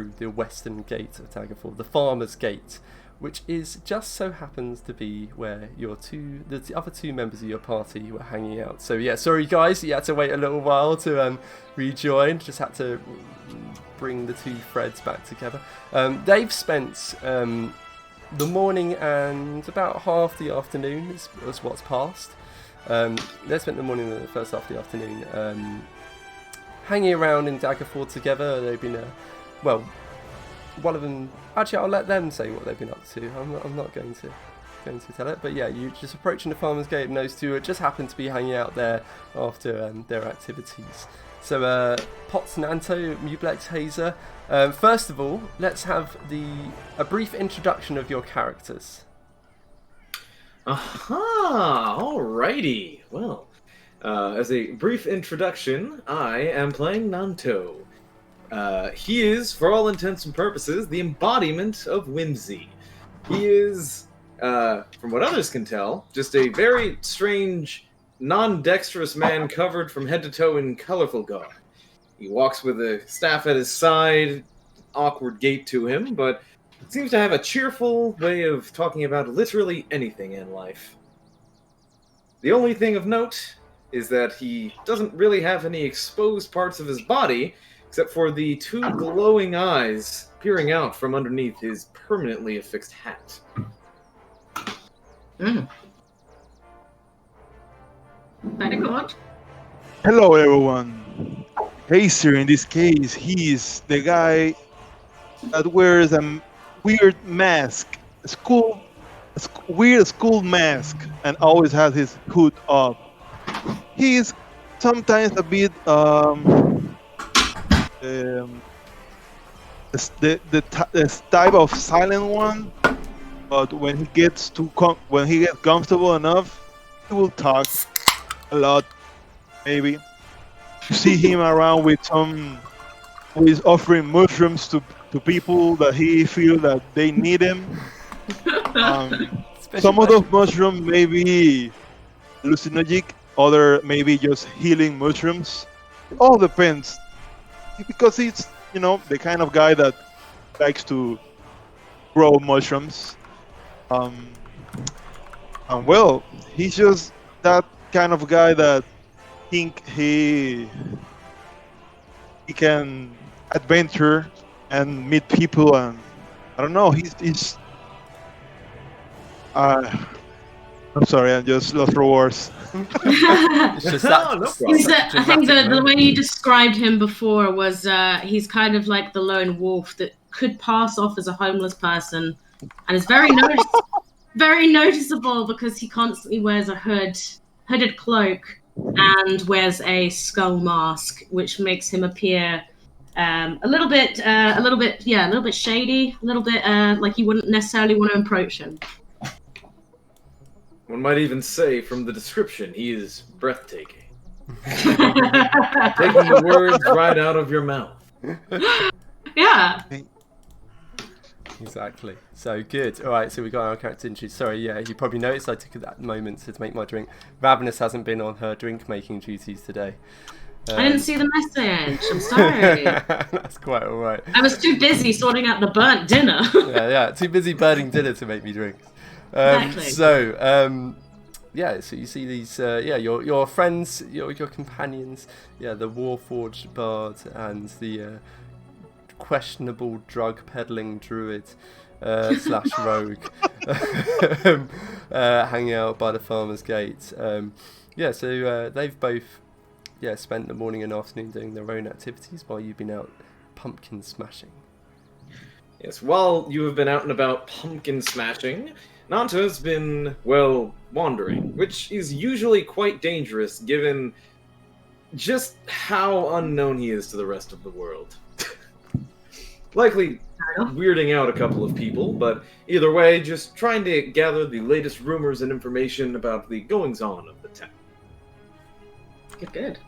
through the western gate of Daggerford, the Farmer's Gate, which is just so happens to be where the other two members of your party were hanging out. So yeah, sorry guys, you had to wait a little while to rejoin. Just had to bring the two threads back together. They've spent the morning and about half the afternoon is what's passed. They spent the morning and the first half of the afternoon hanging around in Daggerford together. They've been one of them. Actually, I'll let them say what they've been up to. I'm not going to tell it. But yeah, you just approaching the Farmer's Gate, and those two just happened to be hanging out there after their activities. So Potts, Nanto, Mublex, Hazer. First of all, let's have a brief introduction of your characters. Aha! Alrighty. Well, as a brief introduction, I am playing Nanto. He is, for all intents and purposes, the embodiment of whimsy. He is, from what others can tell, just a very strange, non-dexterous man covered from head to toe in colorful garb. He walks with a staff at his side, awkward gait to him, but seems to have a cheerful way of talking about literally anything in life. The only thing of note is that he doesn't really have any exposed parts of his body, except for the two glowing eyes peering out from underneath his permanently affixed hat. Very good. Hello, everyone. Hazer, in this case, he's the guy that wears a weird mask, weird school mask, and always has his hood up. He's sometimes a bit the type of silent one, but when he gets comfortable enough, he will talk a lot. Maybe you see him around with who is offering mushrooms to people that he feels that they need him. Some of those mushrooms may be hallucinogenic, other maybe just healing mushrooms. It all depends, because he's the kind of guy that likes to grow mushrooms. And well, he's just that kind of guy that think he can adventure and meet people, and I don't know. He's. I'm sorry, I just lost for words. It's just that. I think the way you described him before was he's kind of like the lone wolf that could pass off as a homeless person, and is very noticeable because he constantly wears a hooded cloak and wears a skull mask, which makes him appear a little bit shady, a little bit like you wouldn't necessarily want to approach him. One might even say, from the description, he is breathtaking. Taking the words right out of your mouth. Yeah. Exactly. So good. All right. So we got our character introduced. Sorry. Yeah. You probably noticed I took that moment to make my drink. Ravenous hasn't been on her drink making duties today. I didn't see the message. I'm sorry. That's quite all right. I was too busy sorting out the burnt dinner. yeah. Too busy burning dinner to make me drink. Exactly. So you see these, your friends, your companions, the Warforged Bard and the questionable drug peddling druid / rogue hanging out by the Farmer's Gate. So they've both spent the morning and afternoon doing their own activities while you've been out pumpkin smashing. Yes, while you have been out and about pumpkin smashing, Nanto has been, wandering, which is usually quite dangerous given just how unknown he is to the rest of the world. Likely weirding out a couple of people, but either way, just trying to gather the latest rumors and information about the goings-on of the town. Good.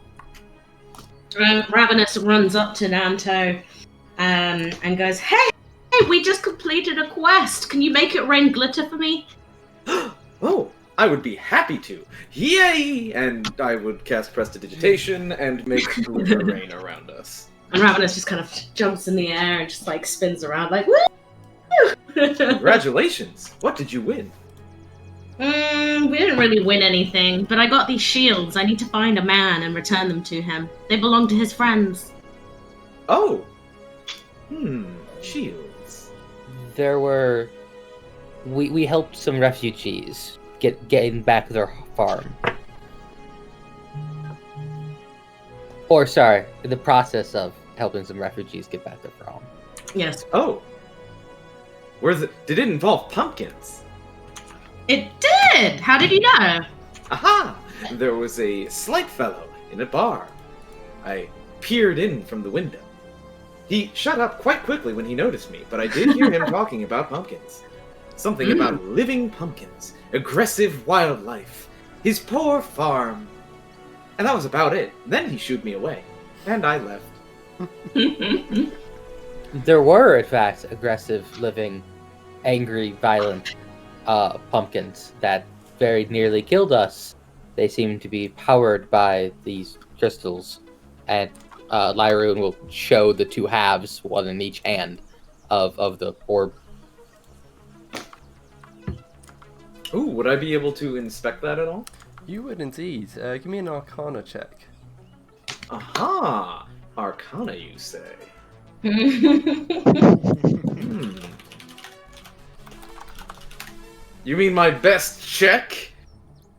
Ravenous runs up to Nanto and goes, Hey, we just completed a quest. Can you make it rain glitter for me? Oh, I would be happy to. Yay! And I would cast Prestidigitation and make glitter rain around us. And Ravenous just kind of jumps in the air and just like spins around like, woo! Congratulations! What did you win? We didn't really win anything, but I got these shields. I need to find a man and return them to him. They belong to his friends. Oh! Shields. There were... We helped some refugees getting back their farm. Or, sorry, in the process of helping some refugees get back their farm. Yes. Oh. Did it involve pumpkins? It did! How did you know? Aha! There was a slight fellow in a bar. I peered in from the window. He shut up quite quickly when he noticed me, but I did hear him talking about pumpkins. Something about living pumpkins, aggressive wildlife, his poor farm. And that was about it. Then he shooed me away, and I left. There were, in fact, aggressive, living, angry, violent pumpkins that very nearly killed us. They seem to be powered by these crystals, and Lyroon will show the two halves, one in each hand, of the orb. Ooh, would I be able to inspect that at all? You would indeed. Give me an Arcana check. Aha! Arcana, you say? You mean my best check?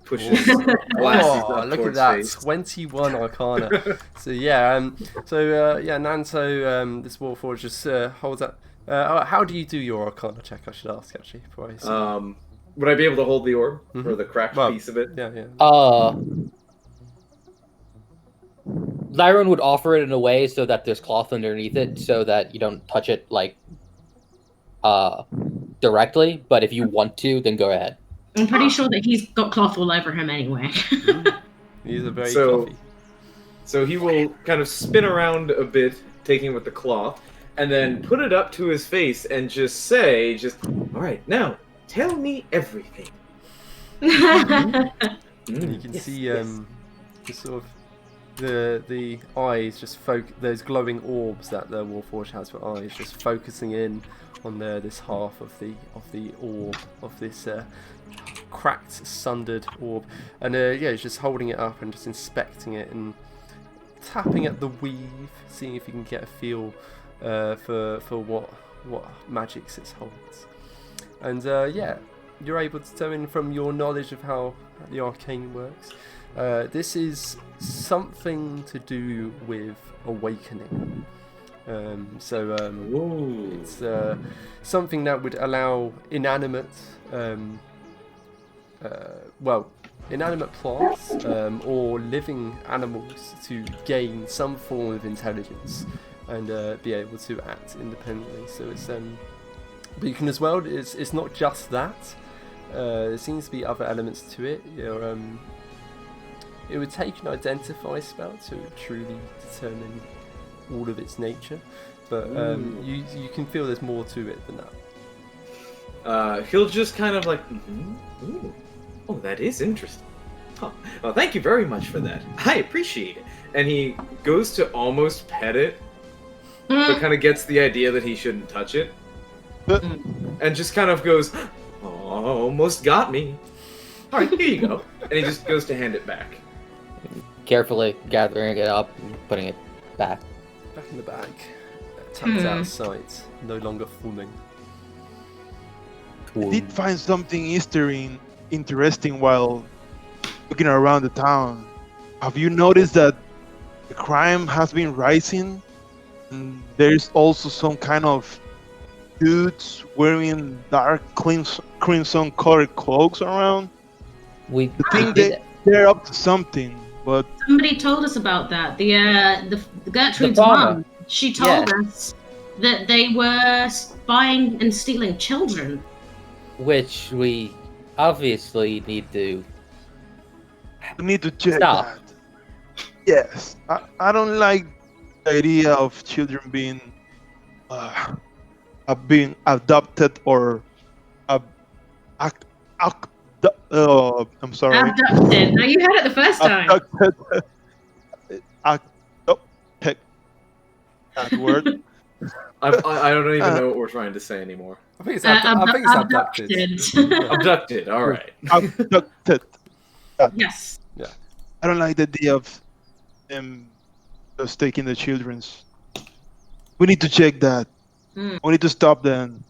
Pushes glasses up look at towards that, face. 21 Arcana. So yeah, Nanto, this Warforged just holds up. How do you do your Arcana check? I should ask actually before I say. Would I be able to hold the orb or the cracked Well, piece of it? Yeah. Lyron would offer it in a way so that there's cloth underneath it, so that you don't touch it like directly. But if you want to, then go ahead. I'm pretty sure that he's got cloth all over him anyway. He's a very So- fluffy. So he will kind of spin around a bit, taking with the cloth, and then put it up to his face and just say, all right, now, tell me everything. And you can Yes, see yes. just sort of the eyes just those glowing orbs that the Warforged has for eyes, just focusing in on this half of the orb of this cracked, sundered orb, and he's just holding it up and just inspecting it and tapping at the weave, seeing if you can get a feel for what magics it holds. And you're able to determine from your knowledge of how the arcane works. This is something to do with awakening. It's something that would allow inanimate plants or living animals to gain some form of intelligence and be able to act independently. So it's but you can as well. It's not just that. There seems to be other elements to it. It would take an identify spell to truly determine all of its nature, but you can feel there's more to it than that. He'll just kind of like, Ooh. Oh, that is interesting. Oh, well, thank you very much for that. I appreciate it. And he goes to almost pet it, but kind of gets the idea that he shouldn't touch it, and just kind of goes, oh, almost got me. All right, here you go. And he just goes to hand it back. Carefully gathering it up and putting it back. Back in the bag, tapped out of sight, no longer fooling. I did find something interesting while looking around the town. Have you noticed that the crime has been rising? And there's also some kind of dudes wearing dark crimson colored cloaks around. We I think they're up to something, but Somebody told us about that. The Gertrude's The farmer. mum. She told us that they were spying and stealing children. which we obviously need to we need to check stop. that. Yes, I don't like the idea of children being adopted or I'm sorry. Abducted. No, you had it the first time. Abducted. that word. I don't even know what we're trying to say anymore. I think it's abducted. Yeah. Abducted. All right. Abducted. Yes. Yeah. I don't like the idea of them just taking the children's. We need to check that. Mm. We need to stop them.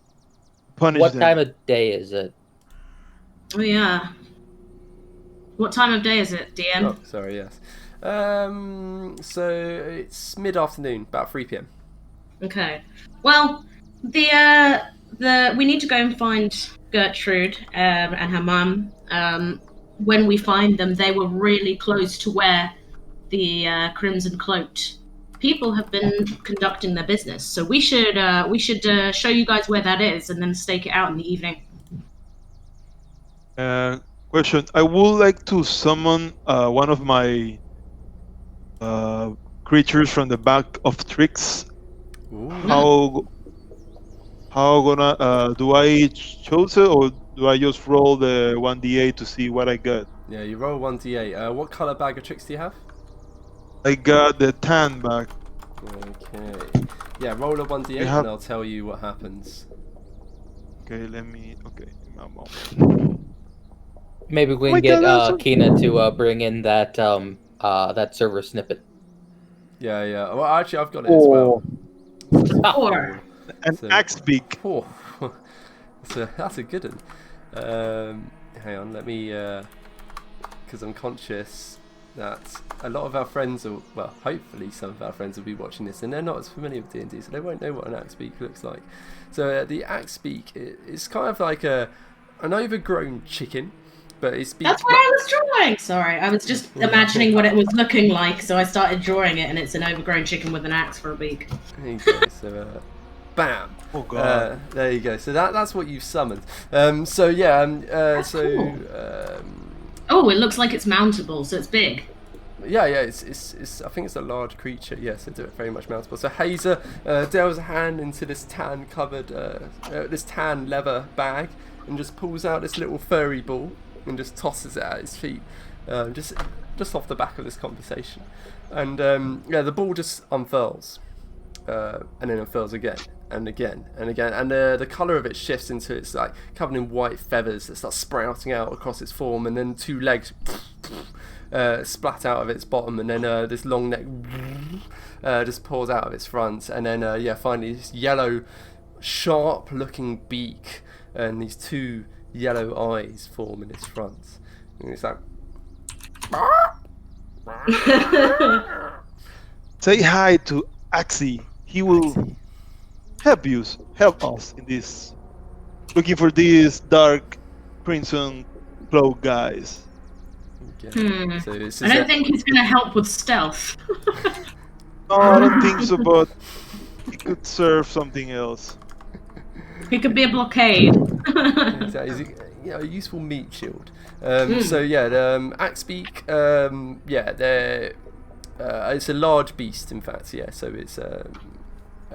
Punish What them. time of day is it? Oh yeah. What time of day is it, DM? Oh, sorry. Yes. So it's mid-afternoon, about 3 p.m. Okay. Well, the we need to go and find Gertrude and her mum. When we find them, they were really close to where the Crimson Cloaked people have been conducting their business. So we should show you guys where that is and then stake it out in the evening. Question. I would like to summon one of my creatures from the back of tricks. Ooh. How gonna do I choose it, or do I just roll the 1d8 to see what I got? Yeah, you roll 1d8. What color bag of tricks do you have? I got the tan bag. Okay. Yeah, roll a 1d8 have- and I'll tell you what happens. Okay, let me. Okay, a moment. Maybe we Oh my can get God, that's so- Kina to bring in that that server snippet. Yeah, yeah. Well, actually, I've got it as well. Or An So- axe beak. Oh, that's a good one. Hang on, let me, because I'm conscious that a lot of our friends will, well, hopefully some of our friends will be watching this, and they're not as familiar with D&D, so they won't know what an axe beak looks like. So the axe beak is kind of like an overgrown chicken, but it's beak. that's what I was drawing. Sorry, I was just imagining what it was looking like, so I started drawing it, and it's an overgrown chicken with an axe for a beak. There you go. So, bam. Oh god. There you go. So that's what you've summoned. So yeah. Cool. Oh, it looks like it's mountable, so it's big. Yeah. It's. I think it's a large creature. Yes, they do it very much mountable. So Hazer delves a hand into this tan covered, this tan leather bag, and just pulls out this little furry ball and just tosses it at his feet, just off the back of this conversation. And yeah, the ball just unfurls, and then unfurls again and again and again, and the colour of it shifts into it's like covered in white feathers that start sprouting out across its form, and then two legs splat out of its bottom, and then this long neck just pours out of its front, and then yeah, finally this yellow, sharp-looking beak and these two yellow eyes form in its front, and it's like. Say hi to Axie. He will help us in this. Looking for these dark crimson cloak guys. Okay. So this I is don't think he's going to help with stealth. No, I don't think so, but he could serve something else. He could be a blockade. Exactly. A useful meat shield. So yeah, the Axebeak, yeah, it's a large beast, in fact. Yeah, so it's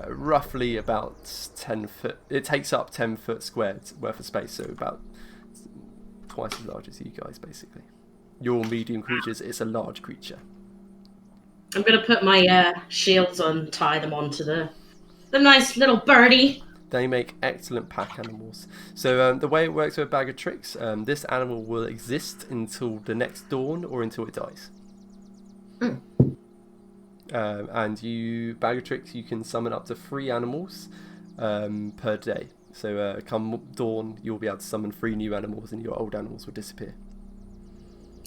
roughly about 10 foot. It takes up 10 foot squared worth of space, so about twice as large as you guys, basically. Your medium creatures, it's a large creature. I'm going to put my shields on, tie them onto the nice little birdie. They make excellent pack animals. So the way it works with a bag of tricks, this animal will exist until the next dawn or until it dies. And you, bag of tricks, you can summon up to 3 animals per day. So come dawn, you'll be able to summon 3 new animals, and your old animals will disappear.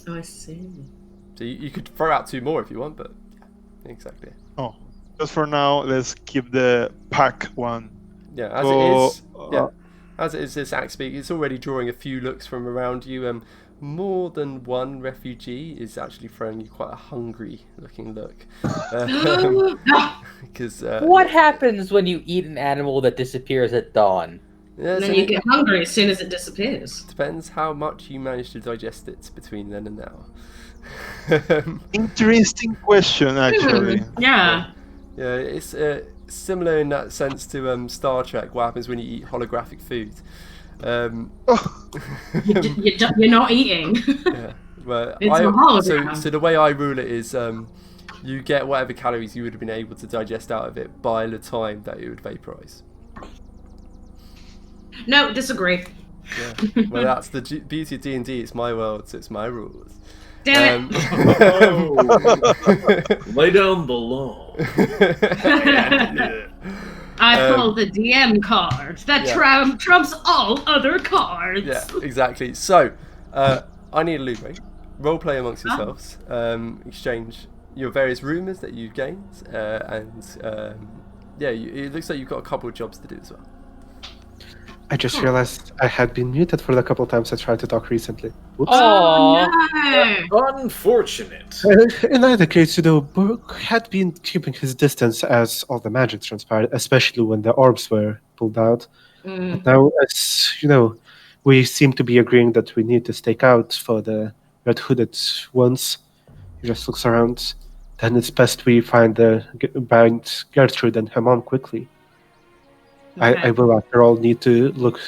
Oh, I see. So you could throw out 2 more if you want, but yeah, exactly. Oh, just for now, let's keep the pack one. Yeah, as So, it is. Yeah, as it is, this Axebeak, it's already drawing a few looks from around you. More than one refugee is actually throwing you quite a hungry-looking look. Because What happens when you eat an animal that disappears at dawn? yeah, And so then you it get hungry as soon as it disappears. depends how much you manage to digest it between then and now. Interesting question, actually. Yeah. Yeah, it's similar in that sense to Star Trek. What happens when you eat holographic food? You're not eating. Yeah, well, It's a hologram. so the way I rule it is you get whatever calories you would have been able to digest out of it by the time that it would vaporize. No, disagree. Yeah. Well, that's the beauty of D&D. It's my world, so it's my rules. Damn it. Lay down the law. I pulled the DM card that trumps all other cards. Yeah, exactly. So, I need a loot rate. Roleplay amongst yourselves. Exchange your various rumours that you've gained. It looks like you've got a couple of jobs to do as well. I just realized I had been muted for the couple times I tried to talk recently. Whoops. Oh, no. Unfortunate. In either case, Burke had been keeping his distance as all the magic transpired, especially when the orbs were pulled out. But now, as we seem to be agreeing that we need to stake out for the red-hooded ones. He just looks around. Then it's best we find Gertrude and her mom quickly. Okay. I will, after all, need to look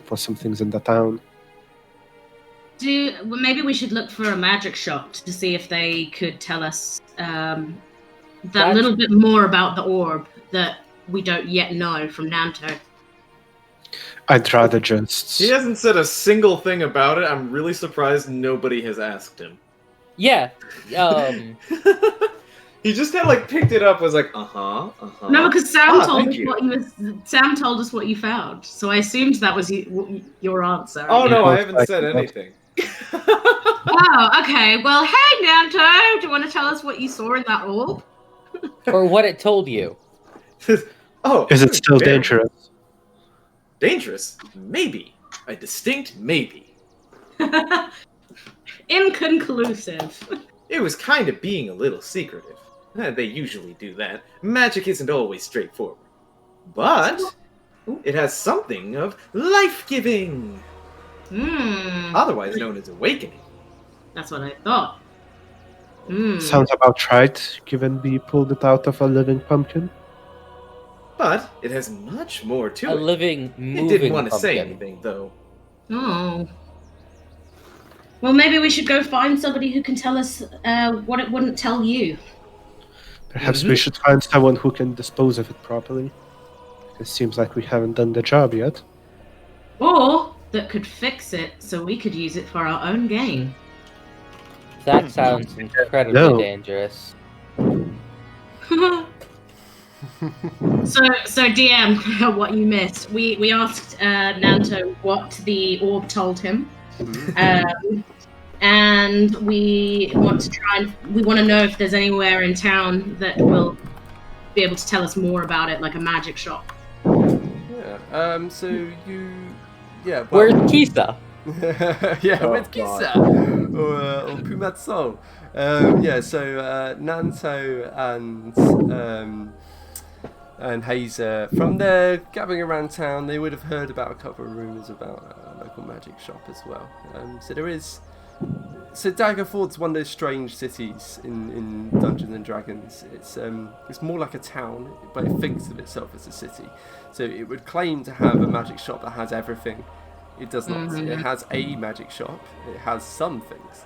for some things in the town. Maybe we should look for a magic shop to see if they could tell us that little bit more about the orb that we don't yet know from Nanto. I'd rather just... He hasn't said a single thing about it. I'm really surprised nobody has asked him. Yeah. He just kind of picked it up, was like, No, because Sam told thank us Sam told us what you found, so I assumed that was your answer. Oh no, I both haven't like said that. anything. Oh, okay. Well, hey, Nanto, do you want to tell us what you saw in that orb? Or what it told you. Oh, Is it still very dangerous? Dangerous? Maybe. A distinct maybe. Inconclusive. It was kind of being a little secretive. They usually do that. Magic isn't always straightforward. But it has something of life-giving. Otherwise known as awakening. That's what I thought. Sounds about right, given we pulled it out of a living pumpkin. But it has much more to A it. living, moving It didn't want to say pumpkin. anything, though. Oh. Well, maybe we should go find somebody who can tell us what it wouldn't tell you. Perhaps we should find someone who can dispose of it properly. It seems like we haven't done the job yet. Or that could fix it so we could use it for our own gain. That sounds incredibly No. dangerous. So DM, what you missed. We asked Nanto what the orb told him. And we want to know if there's anywhere in town that will be able to tell us more about it, like a magic shop. Yeah. So you. Yeah. Where's Kisa? Yeah, Oh, with God. Kisa or Pumatso. So Nanto and Hazer, from their gathering around town, they would have heard about a couple of rumours about a local magic shop as well. So Daggerford's one of those strange cities in Dungeons and Dragons. It's more like a town, but it thinks of itself as a city. So it would claim to have a magic shop that has everything. It does not. It has a magic shop. It has some things.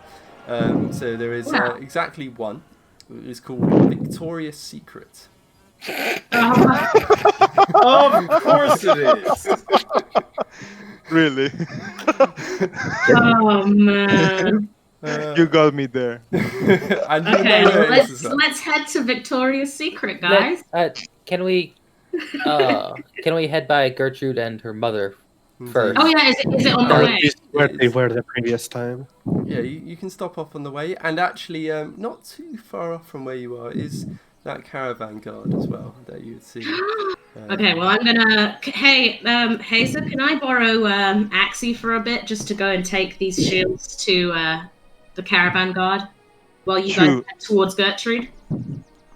So there is exactly one. It's called Victoria's Secret. Of course it is. Really? Oh man. You got me there. And you Okay, know where it is as well. let's head to Victoria's Secret, guys. Can we head by Gertrude and her mother first? Oh yeah, is it on the Or way? at least where they were the previous time. Yeah, you can stop off on the way, and actually, not too far off from where you are is that caravan guard as well that you would see. Okay, well I'm gonna. Hey, Hazer, can I borrow Axie for a bit just to go and take these shields to the caravan guard while you guys Shoot. head towards Gertrude?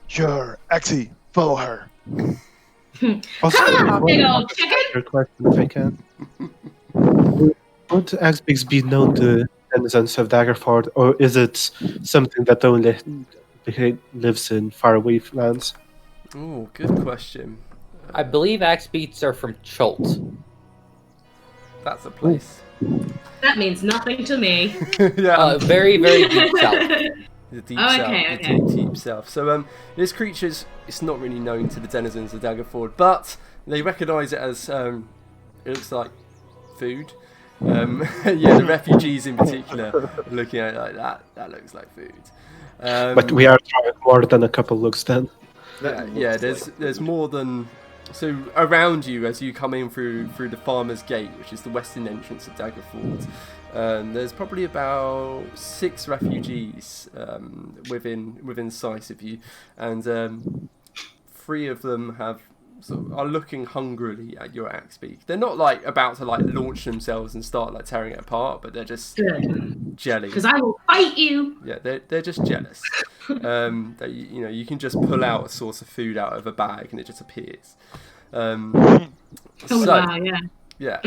Sure, Axie, follow her. Also, Come on, big one old chicken! other question, if I can. Would Axbix be known to denizens of Daggerford, or is it something that only lives in faraway lands? Oh, good question. I believe axe beats are from Cholt. That's a place. That means nothing to me. Yeah. Very, very deep south. the deep Oh, south. okay, The deep south. So this creature's it's not really known to the denizens of Daggerford, but they recognise it as it looks like food. Yeah, the refugees in particular are looking at it like that. That looks like food. But we are trying more than a couple looks then. Yeah. There's more than. So around you, as you come in through the Farmer's Gate, which is the western entrance of Daggerford, there's probably about 6 refugees within sight of you, and 3 of them are looking hungrily at your axe beak. They're not like about to like launch themselves and start like tearing it apart, but they're just jelly. Because I will fight you. Yeah, they're just jealous. That you can just pull out a source of food out of a bag and it just appears. Wow, yeah. Yeah.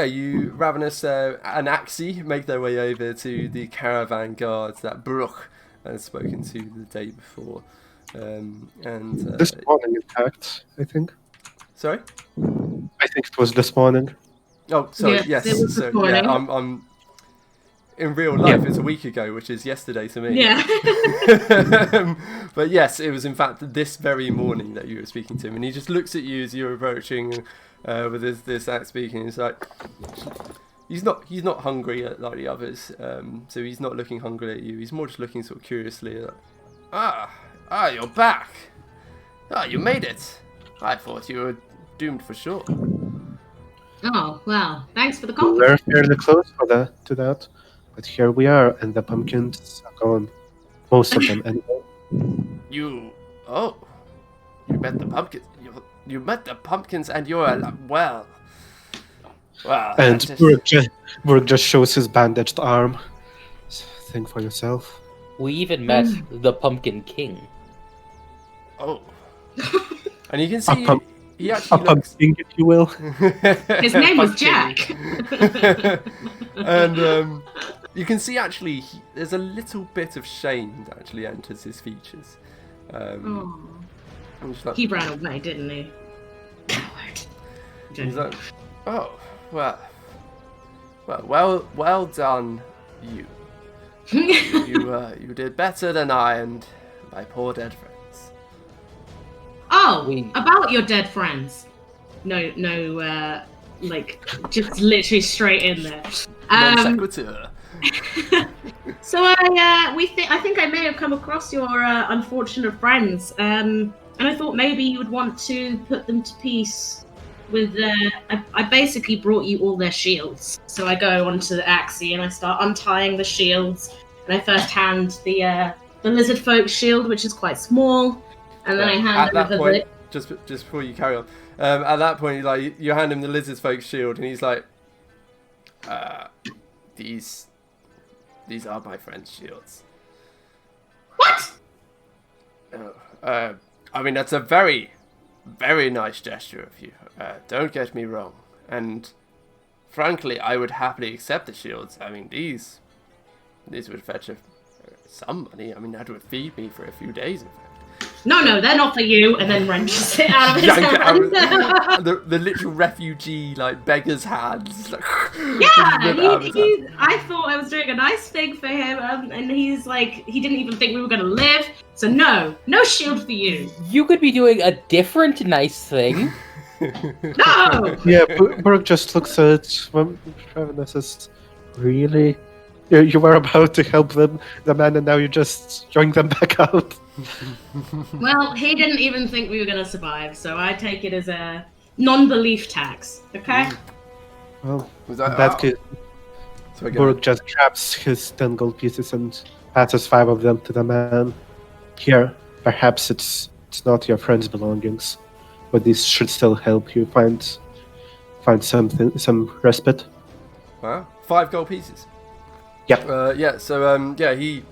You Ravenous and Axie make their way over to the caravan guards that Brooke has spoken to the day before. This morning, in fact, I think. Sorry? I think it was this morning. Oh, sorry. Yes, Yes. it was So this morning. yeah, I'm in real life. It's a week ago, which is yesterday to me. Yeah. But yes, it was in fact this very morning that you were speaking to him, and he just looks at you as you're approaching with this axe speaking. He's like, he's not hungry like the others, so he's not looking hungry at you. He's more just looking sort of curiously. Like, you're back. You made it. I thought you were doomed for sure. Oh, well, thanks for the We compliment. were fairly close to that, but here we are, and the pumpkins are gone. Most of them, anyway. You met the pumpkins. You met the pumpkins, and you're well. And Burg just shows his bandaged arm. Think for yourself. We even met the Pumpkin King. Oh, and you can see he A actually looks. pumpkin, if you will. His name was Pumpkin. Jack. And you can see actually there's a little bit of shame that actually enters his features. Oh, I'm just like, he ran away, didn't he? Coward. he's like, oh well done, you. You did better than I and my poor dead friends. Oh, about your dead friends. No, like just literally straight in there. Non sequitur. So I think I may have come across your unfortunate friends, and I thought maybe you would want to put them to peace with. I basically brought you all their shields. So I go onto the Axie and I start untying the shields, and I first hand the lizard folk shield, which is quite small, and then I hand over the. Just before you carry on, at that point, like you hand him the lizard folk shield, and he's like, these are my friend's shields. What? I mean, that's a very, very nice gesture of you. Don't get me wrong. And frankly, I would happily accept the shields. I mean, these would fetch some money. I mean, that would feed me for a few days, in fact. No, they're not for you. And then wrenches it out of his Yank it hand. out of the literal refugee, like, beggar's hands. Like, Yeah, I I thought I was doing a nice thing for him, and he's like, he didn't even think we were going to live. So no shield for you. You could be doing a different nice thing. No! Yeah, Burg just looks at Ravenous and says, really? You were about to help them, the man, and now you just join them back out. Well, he didn't even think we were going to survive, so I take it as a non-belief tax, okay? Well, Was in that- that case, So I go, Burg just grabs his 10 gold pieces and passes 5 of them to the man. Here, perhaps it's not your friend's belongings, but this should still help you find some respite. wow, 5 gold pieces. Yep. Yeah. So he.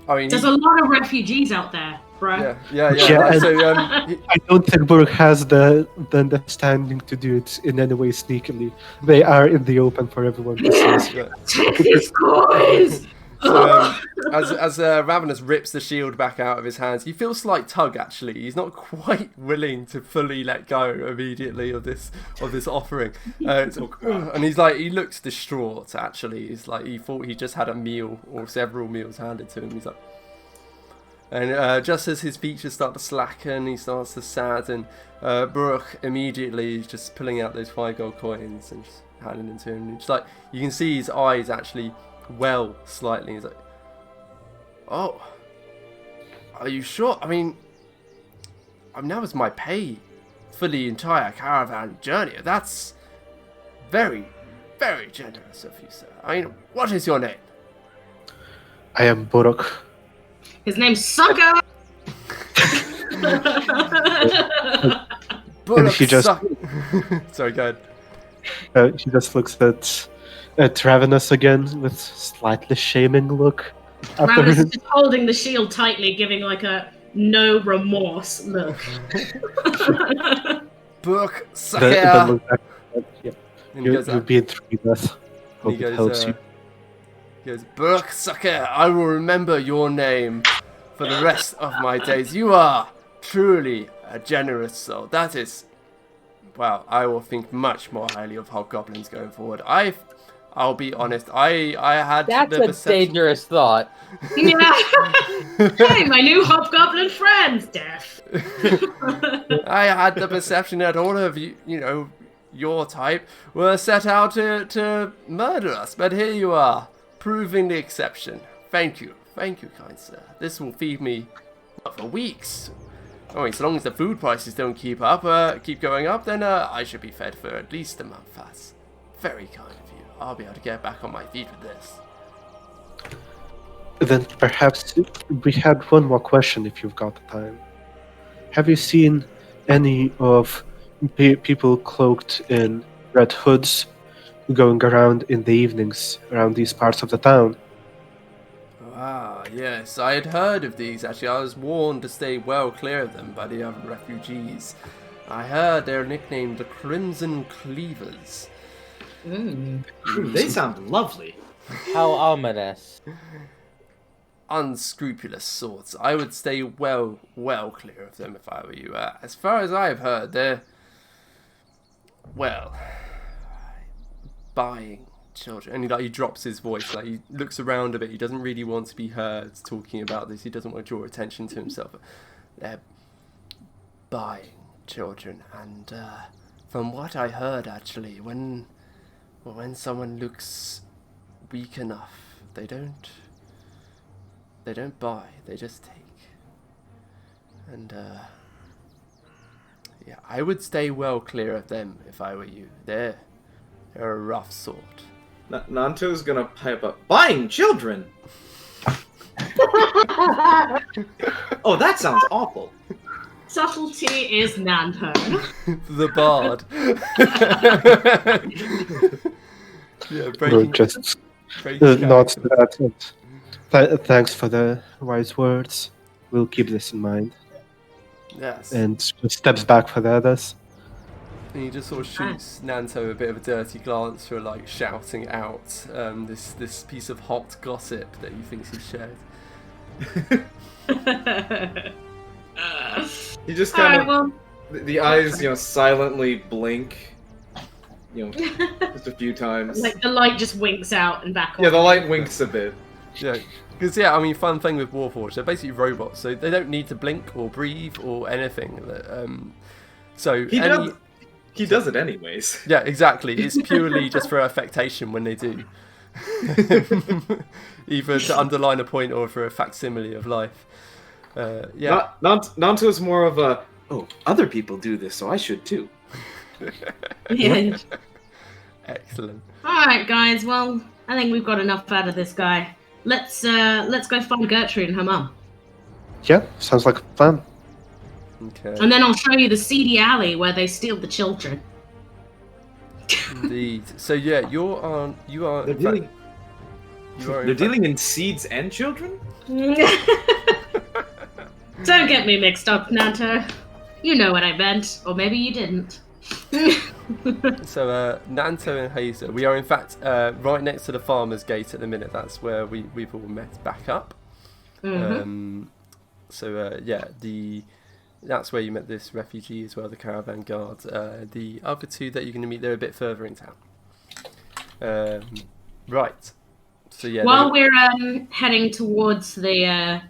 I mean, There's a lot of refugees out there, bro. Yeah. Yeah, So I don't think Burg has the understanding to do it in any way sneakily. They are in the open for everyone to see. yeah. Take these coins! So as Ravenous rips the shield back out of his hands, he feels a slight tug. Actually, he's not quite willing to fully let go immediately of this offering, and he looks distraught. Actually, he's like he thought he just had a meal or several meals handed to him. He's like, and just as his features start to slacken, he starts to sadden. Brooke immediately is just pulling out those 5 gold coins and just handing them to him. It's like you can see his eyes actually well slightly. He's like, "Oh, are you sure? I mean, that was my pay for the entire caravan journey. That's very, very generous of you, sir. I mean, what is your name?" I am Borok. His name's Sucker. And he just sorry, go ahead. he just looks at Ravenous again with slightly shaming look. Ravenous is just holding the shield tightly, giving like a no remorse look. Book, sucker. You've been through that. Hope it helps you. He goes, "Burke, sucker, I will remember your name for the rest of my days. You are truly a generous soul. That is, well, I will think much more highly of hobgoblins going forward. I'll be honest, I had That's the a perception... dangerous thought. Yeah. Hey, my new hobgoblin friends, Death. I had the perception that all of you, your type, were set out to murder us, but here you are, proving the exception. Thank you, kind sir. This will feed me for weeks. I mean, so long as the food prices don't keep going up, then I should be fed for at least a month. That's very kind of you. I'll be able to get back on my feet with this. Then perhaps we had one more question if you've got the time. Have you seen any of people cloaked in red hoods going around in the evenings around these parts of the town? Ah, yes, I had heard of these actually. I was warned to stay well clear of them by the other refugees. I heard they're nicknamed the Crimson Cleavers. They sound lovely. How ominous. Unscrupulous sorts. I would stay well clear of them if I were you. As far as I've heard, they're, well, buying children. And he drops his voice. Like, he looks around a bit. He doesn't really want to be heard talking about this. He doesn't want to draw attention to himself. They're buying children. And from what I heard, actually, when someone looks weak enough, they don't buy, they just take. And yeah, I would stay well clear of them if I were you. They're a rough sort. Nanto's gonna pipe up. Buying children! Oh, that sounds awful. Subtlety is Nanto. The bard. Yeah, breaking Not that. Thanks for the wise words. We'll keep this in mind. Yes. And steps back for the others. And he just sort of shoots Nanto a bit of a dirty glance for like shouting out this piece of hot gossip that he thinks he shared. He just kind of the eyes, silently blink. Just a few times. Like the light just winks out and back on. Yeah, the light winks a bit. Yeah, because fun thing with Warforged, they're basically robots, so they don't need to blink or breathe or anything. So he does it anyways. Yeah, exactly. It's purely just for affectation when they do, either to underline a point or for a facsimile of life. Yeah. Nanto's more of a other people do this, so I should too. Yeah. Excellent. All right, guys. Well, I think we've got enough out of this guy. Let's go find Gertrude and her mum. Yeah, sounds like a plan. Okay. And then I'll show you the seedy alley where they steal the children. Indeed. So yeah, you are. They're dealing in seeds and children. Don't get me mixed up, Nanto. You know what I meant, or maybe you didn't. So Nanto and Hazel, we are in fact right next to the farmer's gate at the minute. That's where we've all met back up. That's where you met this refugee as well, the caravan guard. The other two that you're going to meet, they're a bit further in town. Right. So yeah. While we're heading towards our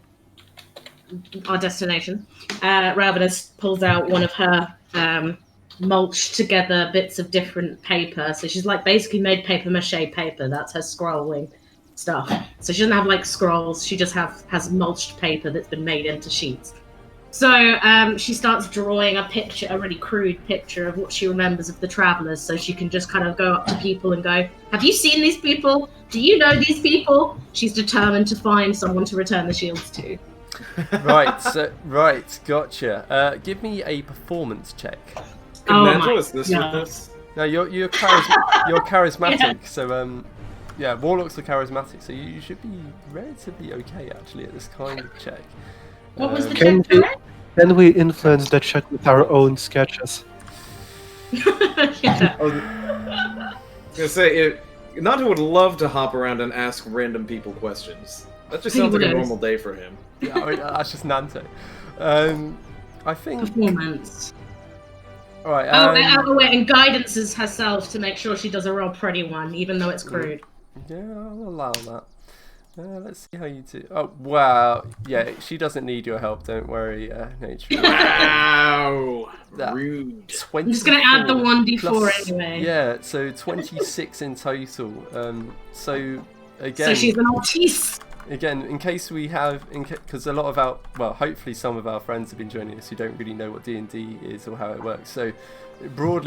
destination, Ravenous pulls out one of her mulched together bits of different paper. So she's like basically made paper mache paper. That's her scrolling stuff. So she doesn't have like scrolls. She just has mulched paper that's been made into sheets. So she starts drawing a picture, a really crude picture of what she remembers of the travelers, so she can just kind of go up to people and go, "Have you seen these people? Do you know these people?" She's determined to find someone to return the shields to. Right, gotcha. Give me a performance check. Nanto assist with this? No, you're charismatic, yeah. So yeah, warlocks are charismatic, so you should be relatively okay actually at this kind of check. What was the check for it? Can we influence the check with our own sketches? Yeah. I was gonna say, Nanto would love to hop around and ask random people questions. That just sounds like a normal day for him. Yeah, I mean, that's just Nanto. I think... Performance. Alright, wait, and guidance is herself to make sure she does a real pretty one, even though it's crude. Yeah, I'll allow that. Let's see how you do. Oh, wow. Yeah, she doesn't need your help, don't worry, Nature. Wow! Rude. I'm just going to add the 1d4 anyway. Yeah, so 26 in total. So, again... So she's an artiste. Again, in case we have... Because a lot of our... Well, hopefully some of our friends have been joining us who don't really know what D&D is or how it works. So, in broad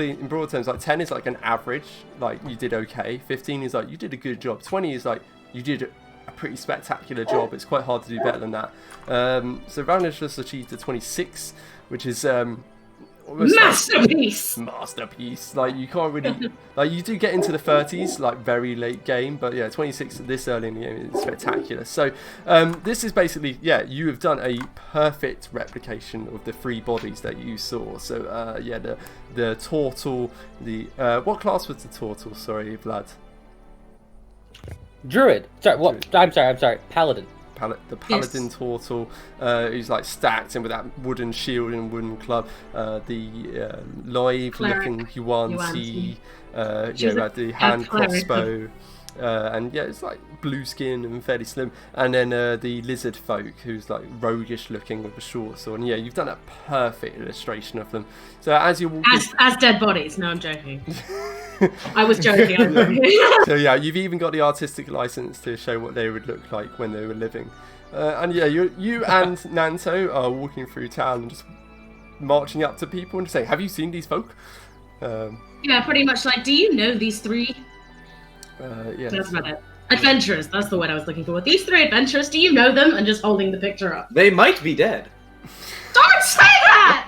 terms, like 10 is like an average. Like, you did okay. 15 is like, you did a good job. 20 is like, you did a pretty spectacular job. It's quite hard to do better than that. So Ravnish just achieved a 26, which is masterpiece. Like you can't really like you do get into the 30s like very late game, but yeah, 26 this early in the game is spectacular. So this is basically you have done a perfect replication of the 3 bodies that you saw. So yeah, the turtle, what class was the turtle? Sorry, Vlad. Druid. Sorry, what? I'm sorry. Paladin. The paladin turtle, who's like stacked in with that wooden shield and wooden club. The live-looking Yuan-Ti, had the hand crossbow, and yeah, it's like blue skin and fairly slim. And then the lizard folk, who's like roguish-looking with a short sword. And yeah, you've done a perfect illustration of them. So as you walk, as dead bodies. No, I'm joking. I was joking. So yeah, you've even got the artistic license to show what they would look like when they were living. And yeah, you and Nanto are walking through town and just marching up to people and saying, "Have you seen these folk?" Yeah, pretty much like, "Do you know these 3?" Yeah. That's about it. Adventurers, that's the word I was looking for. These 3 adventurers, do you know them? And just holding the picture up. They might be dead. Don't say that!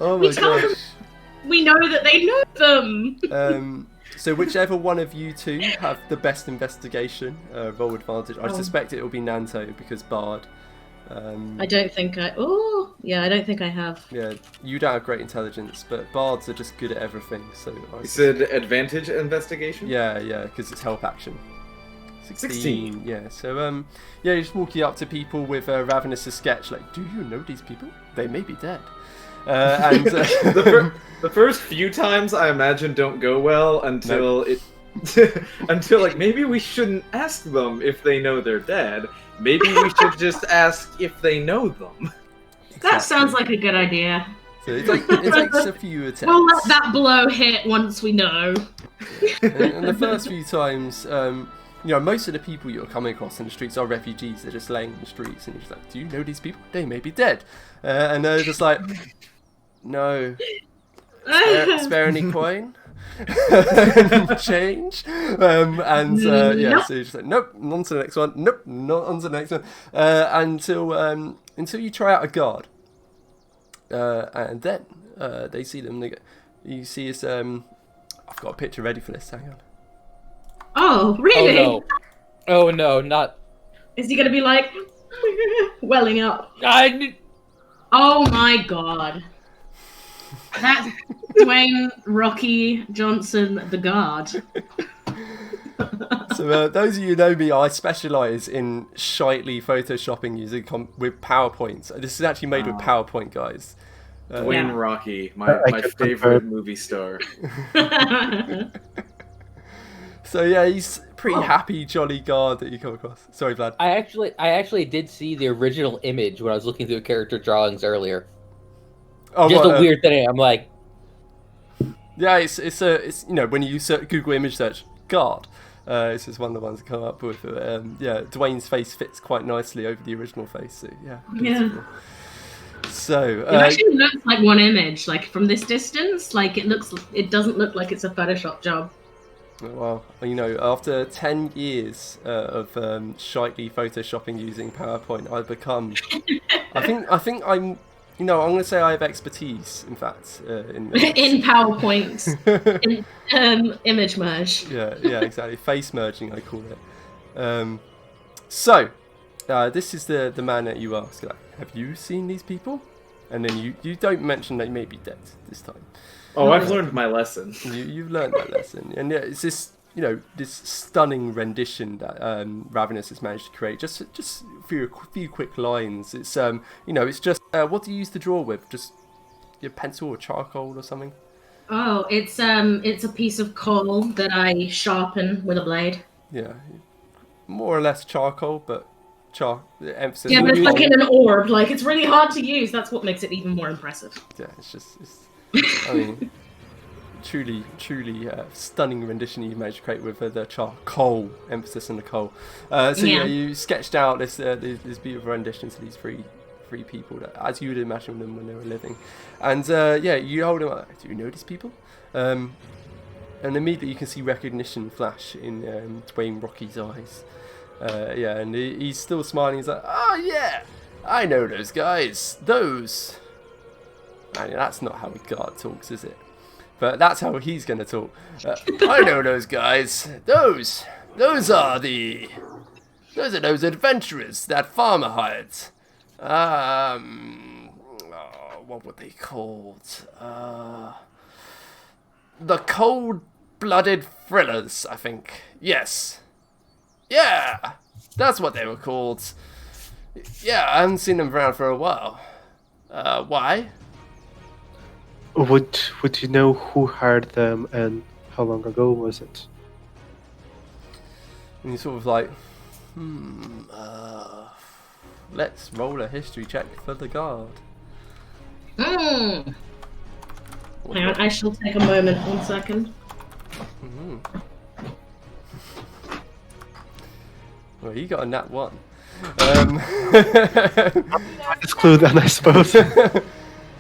Oh my gosh. We know that they know them. So whichever one of you two have the best investigation, roll advantage. I suspect it will be Nanto because Bard. I don't think I... Oh, yeah, I don't think I have. Yeah, you don't have great intelligence, but Bards are just good at everything, so... You said advantage investigation? Yeah, because it's help action. 16. Yeah, so, you're just walking up to people with Ravenous' sketch, like, "Do you know these people? They may be dead." And the first few times, I imagine, don't go well until until, like, maybe we shouldn't ask them if they know they're dead. Maybe we should just ask if they know them. That sounds like a good idea. So it takes a few attempts. We'll let that blow hit once we know. And the first few times, most of the people you're coming across in the streets are refugees. They're just laying in the streets, and you're just like, "Do you know these people? They may be dead." And they're just like, "No. Spare any coin? Change?" Nope. So you're just like, "Nope, on to the next one. Nope, not on to the next one." Until you try out a guard. And then they see them. You see this. I've got a picture ready for this. Hang on. Oh, really? Oh no, not... Is he going to be like, welling up? Oh my god. That's Dwayne Rocky Johnson, the guard. So those of you who know me, I specialise in shitely photoshopping using with PowerPoint. This is actually made with PowerPoint, guys. Dwayne Yeah. Rocky, my can favorite confirm. movie star. So yeah, he's pretty happy, jolly guard that you come across. Sorry, Vlad. I actually did see the original image when I was looking through character drawings earlier. Oh, Just what, a weird thing. I'm like, yeah, it's you know, when you Google image search guard, this is one of the ones that come up with. Yeah, Dwayne's face fits quite nicely over the original face. So yeah. Beautiful. So It actually looks like one image, like from this distance. Like it doesn't look like it's a Photoshop job. well, you know, after 10 years of shitely photoshopping using PowerPoint, I've become. I think I'm. You know, I'm going to say I have expertise. In fact, in PowerPoint, in image merge. yeah, exactly. Face merging, I call it. So, this is the man that you ask. Like, have you seen these people? And then you don't mention they may be dead this time. Oh, I've learned my lesson. You've learned that lesson, and yeah, it's this this stunning rendition that Ravenous has managed to create. Just through a few quick lines. It's it's just what do you use to draw with? Just your pencil or charcoal or something? Oh, it's a piece of coal that I sharpen with a blade. Yeah, more or less charcoal, but emphasis. Yeah, on but it's like coal. in an orb. Like it's really hard to use. That's what makes it even more impressive. Yeah, I mean, truly stunning rendition you managed to create with the charcoal, emphasis on the coal. Yeah, you sketched out this beautiful rendition to these three people that, as you would imagine them when they were living, and you hold them up. Do you know these people? And immediately you can see recognition flash in Dwayne Rocky's eyes. And he's still smiling. He's like, oh yeah, I know those guys. Those. I mean, that's not how a guard talks, is it? But that's how he's going to talk. I know those guys. Those are those adventurers that farmer hired. What were they called? The Cold-Blooded Thrillers, I think. Yes. Yeah, that's what they were called. Yeah, I haven't seen them around for a while. Why? Would you know who hired them and how long ago was it? And he's sort of like, let's roll a history check for the guard. Hang on, I shall take a moment. 1 second. Well, you got a nat 1. Let's clue then, I suppose.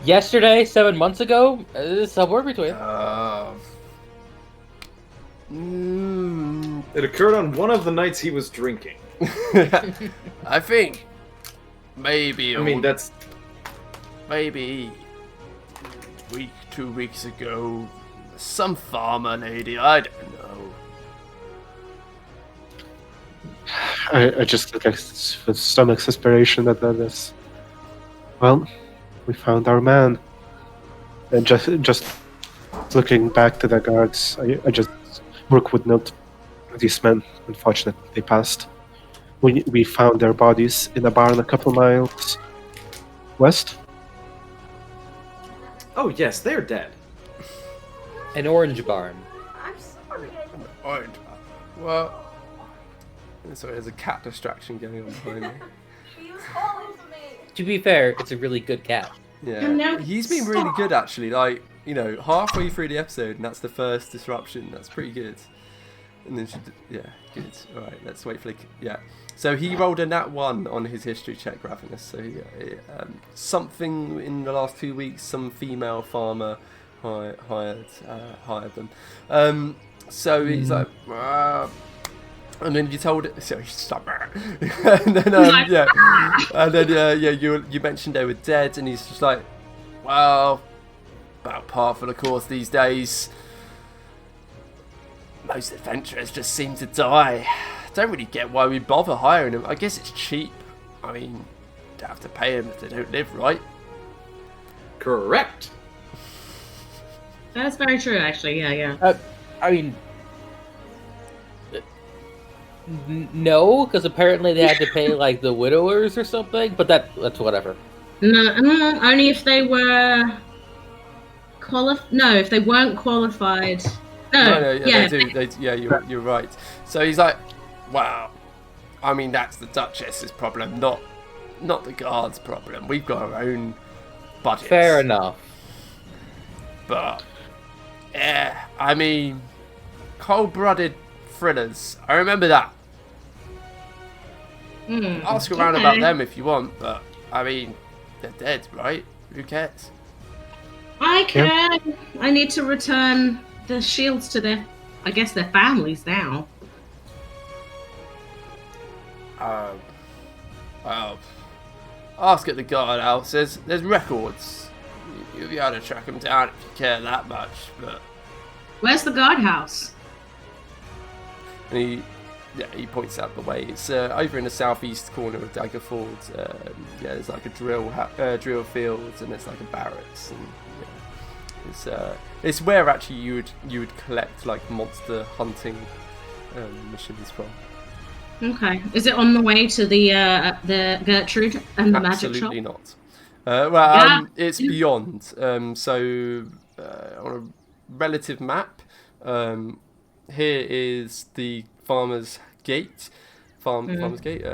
yesterday, 7 months ago, somewhere between. It occurred on one of the nights he was drinking. I think maybe. I mean, that's maybe week, 2 weeks ago. Some farmer lady, I don't know. I just look at with some exasperation at this. Well, we found our man. And just looking back to the guards, I just Brooke would note these men. Unfortunately, they passed. We found their bodies in a barn a couple miles west. Oh yes, they're dead. An orange barn. I'm sorry. Alright. Well, sorry, there's a cat distraction going on behind me. He was calling to me. To be fair, it's a really good cat. Yeah, No, he's been really good actually. Like, halfway through the episode, and that's the first disruption. That's pretty good. And then good. All right, let's wait for So he rolled a nat 1 on his history check, Ravenous. So something in the last 2 weeks, some female farmer hired them. So he's like, and then you told it. So stop. And then you mentioned they were dead, and he's just like, well, about par for the course these days. Most adventurers just seem to die. Don't really get why we bother hiring them. I guess it's cheap. I mean, don't have to pay them if they don't live, right? Correct. That's very true, actually. Yeah. I mean, no, because apparently they had to pay like the widowers or something. But that's whatever. No, only if they were No, if they weren't qualified. No, Yeah. they do. You're right. So he's like, wow. I mean, that's the Duchess's problem, not the guards' problem. We've got our own budgets. Fair enough. But yeah, I mean, cold-blooded thrillers. I remember that. Ask around about them if you want, but I mean, they're dead, right? Who cares? I can. I need to return the shields to their families now. Well, ask at the guardhouse. There's records. You'll be able to track them down if you care that much. But Where's the guardhouse? and he points out the way. It's over in the southeast corner of Daggerford. There's like a drill field, and it's like a barracks, and it's where actually you would collect like monster hunting missions from. Okay. Is it on the way to the Gertrude and the magic shop? Absolutely not. It's beyond. So on a relative map, here is the Farmer's Gate. Farmer's Gate.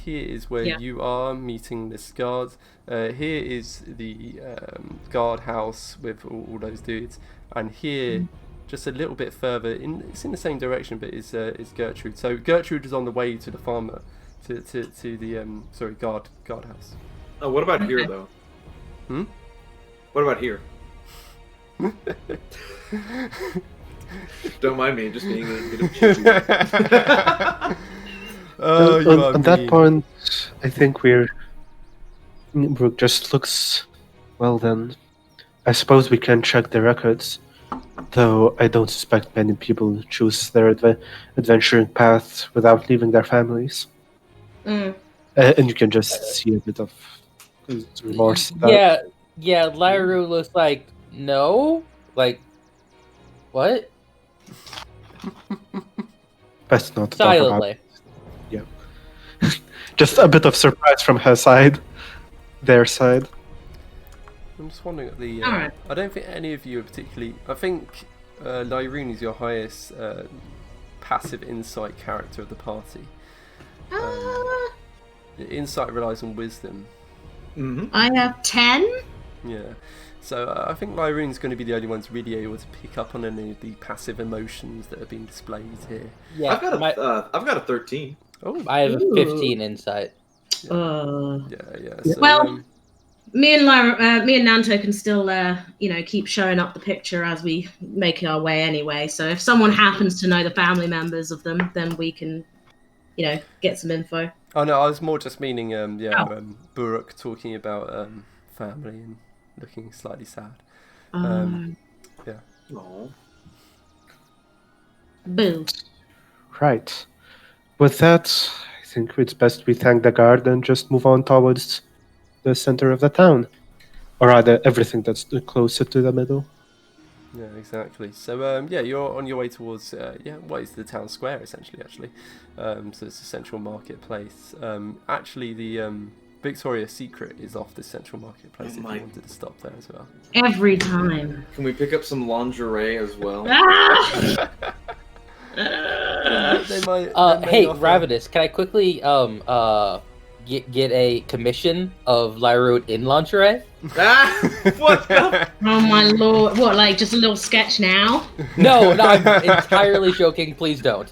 Here is where you are meeting this guard. Here is the guard house with all those dudes, and here, just a little bit further, it's in the same direction, but is Gertrude. So Gertrude is on the way to the farmer, to the guard house. Oh, what about here though? What about here? Don't mind me, just being a bit of cheeky. On that point, I think Brooke just looks. Well then, I suppose we can check the records. Though I don't suspect many people choose their adventuring path without leaving their families. And you can just see a bit of remorse. Yeah, Lyru looks like, no? Like, what? Best not to talk about Silently. it. Yeah. Just a bit of surprise from her side. Their side. I'm just wondering at the. Alright. I don't think any of you are particularly. I think Lyrune is your highest passive insight character of the party. The insight relies on wisdom. I have 10. Yeah. So I think Lyrune's going to be the only one to really able to pick up on any of the passive emotions that are being displayed here. Yeah, I've got a 13. Oh. I have a 15 insight. Yeah. So, Well, me and Nanto can still, keep showing up the picture as we make our way anyway. So if someone happens to know the family members of them, then we can, get some info. Oh no, I was more just meaning, Buruk talking about family and looking slightly sad. Yeah. Aww. Boo. Right. With that, I think it's best we thank the guard and just move on towards the center of the town. Or rather, everything that's closer to the middle. Yeah, exactly. So, you're on your way towards, what is the town square, essentially, actually. So it's a central marketplace. Actually, the Victoria's Secret is off the central marketplace if you wanted to stop there as well. Every time. Can we pick up some lingerie as well? They might Hey, offer- Ravenous, can I quickly get a commission of Lyru in lingerie? What the? Oh my lord. What, like just a little sketch now? No, I'm entirely joking. Please don't.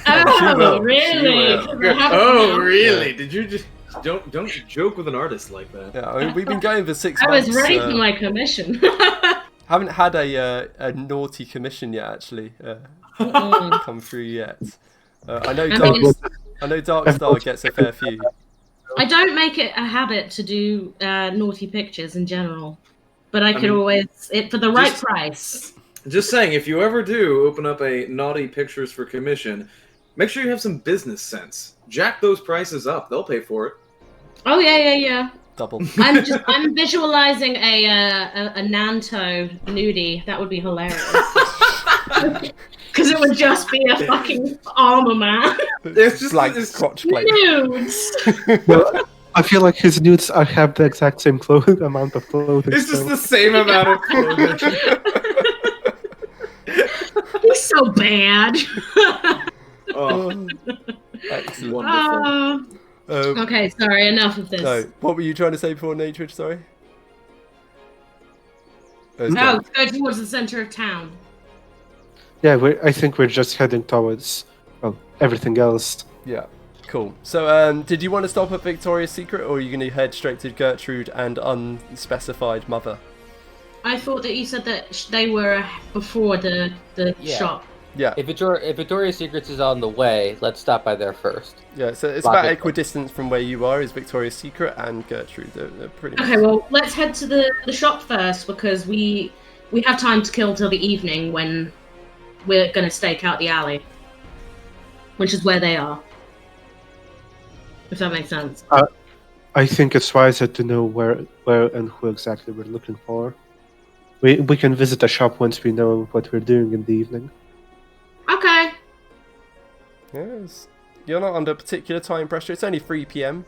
Oh, really? Oh, really? Did you just don't joke with an artist like that? Yeah, I mean, we've been going for 6 I months. was ready for my commission. Haven't had a naughty commission yet, actually, come through yet. I know Darkstar gets a fair few. I don't make it a habit to do naughty pictures in general, but I could always, for the right price. Just saying, if you ever do open up a naughty pictures for commission, make sure you have some business sense. Jack those prices up; they'll pay for it. Oh yeah. Double. I'm visualizing a Nanto nudie. That would be hilarious. Because it would just be a fucking armor man. It's just blank it's crotch plate. Nudes. Well, I feel like his nudes have the exact same amount of clothing. It's just so- the same amount of clothing. He's so bad. Oh, Excellent. wonderful. Okay, sorry, enough of this. No, what were you trying to say before, Natrid? Sorry. Oh, go towards the center of town. Yeah, I think we're just heading towards everything else. Yeah, cool. So, did you want to stop at Victoria's Secret, or are you going to head straight to Gertrude and unspecified mother? I thought that you said that they were before the Yeah. shop. Yeah, If Victoria's Secrets is on the way, let's stop by there first. yeah. So it's Lock about it. equidistance from where you are is Victoria's Secret and Gertrude. They're pretty much. Okay, well, let's head to the shop first because we have time to kill till the evening when we're going to stake out the alley, which is where they are. If that makes sense. I think it's wiser to know where and who exactly we're looking for. We can visit the shop once we know what we're doing in the evening. Okay. Yes. You're not under particular time pressure. It's only 3 p.m.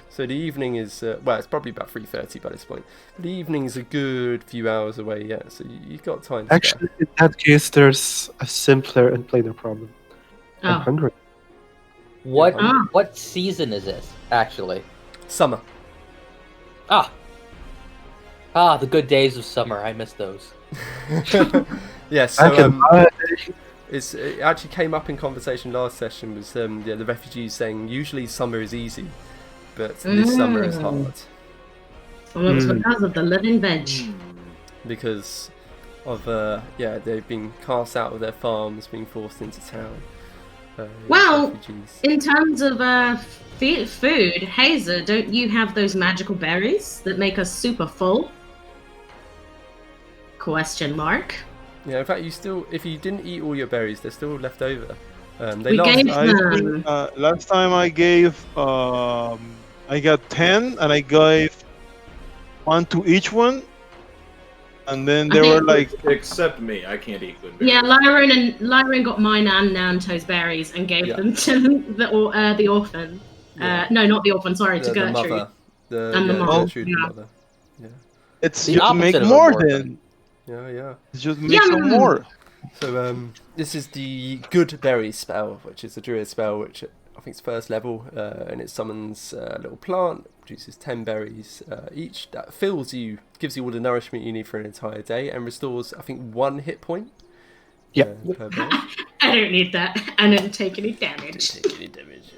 So the evening is, well, it's probably about 3:30 by this point. The evening's a good few hours away yet, so you've got time to Actually, in that case, there's a simpler and plainer problem. I'm Oh. hungry. What Ah. what season is it, actually? Summer. Ah, the good days of summer. I miss those. Yes, I can buy it actually came up in conversation last session was the refugees saying usually summer is easy, but this summer is hard Well, it's because of the living veg. because of they've been cast out of their farms, being forced into town. Well, refugees. in terms of food, Hazer, don't you have those magical berries that make us super full? Question mark. Yeah, in fact, if you didn't eat all your berries, they're still left over. They We last. gave I think, last time I gave, I got 10, and I gave 1 to each one, and then there were like Except me, I can't eat good berries. Yeah, Lyran got mine and Nanto's berries and gave Yeah. them to the orphan. Yeah. No, not the orphan. Sorry, to the Gertrude. mother. And the mom, Gertrude, the yeah. mother. Yeah. it's The just opposite make of a more morphin. then. Yeah. It's just make some Yum! more. So this is the Good Berry spell, which is a druid spell, which I think is first level, and it summons a little plant, produces 10 berries each. That gives you all the nourishment you need for an entire day, and restores, I think, 1 hit point. Yeah. Per berry. I don't need that. I didn't take any damage Take any damage,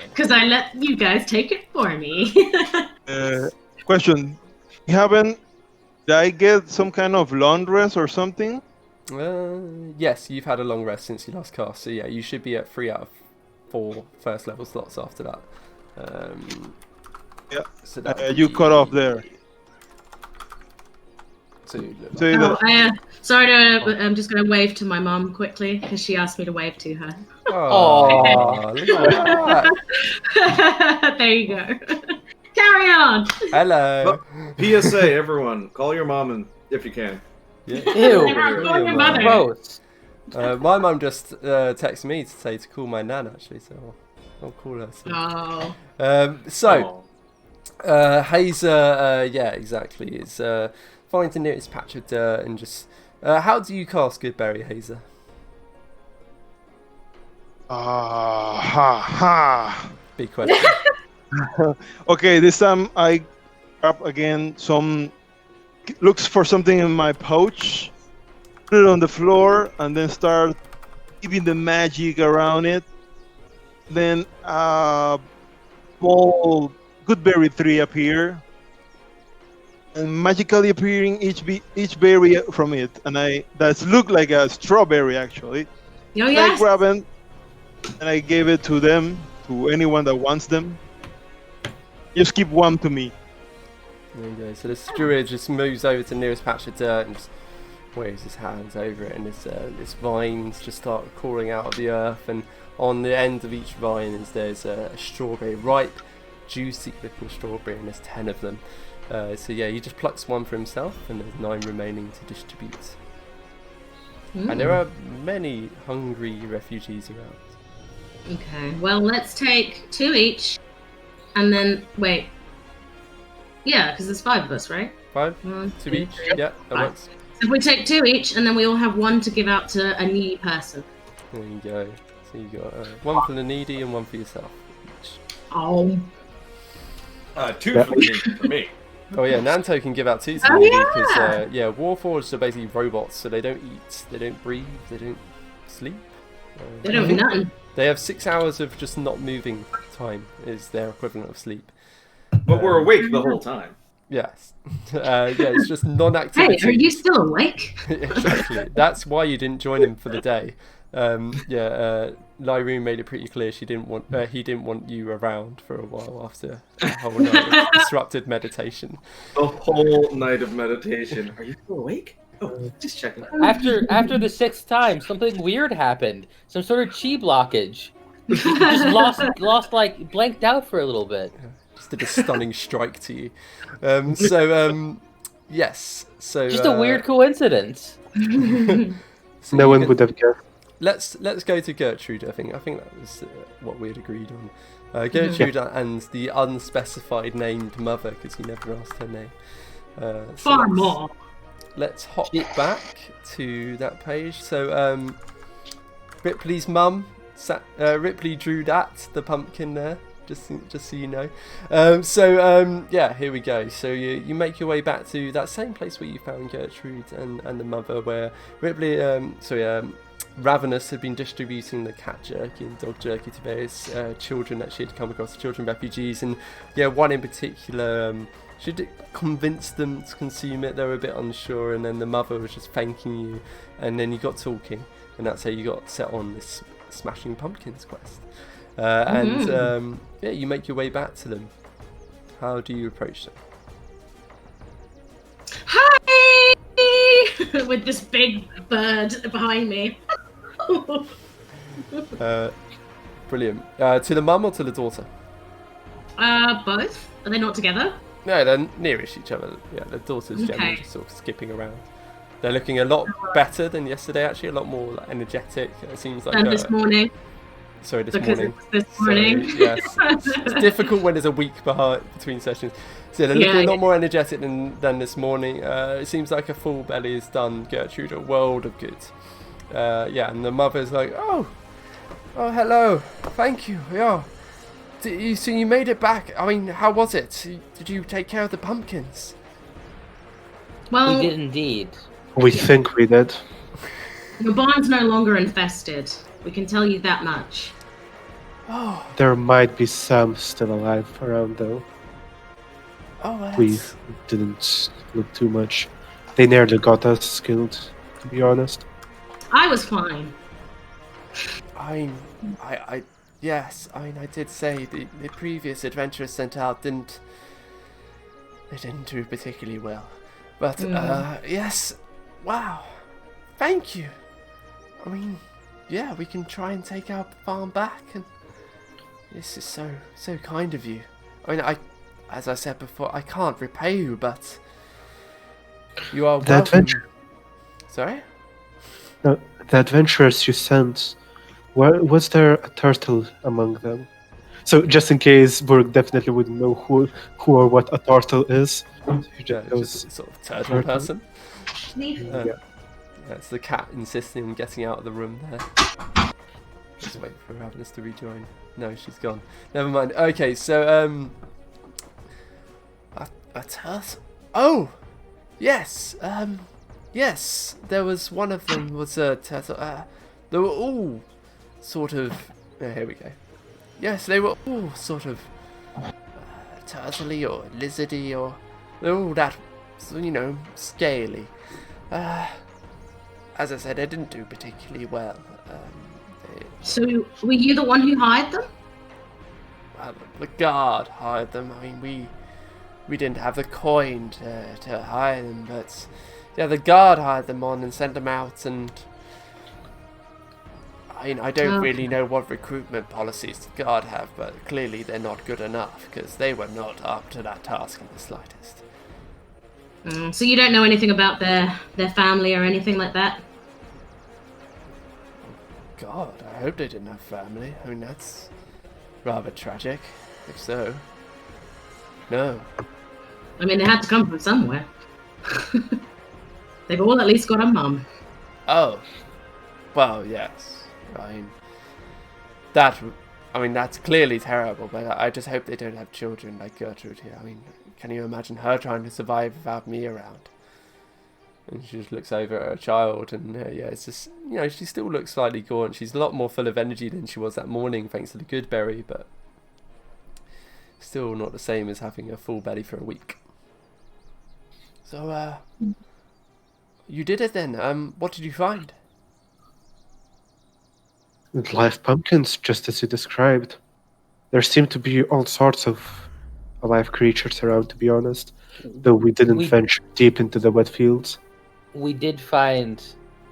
because I let you guys take it for me. Question: did I get some kind of long rest or something? Yes, you've had a long rest since you last cast, so yeah, you should be at 3 out of 4 first level slots after that. Yeah. So that You cut off there. So you look Say Oh, that. sorry, I'm just going to wave to my mom quickly because she asked me to wave to her. Oh, look at that. There you go. Carry on. Hello. PSA, everyone, call your mom if you can. Yeah. Ew, Call your mother. gross. My mum just texted me to say to call my nan, actually, so I'll call her soon. Oh. Hazer, yeah, exactly, is find the nearest patch of dirt and just... how do you cast Good Berry, Hazer? Big question. Okay, this time I grab again looks for something in my pouch, put it on the floor, and then start giving the magic around it. Then small Goodberry 3 appear, and magically appearing each berry from it, and that look like a strawberry actually. Oh, I yes. grab it and I gave it to them, to anyone that wants them. Just keep one to me. There you go. So this druid just moves over to the nearest patch of dirt and just waves his hands over it, and this vines just start crawling out of the earth, and on the end of each vine there's a strawberry, ripe juicy little strawberry, and there's 10 of them. So yeah, he just plucks one for himself, and there's 9 remaining to distribute. And there are many hungry refugees around. Okay, well, let's take 2 each, and then wait. Yeah, because there's 5 of us, right? 5? 1, 2 2, each? 3, Yeah, that 5. works. So if we take 2 each, and then we all have 1 to give out to a needy person. There you go. So you got 1 for the needy and 1 for yourself. Each. Oh. 2 for me. Oh yeah, Nanto can give out 2 to the Oh, needy yeah! because Warforged are basically robots, so they don't eat, they don't breathe, they don't sleep. They don't nothing. They have 6 hours of just not moving time is their equivalent of sleep. But we're awake the whole time. Yes. Yeah, it's just non-activity. Hey, are you still awake? Exactly. That's why you didn't join him for the day. Lyroon made it pretty clear he didn't want you around for a while after a whole night of disrupted meditation. A whole night of meditation. Are you still awake? Oh, just checking. After the 6th time, something weird happened. Some sort of chi blockage. Just lost like blanked out for a little bit. Just did a stunning strike to you. Yes. So Just a weird coincidence. so No one would have guessed. Let's go to Gertrude. I think that was what we had agreed on. Gertrude and the unspecified named mother, because you never asked her name. Far more. Let's hop back to that page. So Ripley's mum, Ripley drew that, the pumpkin there. Just so you know. Yeah, here we go. So you make your way back to that same place where you found Gertrude and the mother, where Ripley, Ravenous had been distributing the cat jerky and dog jerky to various children that she had come across, children refugees, and yeah, one in particular, she convinced them to consume it. They were a bit unsure, and then the mother was just thanking you, and then you got talking, and that's how you got set on this smashing pumpkins quest. Yeah, you make your way back to them. How do you approach them? Hi! With this big bird behind me. Brilliant. To the mum or to the daughter? Both. Are they not together? No, they're nearish each other. Yeah, the daughter's generally Okay. just sort of skipping around. They're looking a lot better than yesterday, actually. A lot more energetic. It seems like And this morning. Sorry, this Because morning. it's this morning. So, yes, it's difficult when there's a week between sessions. So they're looking a lot more energetic than this morning. It seems like a full belly has done Gertrude a world of good. Yeah, and the mother's like, oh, hello, thank you. Yeah, so you made it back. I mean, how was it? Did you take care of the pumpkins? Well, We did indeed. We think we did. your barn's no longer infested. We can tell you that much. Oh, There might be some still alive around, though. We that's... didn't look too much. They nearly got us killed, to be honest. I was fine. Yes, I did say the previous adventurers sent out didn't do particularly well. But, yes, wow, thank you. I mean, yeah, we can try and take our farm back, and this is so kind of you. I mean, as I said before, I can't repay you, but you are The welcome. adventure, Sorry? the adventurers you sent, was there a turtle among them? So just in case, Burg definitely wouldn't know who or what a turtle is. Yeah, just a sort of turtle person. Yeah. That's the cat insisting on getting out of the room there. Just wait for Ravenous to rejoin. No, she's gone. Never mind. Okay, so a turtle. Oh, yes. Yes. There was one of them was a turtle. They were all sort of. Here we go. Yes, they were all sort of turtley or lizardy, or they're all that, scaly. As I said, they didn't do particularly well. So, were you the one who hired them? The guard hired them. I mean, we didn't have the coin to hire them, but yeah, the guard hired them on and sent them out, and I mean, I don't Oh. really know what recruitment policies the guard have, but clearly they're not good enough, because they were not up to that task in the slightest. So you don't know anything about their family or anything like that? God, I hope they didn't have family. I mean, that's rather tragic, if so. No. I mean, they had to come from somewhere. They've all at least got a mum. Oh. Well, yes. I mean, that's clearly terrible, but I just hope they don't have children like Gertrude here. I mean, can you imagine her trying to survive without me around? And she just looks over at her child, and yeah, it's just, she still looks slightly gaunt. She's a lot more full of energy than she was that morning, thanks to the good berry, but still not the same as having a full belly for a week. So, you did it then. What did you find? Live pumpkins, just as you described. There seem to be all sorts of alive creatures around, to be honest, though we didn't venture deep into the wet fields. We did find,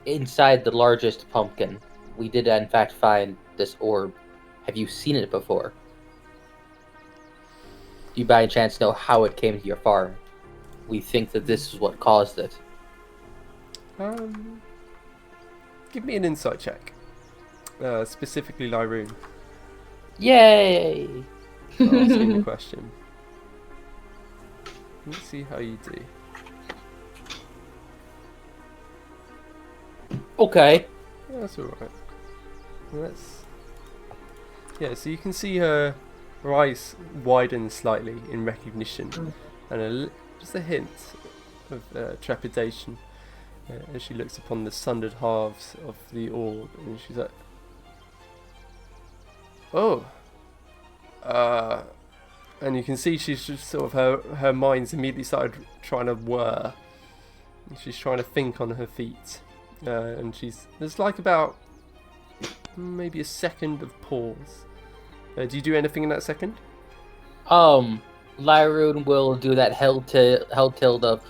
inside the largest pumpkin, we did in fact find this orb. Have you seen it before? Do you by chance know how it came to your farm? We think that this is what caused it. Give me an insight check. Specifically Lyroon. Yay! Asking the question. Let's see how you do. Okay. Yeah, that's alright. Yeah, so you can see her eyes widen slightly in recognition, and just a hint of trepidation as she looks upon the sundered halves of the orb, and she's like, "Oh, and you can see she's just sort of her mind's immediately started trying to whir. She's trying to think on her feet, and there's like about maybe a second of pause. Do you do anything in that second? Lyroon will do that held tilt of,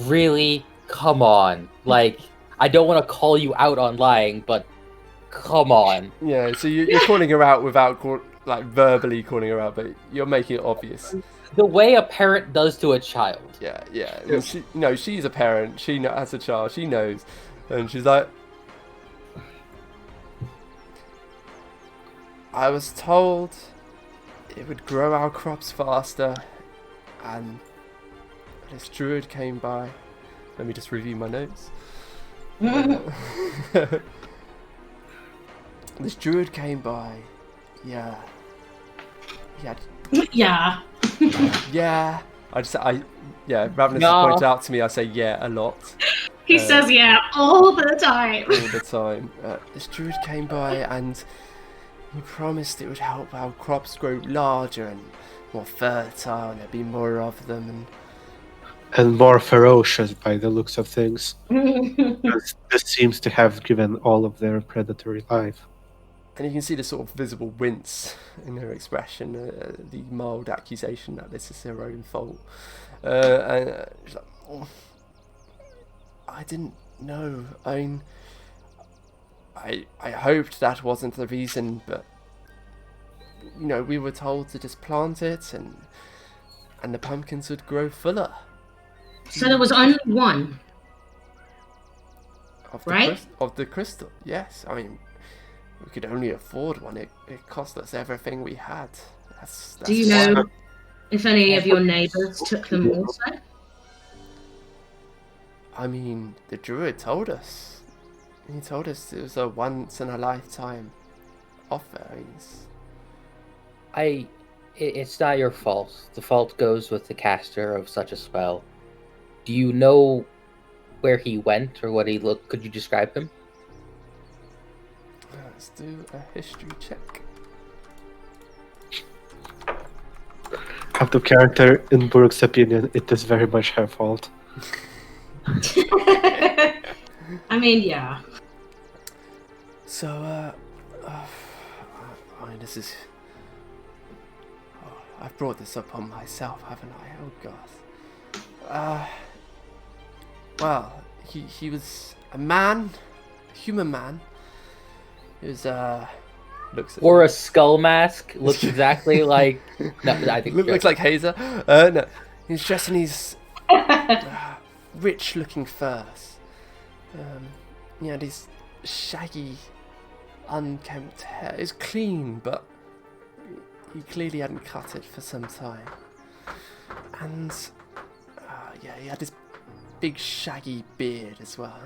really? Come on. Like, I don't want to call you out on lying, but come on. Yeah, so you're calling her out without verbally calling her out, but you're making it obvious. The way a parent does to a child. Yeah. And she's a parent. She as a child, she knows, and she's like, I was told it would grow our crops faster, and this druid came by. Let me just review my notes. This druid came by. Yeah. He had. Yeah. Yeah. Rather than point out to me, I say yeah a lot. He says yeah all the time. All the time. This druid came by and he promised it would help our crops grow larger and more fertile, and there'd be more of them. And more ferocious by the looks of things. This seems to have given all of their predatory life. And you can see the sort of visible wince in her expression, the mild accusation that this is her own fault. And she's like, oh, I didn't know. I mean, I hoped that wasn't the reason, but we were told to just plant it, and the pumpkins would grow fuller. So there was only one. Of the crystal, yes. I mean, we could only afford one. It cost us everything we had. That's Do you know if any of your neighbours took them also? I mean, the druid told us. He told us it was a once in a lifetime offer. It's not your fault. The fault goes with the caster of such a spell. Do you know where he went or what he looked? Could you describe him? Let's do a history check. Out of character, in Burke's opinion, it is very much her fault. I mean, yeah. So, this is... I've brought this upon myself, haven't I? Oh, God. Well, he was a man, a human man, He was looks at Or me. a skull mask. Looks exactly like. No, I think. Looks like Hazer. No, he's dressed in his rich-looking furs. He had his shaggy, unkempt hair. It's clean, but he clearly hadn't cut it for some time. And he had this big shaggy beard as well.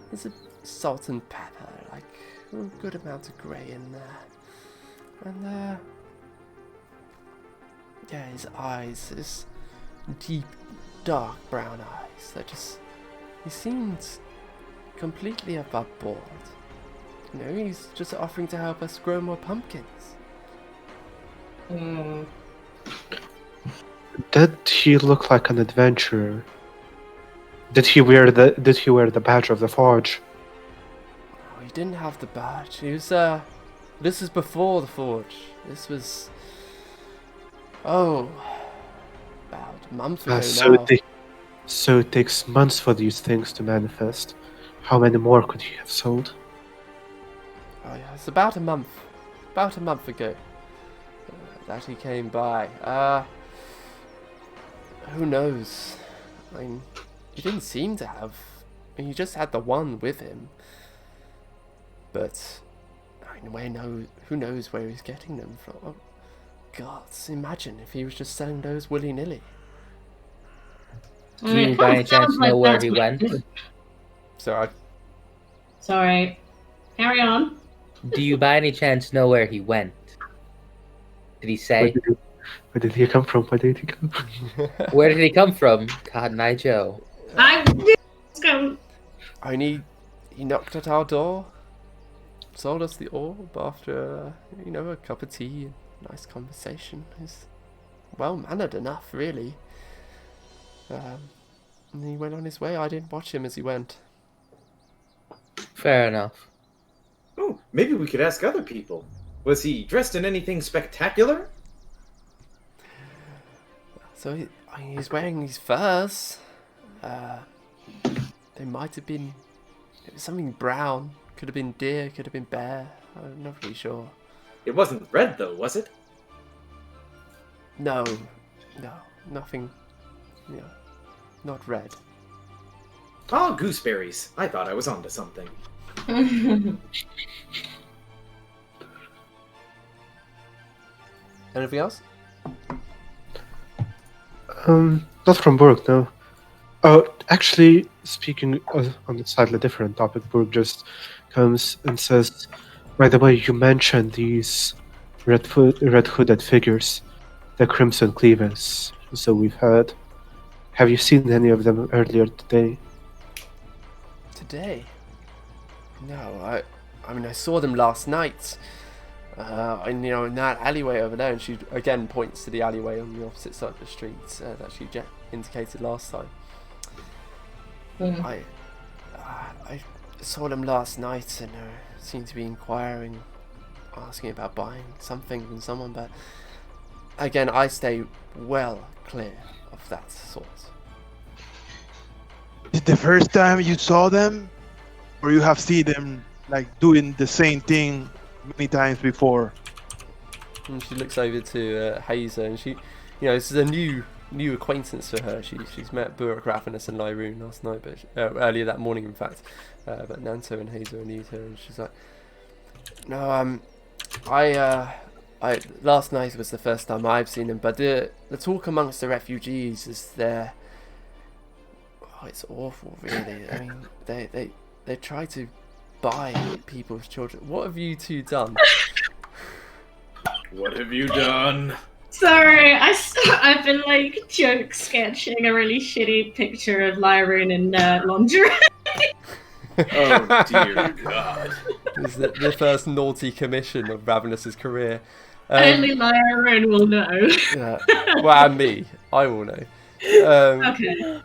There's a salt and pepper, like a good amount of grey in there. And his eyes, his deep, dark brown eyes. He seemed completely above board. He's just offering to help us grow more pumpkins. Did he look like an adventurer? Did he wear the badge of the forge? Oh, he didn't have the badge. He was this was before the forge. This was about a month ago now. So it takes months for these things to manifest. How many more could he have sold? Oh yeah, it's about a month ago that he came by. Who knows? I mean, he didn't seem to have. I mean, he just had the one with him. But who knows where he's getting them from? Oh, God, imagine if he was just selling those willy-nilly. Do you by any chance know where he went? Sorry. Carry on. Do you by any chance know where he went? Did he say? Where did he come from? Where did he come from? Where did he come from? Cotton Eye Joe. He knocked at our door, sold us the orb after, a cup of tea and nice conversation. He's well-mannered enough, really. And he went on his way. I didn't watch him as he went. Fair enough. Oh, maybe we could ask other people. Was he dressed in anything spectacular? So he's wearing these furs. They might have been something brown. Could have been deer, could have been bear. I'm not really sure. It wasn't red, though, was it? No, nothing. Not red. Ah, gooseberries. I thought I was onto something. Anything else? Not from Burke, no. Oh, actually, speaking on a slightly different topic, Burke just comes and says, by the way, you mentioned these red hooded figures, the Crimson Cleavers, so we've heard. Have you seen any of them earlier today? Today? No, I saw them last night. In that alleyway over there, and she again points to the alleyway on the opposite side of the street that she indicated last time. I saw them last night, and seemed to be inquiring, asking about buying something from someone, but again, I stay well clear of that sort. Is it the first time you saw them, or you have seen them doing the same thing many times before? And she looks over to Hazer, and she, this is a new acquaintance for her. She's met Burke, Ravenous, and Lyroon last night, but earlier that morning, in fact. But Nanto and Hazer are new to her, and she's like, "No, I last night was the first time I've seen them, but the talk amongst the refugees is it's awful, really. I mean, they try to buy people's children. What have you two done?" What have you done? Sorry, I've been joke sketching a really shitty picture of Lyroon in lingerie. Oh dear God! This is the first naughty commission of Ravenous's career. Only Lyroon will know. Well, and me, I will know. Okay.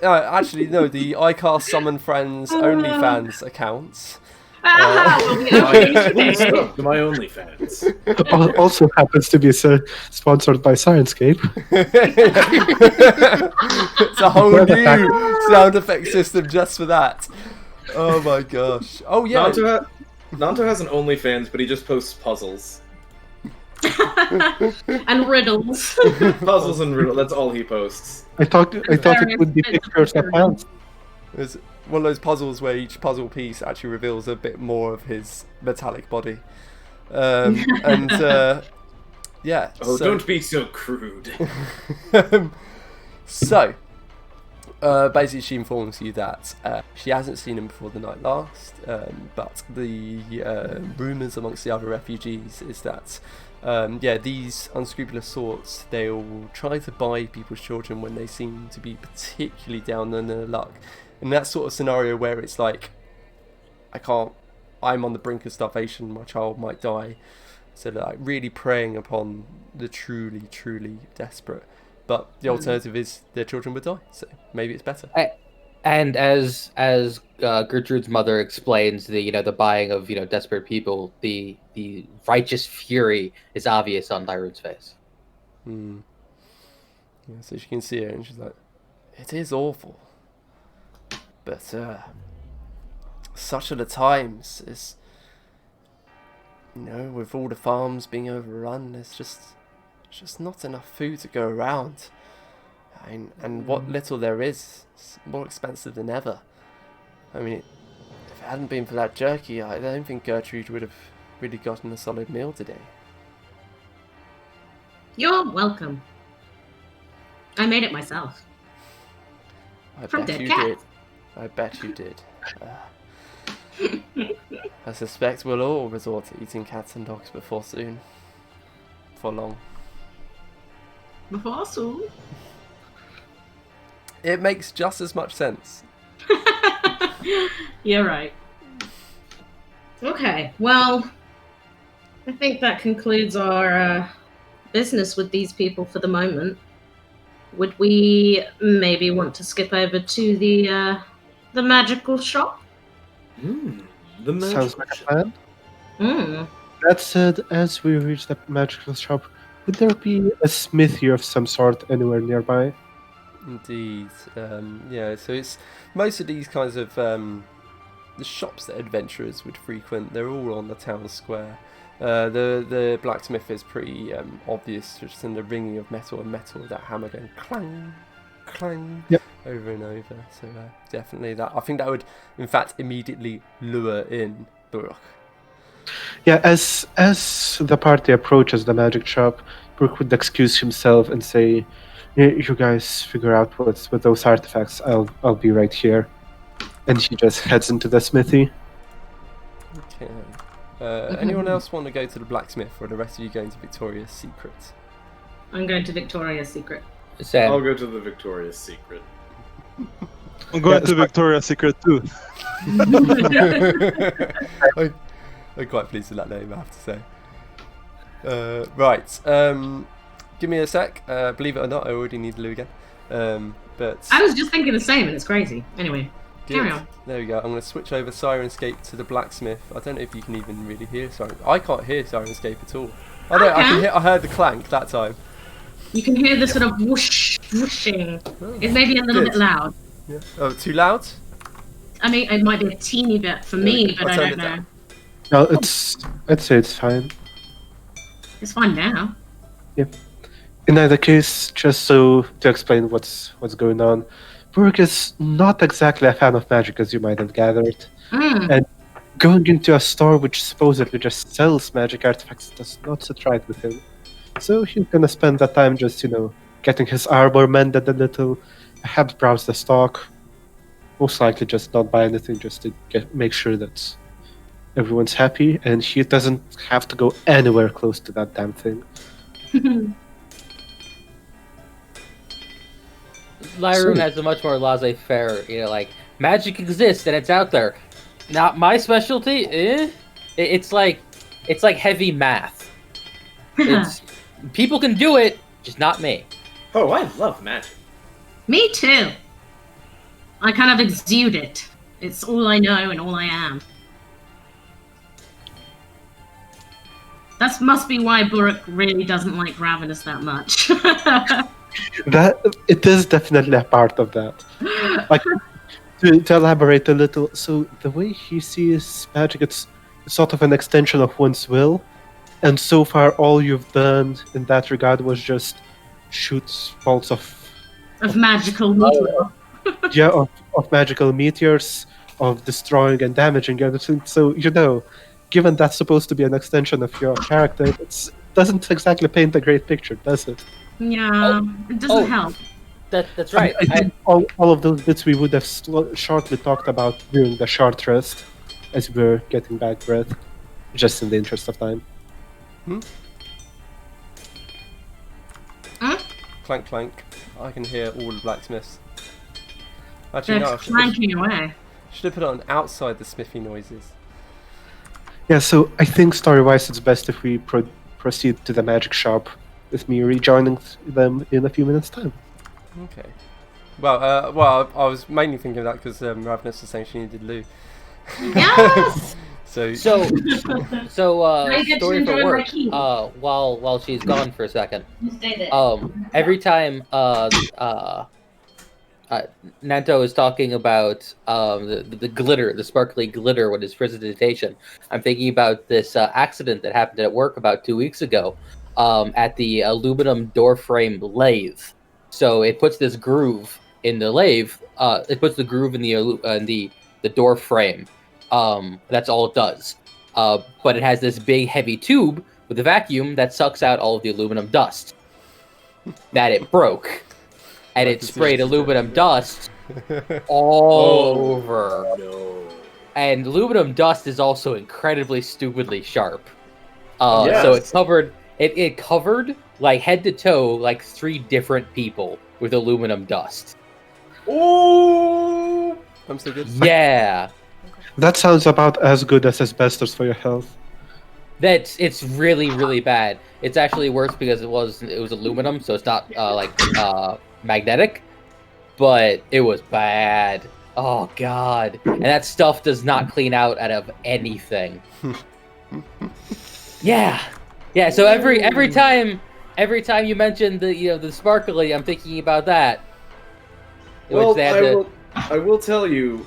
Actually, no. The iCast Summon Friends OnlyFans accounts. To my OnlyFans. Also happens to be sponsored by Sciencescape. It's a whole new sound effect system just for that. Oh my gosh. Oh yeah. Nanto has an OnlyFans, but he just posts puzzles. And riddles. Puzzles and riddles, that's all he posts. I thought it would be pictures of ants. There's one of those puzzles where each puzzle piece actually reveals a bit more of his metallic body. Yeah. Oh, don't be so crude. So, basically she informs you that she hasn't seen him before the night last, but the rumours amongst the other refugees is that these unscrupulous sorts, they'll try to buy people's children when they seem to be particularly down on their luck. In that sort of scenario where it's like, I'm on the brink of starvation, my child might die, so they're like really preying upon the truly, truly desperate. But the alternative is their children would die, so maybe it's better. And as Gertrude's mother explains, the buying of desperate people, the righteous fury is obvious on Lyrune's face. Yeah, so she can see it, and she's like, "It is awful, but such are the times. It's, with all the farms being overrun, there's just not enough food to go around. And what little there is more expensive than ever. I mean, if it hadn't been for that jerky, I don't think Gertrude would have really gotten a solid meal today." You're welcome. I made it myself. I From bet dead you cat. did. I bet you did. I suspect we'll all resort to eating cats and dogs before long. Before soon. It makes just as much sense. You're right. Okay, well, I think that concludes our business with these people for the moment. Would we maybe want to skip over to the magical shop? The magical Sounds like a plan. Mm. That said, as we reach the magical shop, would there be a smithy of some sort anywhere nearby? Indeed. So it's most of these kinds of the shops that adventurers would frequent. They're all on the town square. The blacksmith is pretty obvious, just in the ringing of metal and metal, that hammer going clang, clang, over and over. So definitely that. I think that would, in fact, immediately lure in Buruk. Yeah, as the party approaches the magic shop, Brooke would excuse himself and say, "You guys figure out what's with those artifacts. I'll be right here." And he just heads into the smithy. Okay. Anyone else want to go to the blacksmith, or are the rest of you going to Victoria's Secret? I'm going to Victoria's Secret. Sam, I'll go to the Victoria's Secret. I'm going to Victoria's Secret too. I'm quite pleased with that name, I have to say. Right. Give me a sec. Believe it or not, I already need Lou again. But I was just thinking the same, and it's crazy. Anyway, carry good. on. There we go. I'm going to switch over Sirenscape to the blacksmith. I don't know if you can even really hear Siren. I can't hear Sirenscape at all. I know. I heard the clank that time. You can hear the sort of whoosh, whooshing. It's maybe a little Good. bit loud. Yeah. Oh, too loud? I mean, it might be a teeny bit for me, but I'll I turn don't it know. down. No, I'd say it's fine. It's fine now. In either case, just to explain what's going on, Burke is not exactly a fan of magic, as you might have gathered. And going into a store which supposedly just sells magic artifacts does not sit right with him. So he's gonna spend that time just, getting his armor mended a little, perhaps browse the stock, most likely just not buy anything, just to make sure that everyone's happy, and he doesn't have to go anywhere close to that damn thing. Lyrune has a much more laissez-faire, like, magic exists and it's out there. Not my specialty, It's like heavy math. People can do it, just not me. Oh, I love magic. Me too. I kind of exude it. It's all I know and all I am. That must be why Buruk really doesn't like Ravenous that much. That it is definitely a part of that. Like, to elaborate a little, so the way he sees magic, it's sort of an extension of one's will. And so far, all you've done in that regard was just shoot bolts of magical meteor. of magical meteors, of destroying and damaging everything. So given that's supposed to be an extension of your character, it doesn't exactly paint a great picture, does it? Yeah, it doesn't help. That's right. I think all of those bits we would have shortly talked about during the short rest, as we were getting back breath, just in the interest of time. Clank, clank. I can hear all the blacksmiths. Actually, They're no, clanking away. should have put it on outside the smithy noises. Yeah, so I think story-wise it's best if we proceed to the magic shop, with me rejoining them in a few minutes' time. Okay. Well, I was mainly thinking of that because Ravenous was saying she needed loo. Yes! So So, I get to story enjoy for my work. key. While she's gone for a second. You stay there. Every time Nanto is talking about the glitter, the sparkly glitter with his presentation, I'm thinking about this accident that happened at work about 2 weeks ago at the aluminum door frame lathe. So it puts this groove in the lathe. It puts the groove in the door frame. That's all it does. But it has this big heavy tube with a vacuum that sucks out all of the aluminum dust. That it broke. And it sprayed aluminum dust all over. No. And aluminum dust is also incredibly stupidly sharp. Yes. So it covered like head to toe like 3 different people with aluminum dust. Oh! I'm so good. Yeah. That sounds about as good as asbestos for your health. It's really, really bad. It's actually worse because it was aluminum, so it's not magnetic. But it was bad. Oh god. And that stuff does not clean out of anything. Yeah. Yeah, so every time you mention the sparkly, I'm thinking about that. Well, Which I will tell you,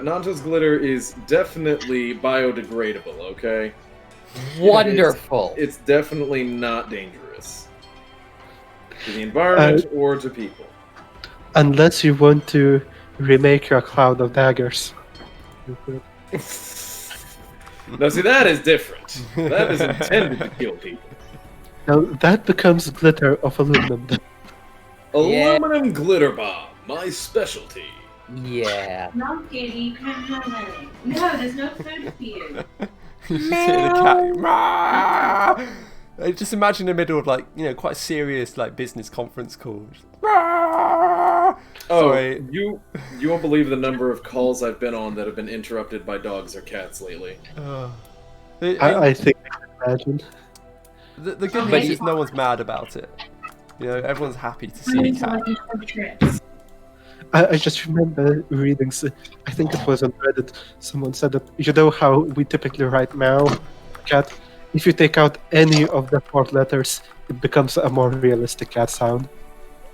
Nanto's glitter is definitely biodegradable, okay? wonderful. It's definitely not dangerous. To the environment or to people. Unless you want to remake your cloud of daggers. Now, see, that is different. That is intended to kill people. Now that becomes glitter of aluminum. Yeah. Aluminum glitter bomb, my specialty. Yeah. No, Kitty, you can't have any. No, there's no food for you. You just hear the cat. Rah! Just imagine in the middle of quite a serious business conference call. Just, Rah! Oh, Sorry. you won't believe the number of calls I've been on that have been interrupted by dogs or cats lately. I think I can imagine. The good news is no one's mad about it. Everyone's happy to see a cat. I just remember reading, I think it was on Reddit, someone said that, you know how we typically write meow, cat? If you take out any of the 4 letters, it becomes a more realistic cat sound.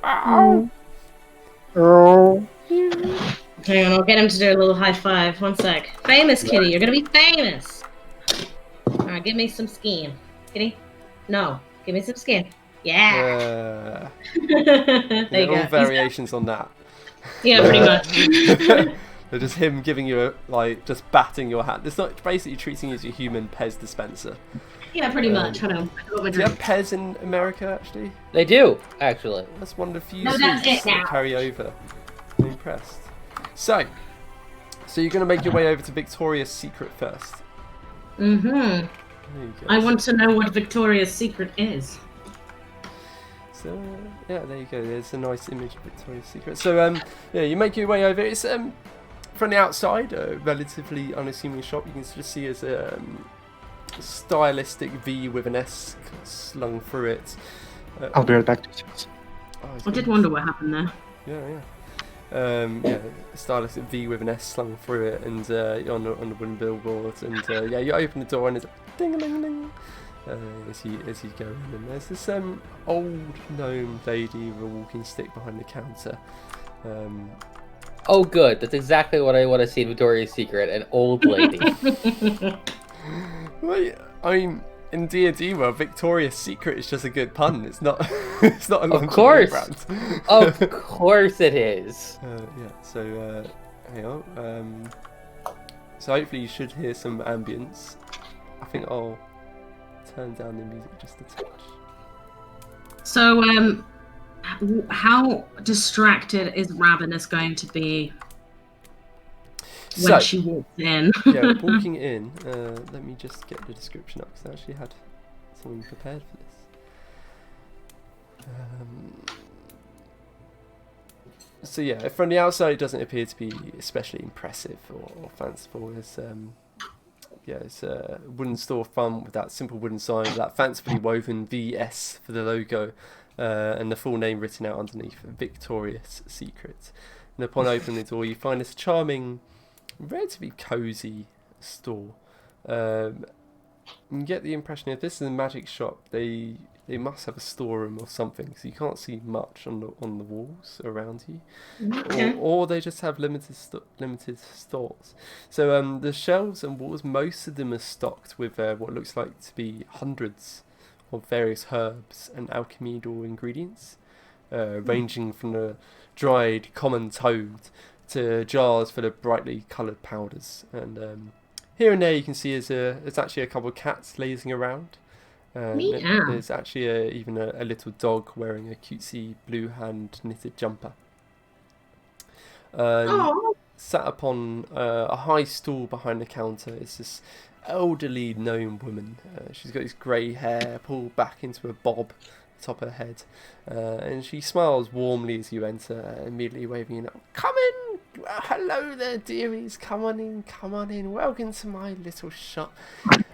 Hang on, I'll get him to do a little high five. One sec. Famous, Kitty. You're gonna be famous. Alright, give me some skin. Kitty? No. Give me some skin. Yeah. There you go. All variations on that. Yeah, pretty much. They're just him giving you just batting your hand. It's not basically treating you as your human Pez dispenser. Yeah, pretty much. Hold on. Do you have Pez in America, actually? They do, actually. That's one of the few No, that's sweets it now. that carry over. I'm impressed. So you're going to make your way over to Victoria's Secret first. Mm-hmm. There you go. I want to know what Victoria's Secret is. So yeah, there you go. There's a nice image of Victoria's Secret. So you make your way over. It's from the outside, a relatively unassuming shop. You can sort of see as a stylistic V with an S slung through it. I'll be right back. I did wonder what happened there. Yeah. A stylistic V with an S slung through it, and you're on the wooden billboard, and you open the door and it's ding a ling ling. As you go in, and there's this old gnome lady with a walking stick behind the counter. Oh, good. That's exactly what I want to see in Victoria's Secret, an old lady. Wait, I mean, in D&D world, Victoria's Secret is just a good pun. It's not. It's not a lingerie course. brand. Of course it is. Yeah. So, hang on. So hopefully you should hear some ambience. I think I'll turn down the music just a touch. So, how distracted is Ravenous going to be when So, she walks in? yeah, walking in. Let me just get the description up because I actually had something prepared for this. So yeah, from the outside, it doesn't appear to be especially impressive or fanciful. It's a wooden storefront with that simple wooden sign, with that fancifully woven VS for the logo, and the full name written out underneath, Victoria's Secret. And upon opening the door, you find this charming, relatively cosy store. You get the impression if this is a magic shop, they must have a storeroom or something, because you can't see much on the walls around you, Okay. or they just have limited stores. So the shelves and walls, most of them are stocked with what looks like to be hundreds of various herbs and alchemical ingredients, ranging from the dried common toad to jars full of brightly coloured powders. And here and there you can see there's actually a couple of cats lazing around. Meow. There's actually even a little dog wearing a cutesy blue hand knitted jumper. Oh, Sat upon a high stool behind the counter is this elderly gnome woman. She's got this grey hair pulled back into a bob atop her head, and she smiles warmly as you enter, immediately waving you. Come in! Well, hello there, dearies. Come on in. Welcome to my little shop.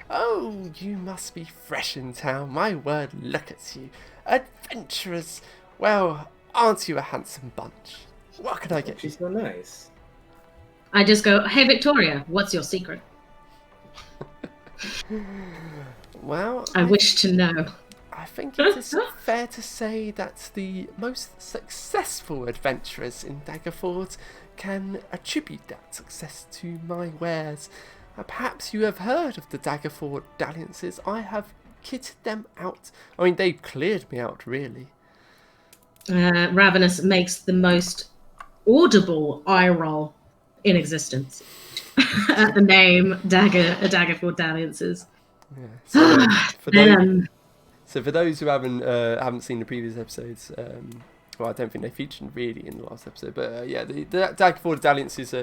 Oh, you must be fresh in town. My word, look at you. Adventurers. Well, aren't you a handsome bunch? What can I get you? She's so nice. I just go, hey Victoria, what's your secret? Well, I wish to know. I think it is fair to say that the most successful adventurers in Daggerford can attribute that success to my wares. Perhaps you have heard of the Daggerford dalliances. I have kitted them out. I mean, they've cleared me out, really. Ravenous makes the most audible eye roll in existence at the name Daggerford Dalliances. Yeah. So for those who haven't seen the previous episodes, well, I don't think they featured really in the last episode, but yeah, the Daggerford Dalliance is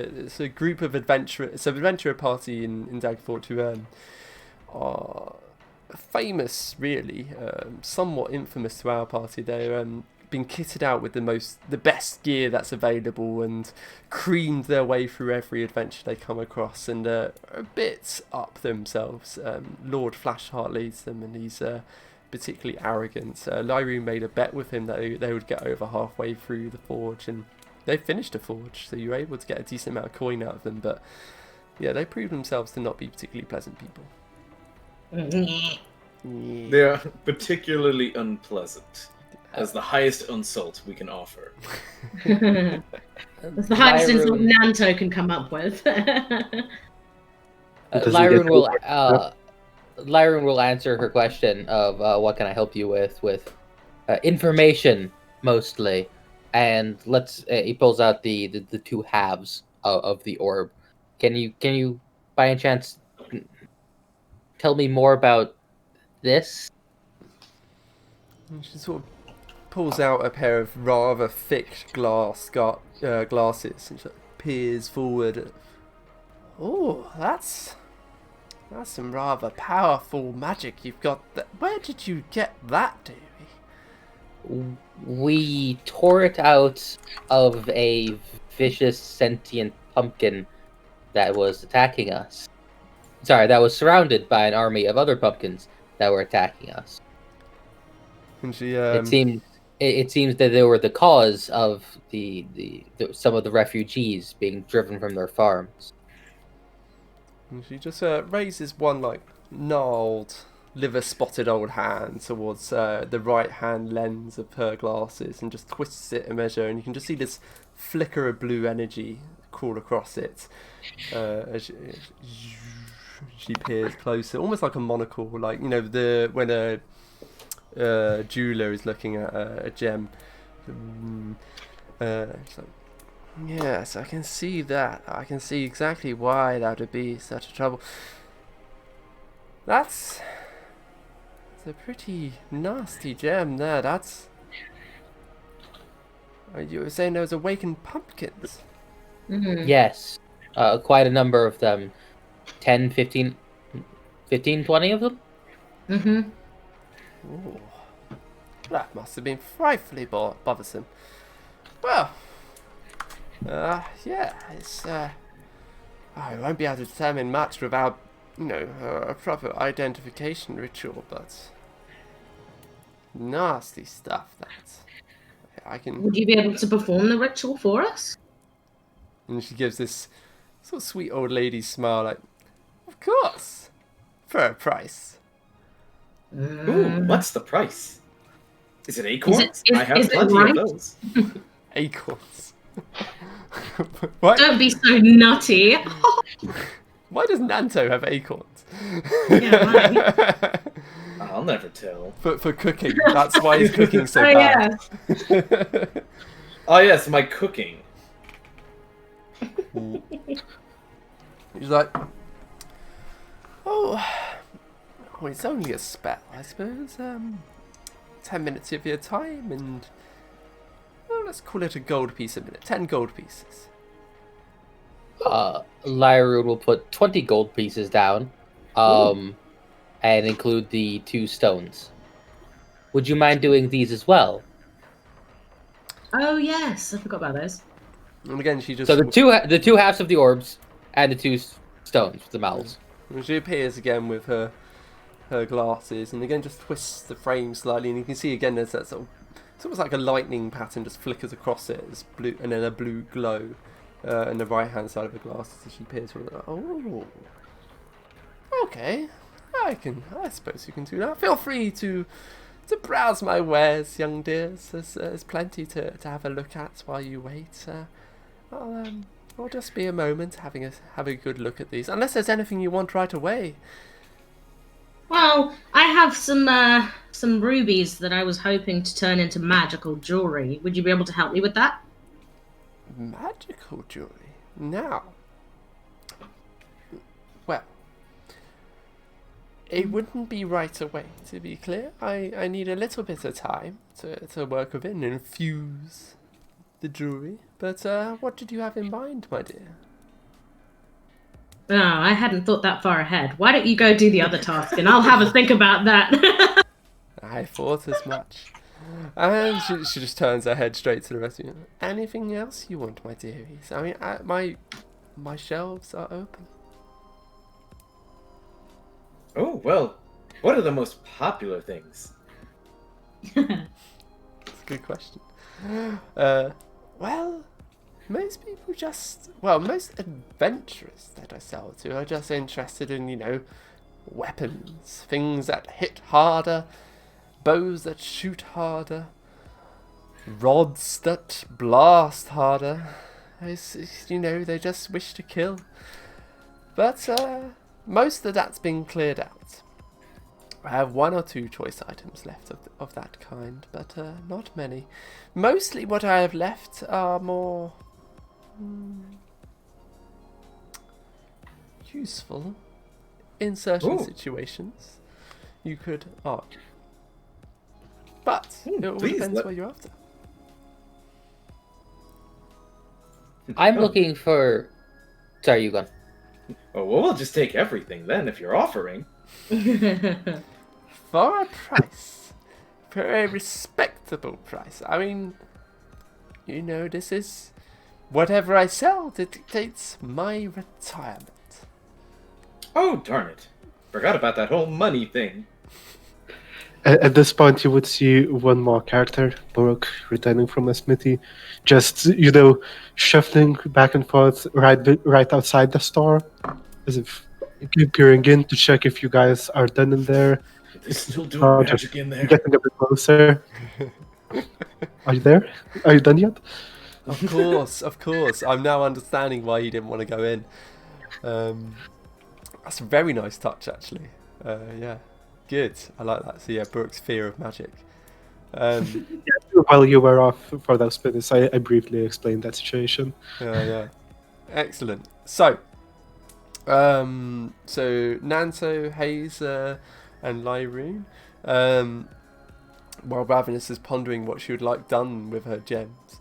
a group of adventurers. It's an adventurer party in Daggerford who are famous, really, somewhat infamous to our party. They're been kitted out with the best gear that's available and creamed their way through every adventure they come across, and are a bit up themselves. Lord Flashheart leads them, and he's particularly arrogant. Lyru made a bet with him that they would get over halfway through the forge, and they finished the forge, so you were able to get a decent amount of coin out of them. But yeah, they proved themselves to not be particularly pleasant people. Yeah. They are particularly unpleasant, as the highest insult we can offer. That's the highest insult Nanto can come up with. Lyron will answer her question of what can I help you with information mostly, and he pulls out the two halves of the orb. Can you by any chance tell me more about this? And she sort of pulls out a pair of rather thick glasses and sort of peers forward. Oh, that's some rather powerful magic you've got. Where did you get that, dearie? We tore it out of a vicious sentient pumpkin that was attacking us. Sorry, that was surrounded by an army of other pumpkins that were attacking us. And she It seems that they were the cause of some of the refugees being driven from their farms. And she just raises one gnarled, liver-spotted old hand towards the right-hand lens of her glasses and just twists it a measure, and you can just see this flicker of blue energy crawl across it. She peers closer, almost like a monocle, like, you know, when a jeweler is looking at a gem. She's like, yes, I can see that. I can see exactly why that would be such a trouble. That's a pretty nasty gem there. That's... You were saying there was awakened pumpkins? Yes. Quite a number of them. 10, 15, 20 of them? Ooh. That must have been frightfully bothersome. Well, yeah, it's, I won't be able to determine much without, you know, a proper identification ritual, but nasty stuff, that. I can... Would you be able to perform the ritual for us? And she gives this sort of sweet old lady smile, like, of course, for a price. Ooh, what's the price? Is it acorns? I have is it plenty right? of those. Acorns. What? Don't be so nutty. Why does Nanto have acorns? Yeah, right. I'll never tell. For cooking. That's why he's cooking so Oh, bad. yeah. Oh yes, my cooking. He's like, oh, it's only a spell, I suppose. 10 minutes of your time, and well, let's call it a gold piece a minute. 10 gold pieces. Lyra will put 20 gold pieces down, and include the 2 stones. Would you mind doing these as well? Oh, yes. I forgot about those. And again, she just... So the two halves of the orbs and the 2 stones with the mouths. She appears again with her glasses, and again just twists the frame slightly, and you can see again there's that sort of... It's almost like a lightning pattern just flickers across it, as blue, and then a blue glow on the right-hand side of the glasses as she appears with it. Oh, okay. I suppose you can do that. Feel free to browse my wares, young dears. There's plenty to have a look at while you wait. I'll just be a moment having a good look at these. Unless there's anything you want right away. Well, I have some rubies that I was hoping to turn into magical jewelry. Would you be able to help me with that? Magical jewelry? Now. Well, it wouldn't be right away, to be clear. I need a little bit of time to work with it and infuse the jewelry. But what did you have in mind, my dear? No, I hadn't thought that far ahead. Why don't you go do the other task and I'll have a think about that. I thought as much. And she just turns her head straight to the rest of you. Anything else you want, my dearies? I mean, my shelves are open. Oh, well, what are the most popular things? That's a good question. Well, most adventurers that I sell to are just interested in, you know, weapons, things that hit harder, bows that shoot harder, rods that blast harder. You know, they just wish to kill. But most of that's been cleared out. I have 1 or 2 choice items left of that kind, but not many. Mostly what I have left are more useful in certain situations. You could argue. But it all depends what you're after. I'm looking for... Sorry, you go. Oh, well, we'll just take everything then if you're offering. For a price. For a respectable price. I mean, you know, this is... Whatever I sell dictates my retirement. Oh, darn it. Forgot about that whole money thing. At this point, you would see one more character, Borok, returning from a smithy, just, you know, shuffling back and forth right outside the store, as if peering in to check if you guys are done in there. They're still doing magic in there. Getting a bit closer. Are you there? Are you done yet? Of course. I'm now understanding why you didn't want to go in. That's a very nice touch, actually. Yeah, good. I like that. So yeah, Brooke's fear of magic. While you were off for those minutes, I briefly explained that situation. Yeah. Excellent. So, Nanto, Hayes, and Lyroon, while Ravenous is pondering what she would like done with her gems.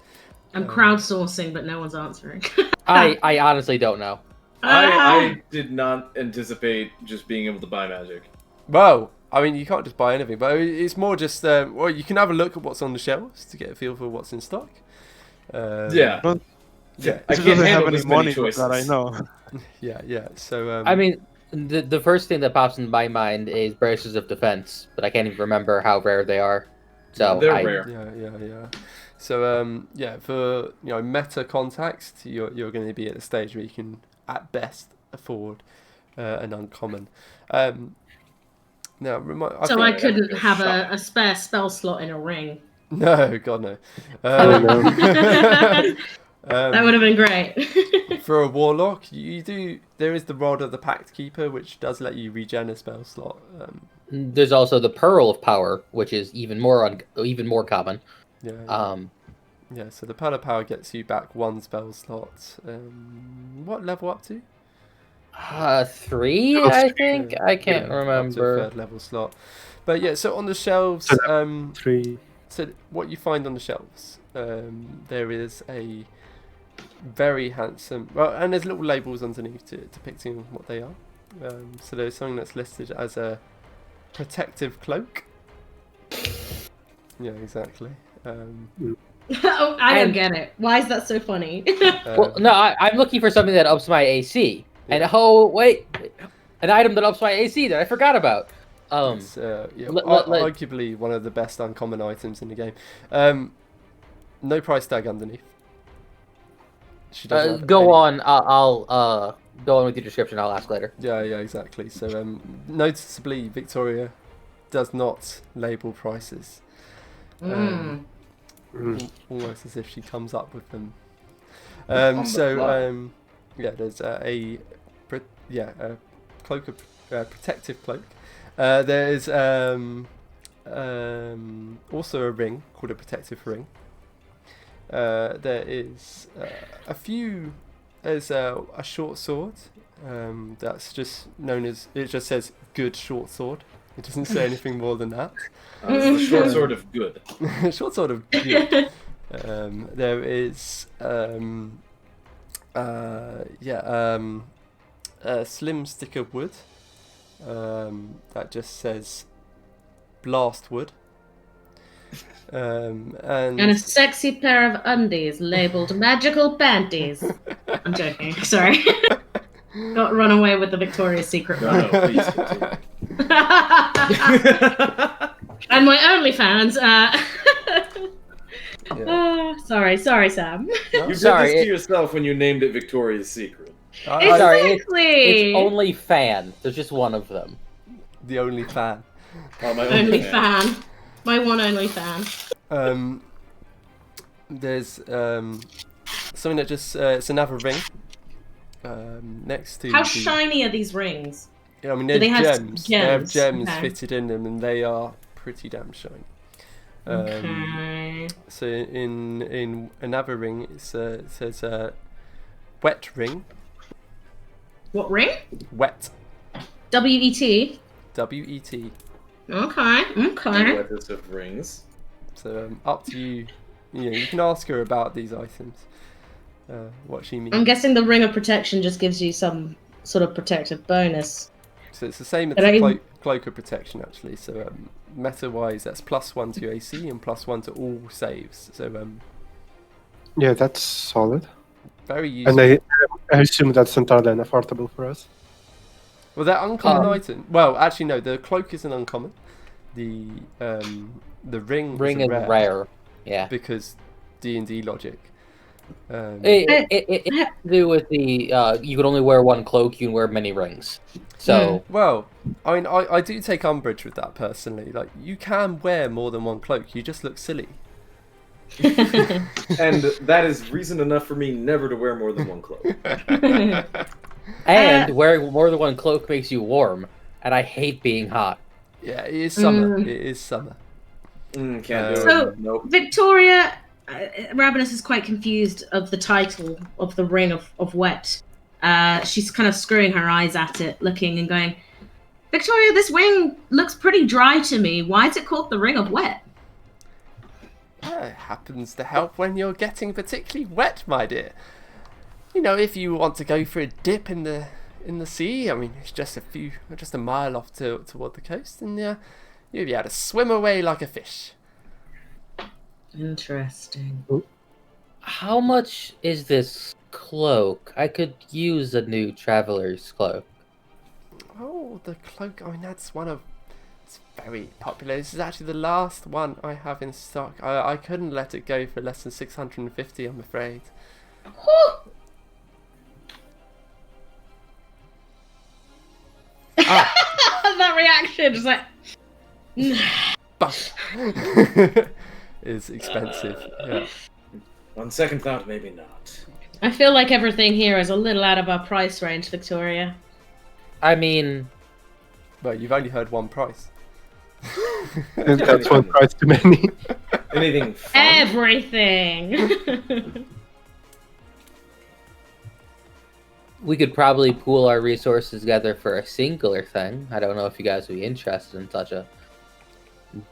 I'm crowdsourcing, but no one's answering. I honestly don't know. I did not anticipate just being able to buy magic. Well, I mean, you can't just buy anything, but it's more just, well, you can have a look at what's on the shelves to get a feel for what's in stock. Yeah. Don't- Yeah, It I can't doesn't have handle any this many money choices. that I know. Yeah. So, I mean, the first thing that pops into my mind is braces of defense, but I can't even remember how rare they are. So They're rare. Yeah. So, for meta context, you're going to be at the stage where you can, at best, afford an uncommon. Now, I couldn't have a spare spell slot in a ring. No, God no. That would have been great. For a warlock, there is the Rod of the Pact Keeper, which does let you regen a spell slot. There's also the Pearl of Power, which is even more common. Yeah. So the Pearl of Power gets you back one spell slot. What level up to? 3, I think. I can't Up to a remember. third level slot. But yeah, so on the shelves, 3. so what you find on the shelves, there is a very handsome, and there's little labels underneath depicting what they are. So there's something that's listed as a protective cloak. Yeah, exactly. Oh, I don't get it. Why is that so funny? Well, no, I'm looking for something that ups my AC. And wait, an item that ups my AC that I forgot about. It's, arguably one of the best uncommon items in the game. No price tag underneath. She doesn't have Go any- on. I'll go on with your description. I'll ask later. Yeah, exactly. So, noticeably, Victoria does not label prices. Almost as if she comes up with them. There's a cloak of protective cloak. There's also a ring called a protective ring. There is a few. There's a short sword. That's just known as. It just says good short sword. It doesn't say anything more than that. It's the short sword of good. Short sword of good. There is a slim stick of wood that just says blast wood. And a sexy pair of undies labeled magical panties. I'm joking. Sorry. Got run away with the Victoria's Secret one. No, please continue. And my OnlyFans. Sorry, Sam. You did Sorry, this to yourself when you named it Victoria's Secret. Sorry, Exactly. it's only fan. There's just one of them. the only fan. Oh, my Only fan. fan. My one only fan. There's something that just it's another ring next to. How shiny are these rings? Yeah, I mean, Do they're they have gems. They have gems? gems Okay. fitted in them, and they are pretty damn shiny. Okay. So in another ring, it says wet ring. What ring? Wet. W-E-T. W-E-T. Okay. The wettest of rings. So up to you. You can ask her about these items. What she means. I'm guessing the ring of protection just gives you some sort of protective bonus. So it's the same as But the cloak of protection, actually. So meta-wise, that's +1 to AC and +1 to all saves. So Yeah, that's solid. very useful. And I assume that's entirely unaffordable for us. Well, they're uncommon item. Well, actually, no. The cloak is an uncommon. The ring Ring is is rare. Yeah. because D&D logic. It has to do with the you could only wear one cloak. You can wear many rings. So Well, I mean, I do take umbrage with that personally. Like, you can wear more than one cloak. You just look silly. And that is reason enough for me never to wear more than one cloak. And wearing more than one cloak makes you warm, and I hate being hot. Yeah, it is summer. It is summer. Can't do So, it. Nope. Victoria, Ravenous is quite confused of the title of the Ring of Wet. She's kind of screwing her eyes at it, looking and going, Victoria, this ring looks pretty dry to me. Why is it called the Ring of Wet? It happens to help when you're getting particularly wet, my dear. You know, if you want to go for a dip in the sea, I mean, it's just a mile off toward the coast, and you'll be able to swim away like a fish. Interesting. How much is this cloak? I could use a new traveler's cloak. Oh, the cloak. I mean, that's it's very popular. This is actually the last one I have in stock. I couldn't let it go for less than 650, I'm afraid. That reaction is like... But it's expensive. Yeah. On second thought, maybe not. I feel like everything here is a little out of our price range, Victoria. I mean, Well, you've only heard one price. And that's one price too many. Anything fun? Everything! we could probably pool our resources together for a singular thing. I don't know if you guys would be interested in such a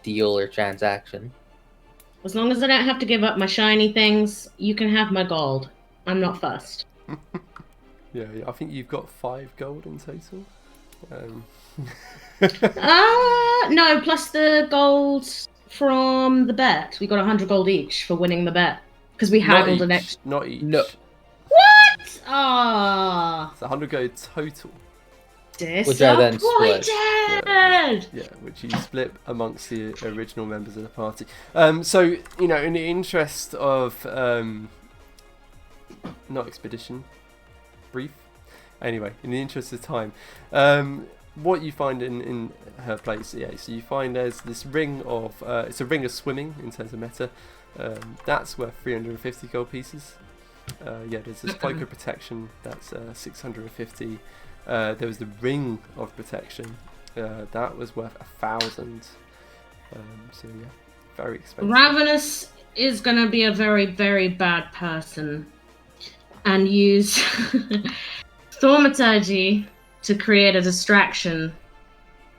deal or transaction. As long as I don't have to give up my shiny things, you can have my gold. I'm not fussed. Yeah, I think you've got 5 gold in total. No, plus the gold from the bet. We got 100 gold each for winning the bet. Because we haggled an extra. Not each. No. What? Ah. It's 100 gold total. Which I then split. Disappointed! Yeah, which you split amongst the original members of the party. So, you know, in the interest of not expedition, brief. Anyway, in the interest of time, what you find in her place, so you find there's this ring of, it's a ring of swimming in terms of meta. That's worth 350 gold pieces. There's this cloak of protection, that's 650. There was the ring of protection, that was worth 1,000. So yeah, very expensive. Ravenous is going to be a very, very bad person and use thaumaturgy to create a distraction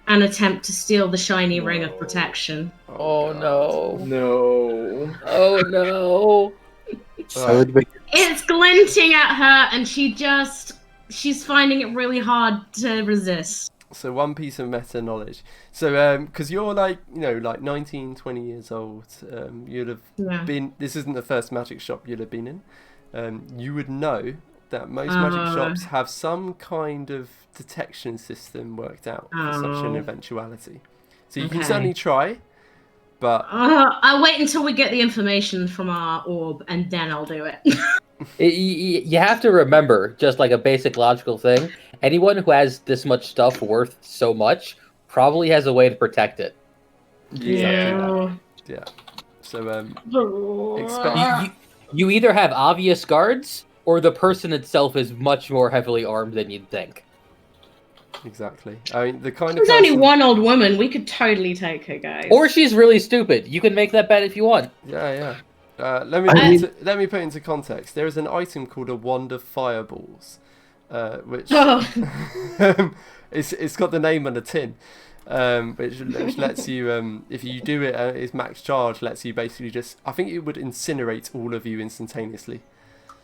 and attempt to steal the shiny ring of protection. Oh no. No. Oh no. So it'd be It's glinting at her and she's finding it really hard to resist. So one piece of meta knowledge. So because you're like 19, 20 years old, you'd have been, this isn't the first magic shop you'd have been in. You would know that most magic shops have some kind of detection system worked out for such an eventuality. So you can certainly try, but I'll wait until we get the information from our orb and then I'll do it. You have to remember, just like a basic logical thing, anyone who has this much stuff worth so much probably has a way to protect it. Yeah. So expect You either have obvious guards, or the person itself is much more heavily armed than you'd think. exactly. I mean, the kind of There's only person- one old woman. We could totally take her, guys. Or she's really stupid. You can make that bet if you want. Yeah. Let me put it into context. There is an item called a wand of fireballs, which it's got the name on the tin, which lets you, if you do it, it's max charge, lets you basically just, I think it would incinerate all of you instantaneously.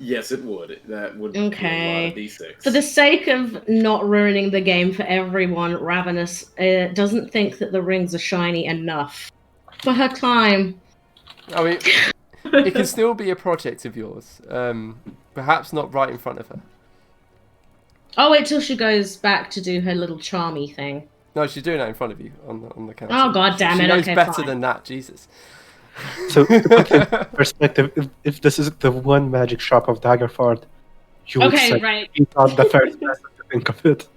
Yes, it would. That would be a lot Okay. of D6. For the sake of not ruining the game for everyone, Ravenous doesn't think that the rings are shiny enough for her time. I mean, it can still be a project of yours, perhaps not right in front of her. I'll wait till she goes back to do her little charmy thing. No, she's doing that in front of you on the counter. Oh, God damn She it. knows Okay, better fine. than that, Jesus. So to put in perspective, if this is the one magic shop of Daggerford, you would Okay, say right. he's not the first person to think of it.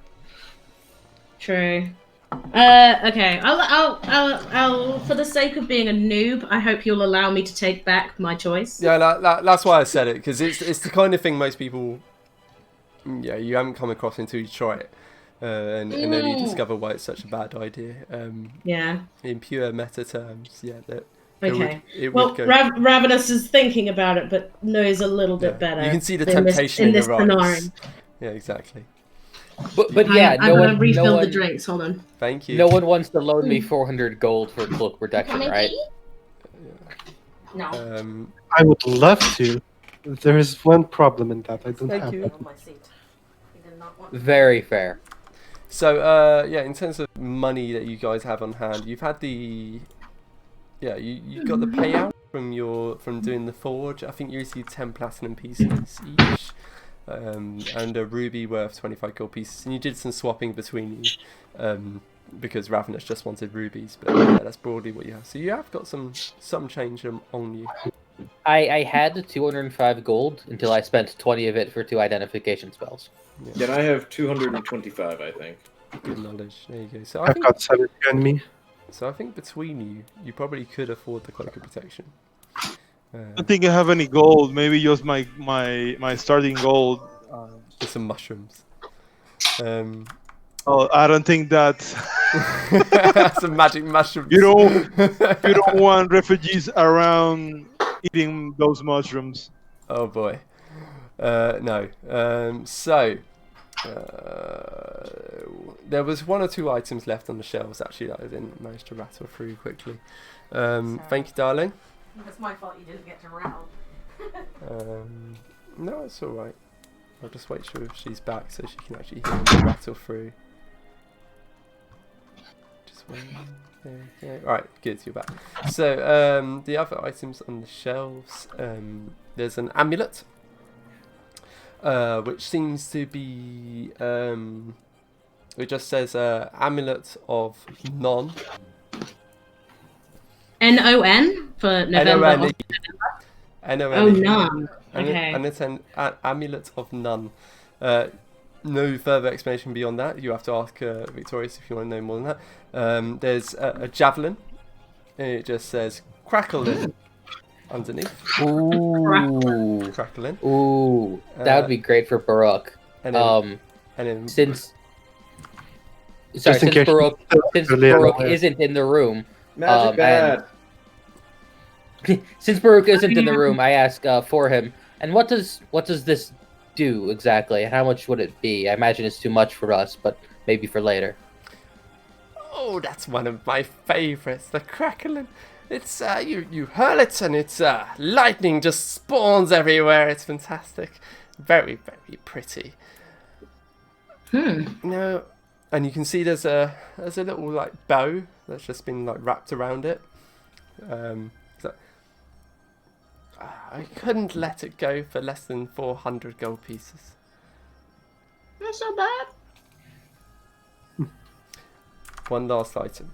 True. Okay. I'll for the sake of being a noob, I hope you'll allow me to take back my choice. Yeah, that's why I said it, because it's the kind of thing most people Yeah, you haven't come across until you try it, and then you discover why it's such a bad idea. Yeah. In pure meta terms, yeah, that Okay. it Well, would go. Ravenous is thinking about it, but knows a little bit Yeah. better. You can see the in temptation in in this your scenario. eyes. Yeah, exactly. But yeah, I'm gonna refill the drinks. Hold on. Thank you. No one wants to loan me 400 gold for cloak protection, right? No. I would love to. There is one problem in that. I don't Thank have you. that. On my seat. He did not want Very fair. So, yeah, in terms of money that you guys have on hand, you've had the, you got the payout from doing the forge. I think you received 10 platinum pieces each, and a ruby worth 25 gold pieces. And you did some swapping between you, because Ravenous just wanted rubies. But yeah, that's broadly what you have. So you have got some change on you. I had 205 gold until I spent 20 of it for 2 identification spells. Yeah, and I have 225, I think. Good knowledge. There you go. So I've got 70 on me. So I think between you probably could afford the cloak of protection. I don't think I have any gold. Maybe just my starting gold. With some mushrooms. Oh, I don't think that Some magic mushrooms. you don't want refugees around eating those mushrooms. Oh boy. No. There was 1 or 2 items left on the shelves actually that I didn't manage to rattle through quickly. Thank you, darling. It's my fault you didn't get to rattle. No, it's all right. I'll just wait till she's back so she can actually hear me rattle through. Just wait. There you go. Right, good, you're back. So the other items on the shelves, there's an amulet, which seems to be, it just says amulet of non. N-O-N for November. N-O-N-E. Oh, none. Okay. And it's an amulet of none. No further explanation beyond that. You have to ask Victorious if you want to know more than that. There's a javelin. It just says crackling underneath. Ooh. Crackling. Ooh. That would be great for Baruch. And then Since Just in case- Baruch isn't in the room. Magic bad. Since Baruch isn't in the room, I ask for him. And what does this do exactly? And how much would it be? I imagine it's too much for us, but maybe for later. Oh, that's one of my favourites, the crackling. It's you hurl it and it's lightning just spawns everywhere. It's fantastic, very very pretty. No, and you can see there's a little like bow that's just been like wrapped around it. I couldn't let it go for less than 400 gold pieces. That's not bad. One last item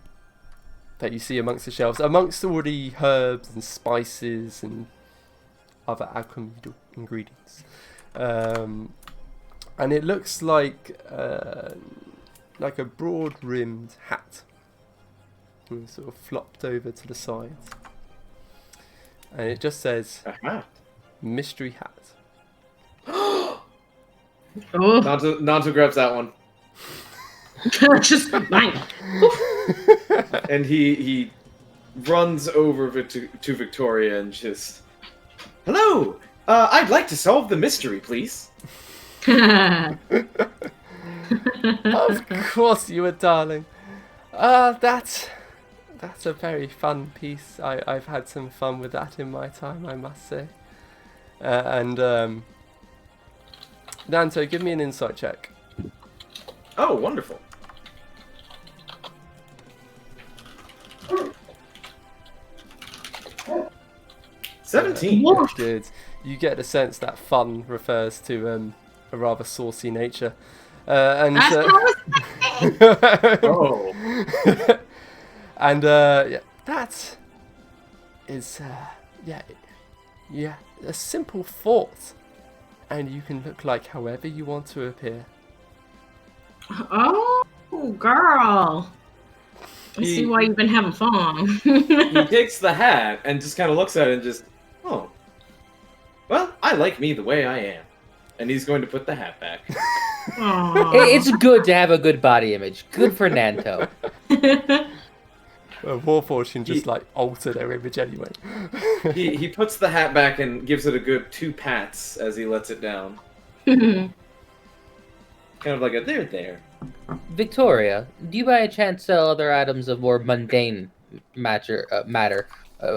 that you see amongst the shelves, amongst all the herbs and spices and other alchemy ingredients, and it looks like a broad-rimmed hat, and sort of flopped over to the sides, and it just says A hat. mystery hat. Oh, Nanto grabs that one. just mine. And he runs over to Victoria and just, hello! I'd like to solve the mystery, please. Of course you would, darling. That's a very fun piece. I've had some fun with that in my time, I must say. Nanto, give me an insight check. Oh, wonderful. Whoa. 17. Good. You get the sense that fun refers to a rather saucy nature. That's what I was Oh. And yeah, that is a simple thought, and you can look like however you want to appear. Oh, girl. I see why you've been having fun. He takes the hat and just kind of looks at it and just, oh. Well, I like me the way I am. and he's going to put the hat back. It's good to have a good body image. Good for Nanto. Warforged just like alter their image anyway. He puts the hat back and gives it a good 2 pats as he lets it down. Kind of like a there. Victoria, do you by a chance sell other items of more mundane matter?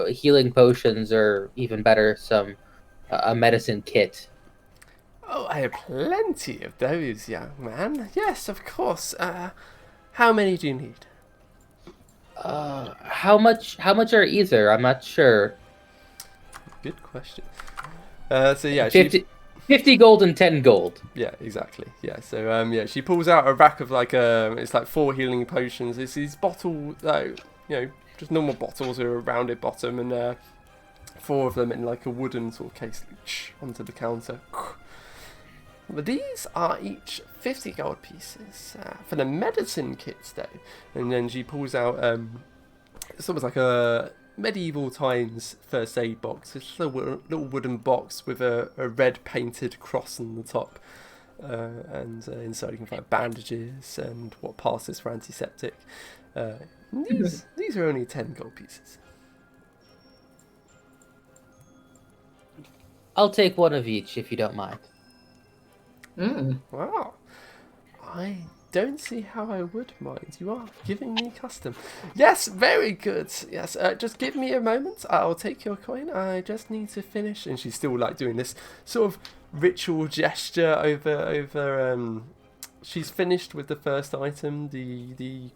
Healing potions, or even better, a medicine kit? Oh, I have plenty of those, young man. Yes, of course. How many do you need? How much are either? I'm not sure. Good question. So yeah, 50 gold and 10 gold. Yeah, exactly. Yeah, so yeah, she pulls out a rack of like it's like 4 healing potions. It's these bottles, just normal bottles with a rounded bottom, and 4 of them in like a wooden sort of case onto the counter. But these are each 50 gold pieces for the medicine kits, though. And then she pulls out it's almost like a medieval times first aid box. It's just a little wooden box with a red painted cross on the top, and inside you can find bandages and what passes for antiseptic. These are only 10 gold pieces. I'll take one of each if you don't mind. Wow, I don't see how I would mind. You are giving me custom. Yes, very good. Yes, just give me a moment. I'll take your coin. I just need to finish. And she's still like doing this sort of ritual gesture over. She's finished with the first item, the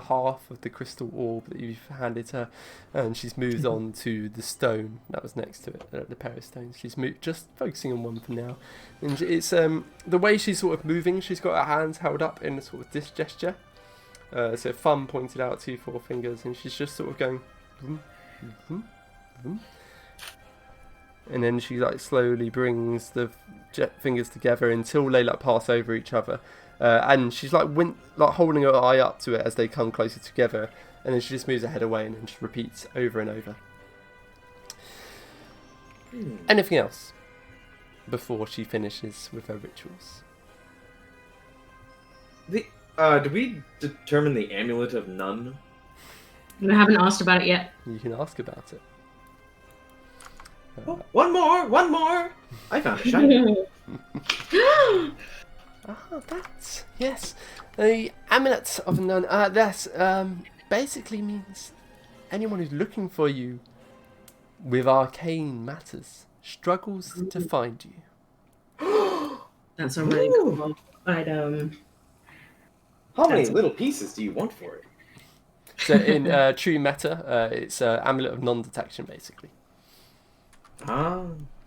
half of the crystal orb that you've handed her, and she's moved on to the stone that was next to it, the pair of stones. She's just focusing on one for now, and it's the way she's sort of moving. She's got her hands held up in a sort of this gesture, so thumb pointed out, 2 forefingers, and she's just sort of going, vroom, vroom, vroom. And then she like slowly brings the fingers together until they like pass over each other, and she's like holding her eye up to it as they come closer together, and then she just moves her head away and then just repeats over and over. Anything else before she finishes with her rituals? Did we determine the amulet of none? I haven't asked about it yet. You can ask about it. Oh, one more! I found a shiny. That's yes. The amulet of none. That basically means anyone who's looking for you with arcane matters struggles to find you. That's a really cool item. How many little pieces do you want for it? So in true meta, it's amulet of non-detection, basically.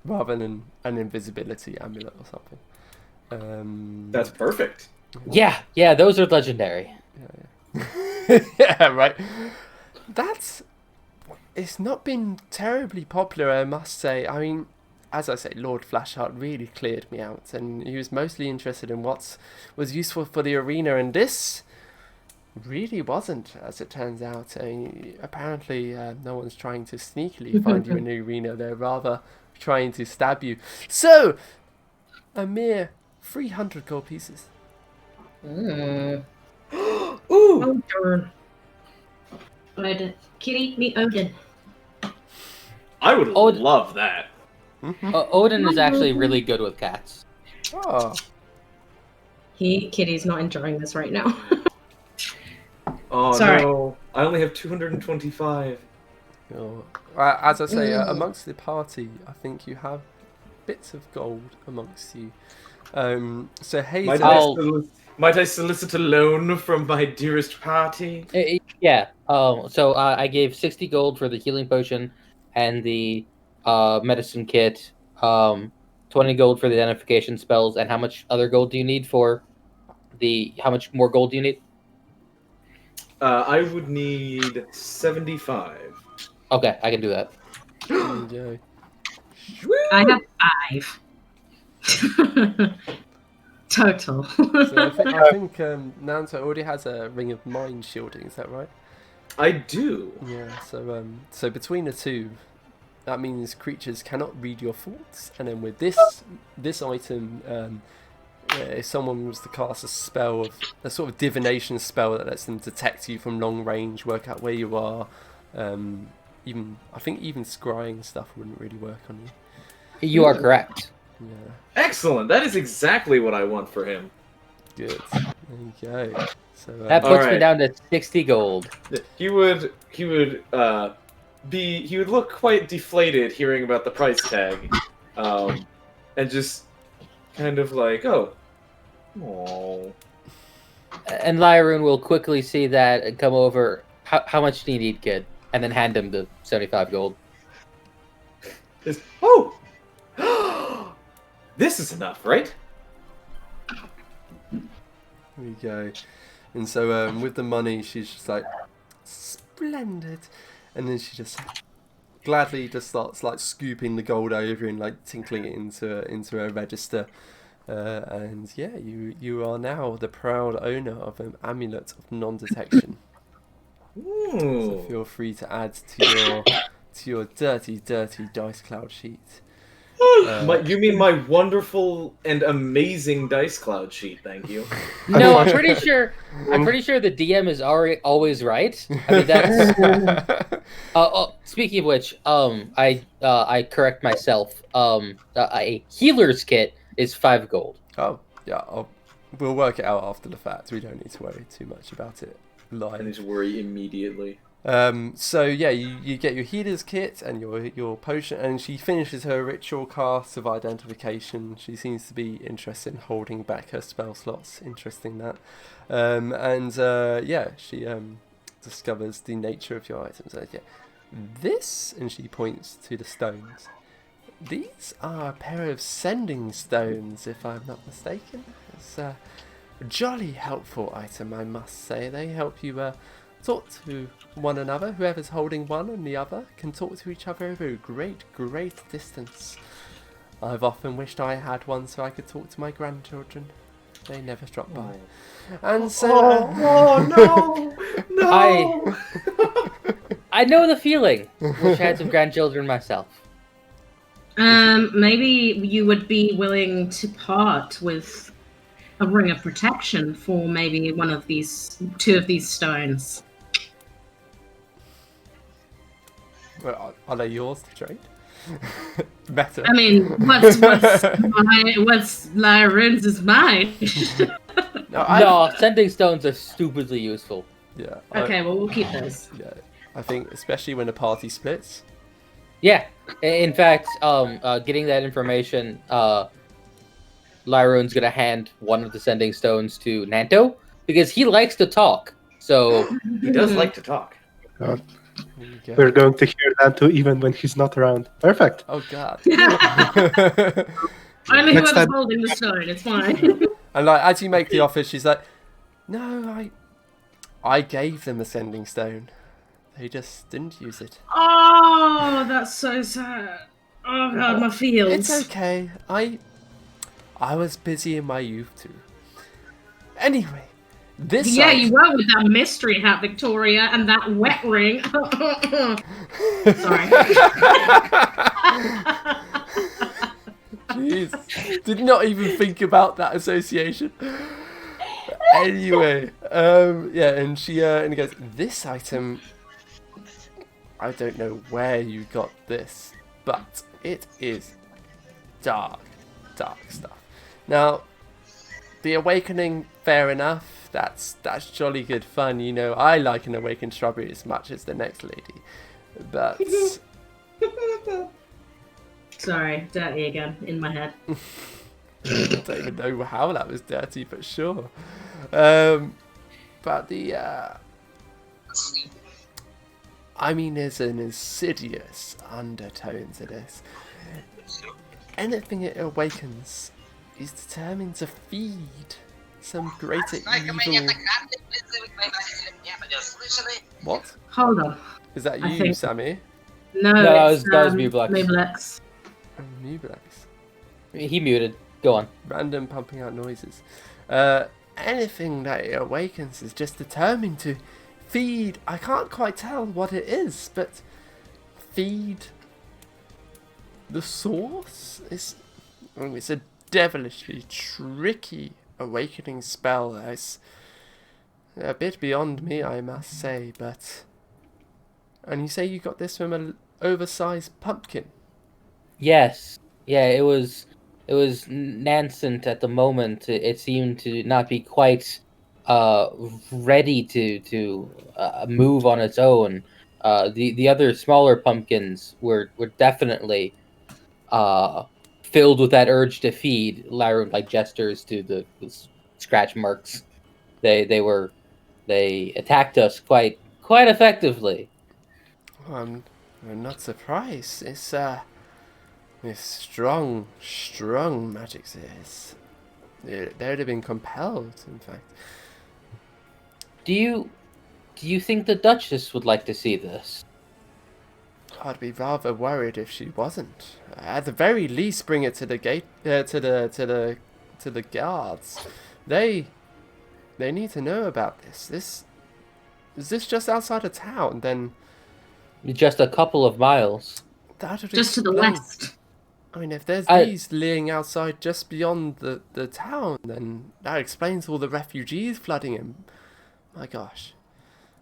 Rather than an invisibility amulet or something. That's perfect. Yeah, those are legendary. Yeah. Yeah, right. It's not been terribly popular, I must say. I mean, as I say, Lord Flashheart really cleared me out, and he was mostly interested in what was useful for the arena, and this really wasn't, as it turns out. Apparently, no one's trying to sneakily find you in the arena. They're rather trying to stab you. So, a mere 300 gold pieces. Ooh! Oh darn! Kitty, meet Odin. I would love that. Odin is actually really good with cats. Oh. Kitty's not enjoying this right now. Oh Sorry. no! I only have 225. Oh. As I say, amongst the party, I think you have bits of gold amongst you. So Hazel... Might I solicit a loan from my dearest party? Yeah. So I gave 60 gold for the healing potion and the medicine kit. 20 gold for the identification spells. And how much other gold do you need for the? How much more gold do you need? I would need 75. Okay, I can do that. Yeah. I have 5. Total. So I think Nanto already has a ring of mind shielding. Is that right? I do. Yeah. So between the two, that means creatures cannot read your thoughts. And then with this item, if someone was to cast a sort of divination spell that lets them detect you from long range, work out where you are, even scrying stuff wouldn't really work on you. You are correct. Yeah, Excellent. That is exactly what I want for him. good. There you go. So That puts me Alright. down to 60 gold. He would look quite deflated hearing about the price tag, and just kind of like, oh. And Lyroon will quickly see that and come over. How much do you need, kid? And then hand him the 75 gold. Oh! This is enough, right? there you go. And so with the money, she's just like, splendid. And then she just gladly just starts like scooping the gold over and like tinkling it into her register. And yeah, you are now the proud owner of an amulet of non-detection. So Ooh. feel free to add to your dirty dice cloud sheet. You mean my wonderful and amazing dice cloud sheet? Thank you. No, I'm pretty sure the DM is always right. I mean, that's. Speaking of which, I correct myself. A healer's kit is 5 gold. Oh yeah, we'll work it out after the fact. We don't need to worry too much about it I need live. to worry immediately. So yeah, you get your healer's kit and your potion, and she finishes her ritual cast of identification. She seems to be interested in holding back her spell slots. Interesting that. Yeah, she discovers the nature of your items. Yeah, this, and she points to the stones. These are a pair of sending stones, if I'm not mistaken. It's a jolly helpful item, I must say. They help you talk to one another. Whoever's holding one and the other can talk to each other over a great distance. I've often wished I had one so I could talk to my grandchildren. They never drop by. And so... No! I know the feeling. Wish I had some grandchildren myself. Maybe you would be willing to part with a ring of protection for maybe two of these stones. Well, are they yours to trade? Better. I mean, what's Lyron's is mine. No, Sending stones are stupidly useful. Yeah. Okay, well, we'll keep those. Yeah, I think especially when a party splits. Yeah. In fact, getting that information, Lyroon's gonna hand one of the sending stones to Nanto because he likes to talk. So He does like to talk. God. There you go. We're going to hear that too, even when he's not around. Perfect. Oh god. Only Next whoever's time- holding the stone, it's fine. And like as you make the offer, she's like, "No, I gave them a sending stone. They just didn't use it. Oh, that's so sad. Oh god, my feels. It's okay. I was busy in my youth too. Anyway, this Yeah, item- you were with that mystery hat, Victoria, and that wet ring. Sorry. Jeez, did not even think about that association. Anyway, yeah, and she and he goes, "This item, I don't know where you got this, but it is dark stuff. Now, the awakening, fair enough. That's jolly good fun. You know, I like an awakened strawberry as much as the next lady, but." Sorry, dirty again in my head. I don't even know how that was dirty, but sure. But the I mean, there's an insidious undertone to this. Anything it awakens is determined to feed some greater evil. What? Hold on. Is that I you, think- Sammy? No, that it's, was Mublex. Mublex. Oh, Mublex. He muted. Go on. Random pumping out noises. Anything that it awakens is just determined to feed. I can't quite tell what it is, but feed The source is... it's a devilishly tricky awakening spell. It's a bit beyond me, I must say, but... And you say you got this from an oversized pumpkin? Yes. Yeah, it was nascent at the moment. It seemed to not be quite ready to move on its own. The other smaller pumpkins were definitely filled with that urge to feed. Lyra like gestures to the scratch marks. They attacked us quite effectively. I'm not surprised. It's strong magic. They would have been compelled, in fact. Do you think the Duchess would like to see this? I'd be rather worried if she wasn't. At the very least, bring it to the gate, to the guards. They need to know about this. Is this just outside of town? Then Just a couple of miles. that would Just to the explain- west. I mean, if there's these laying outside just beyond the town, then that explains all the refugees flooding in. My gosh.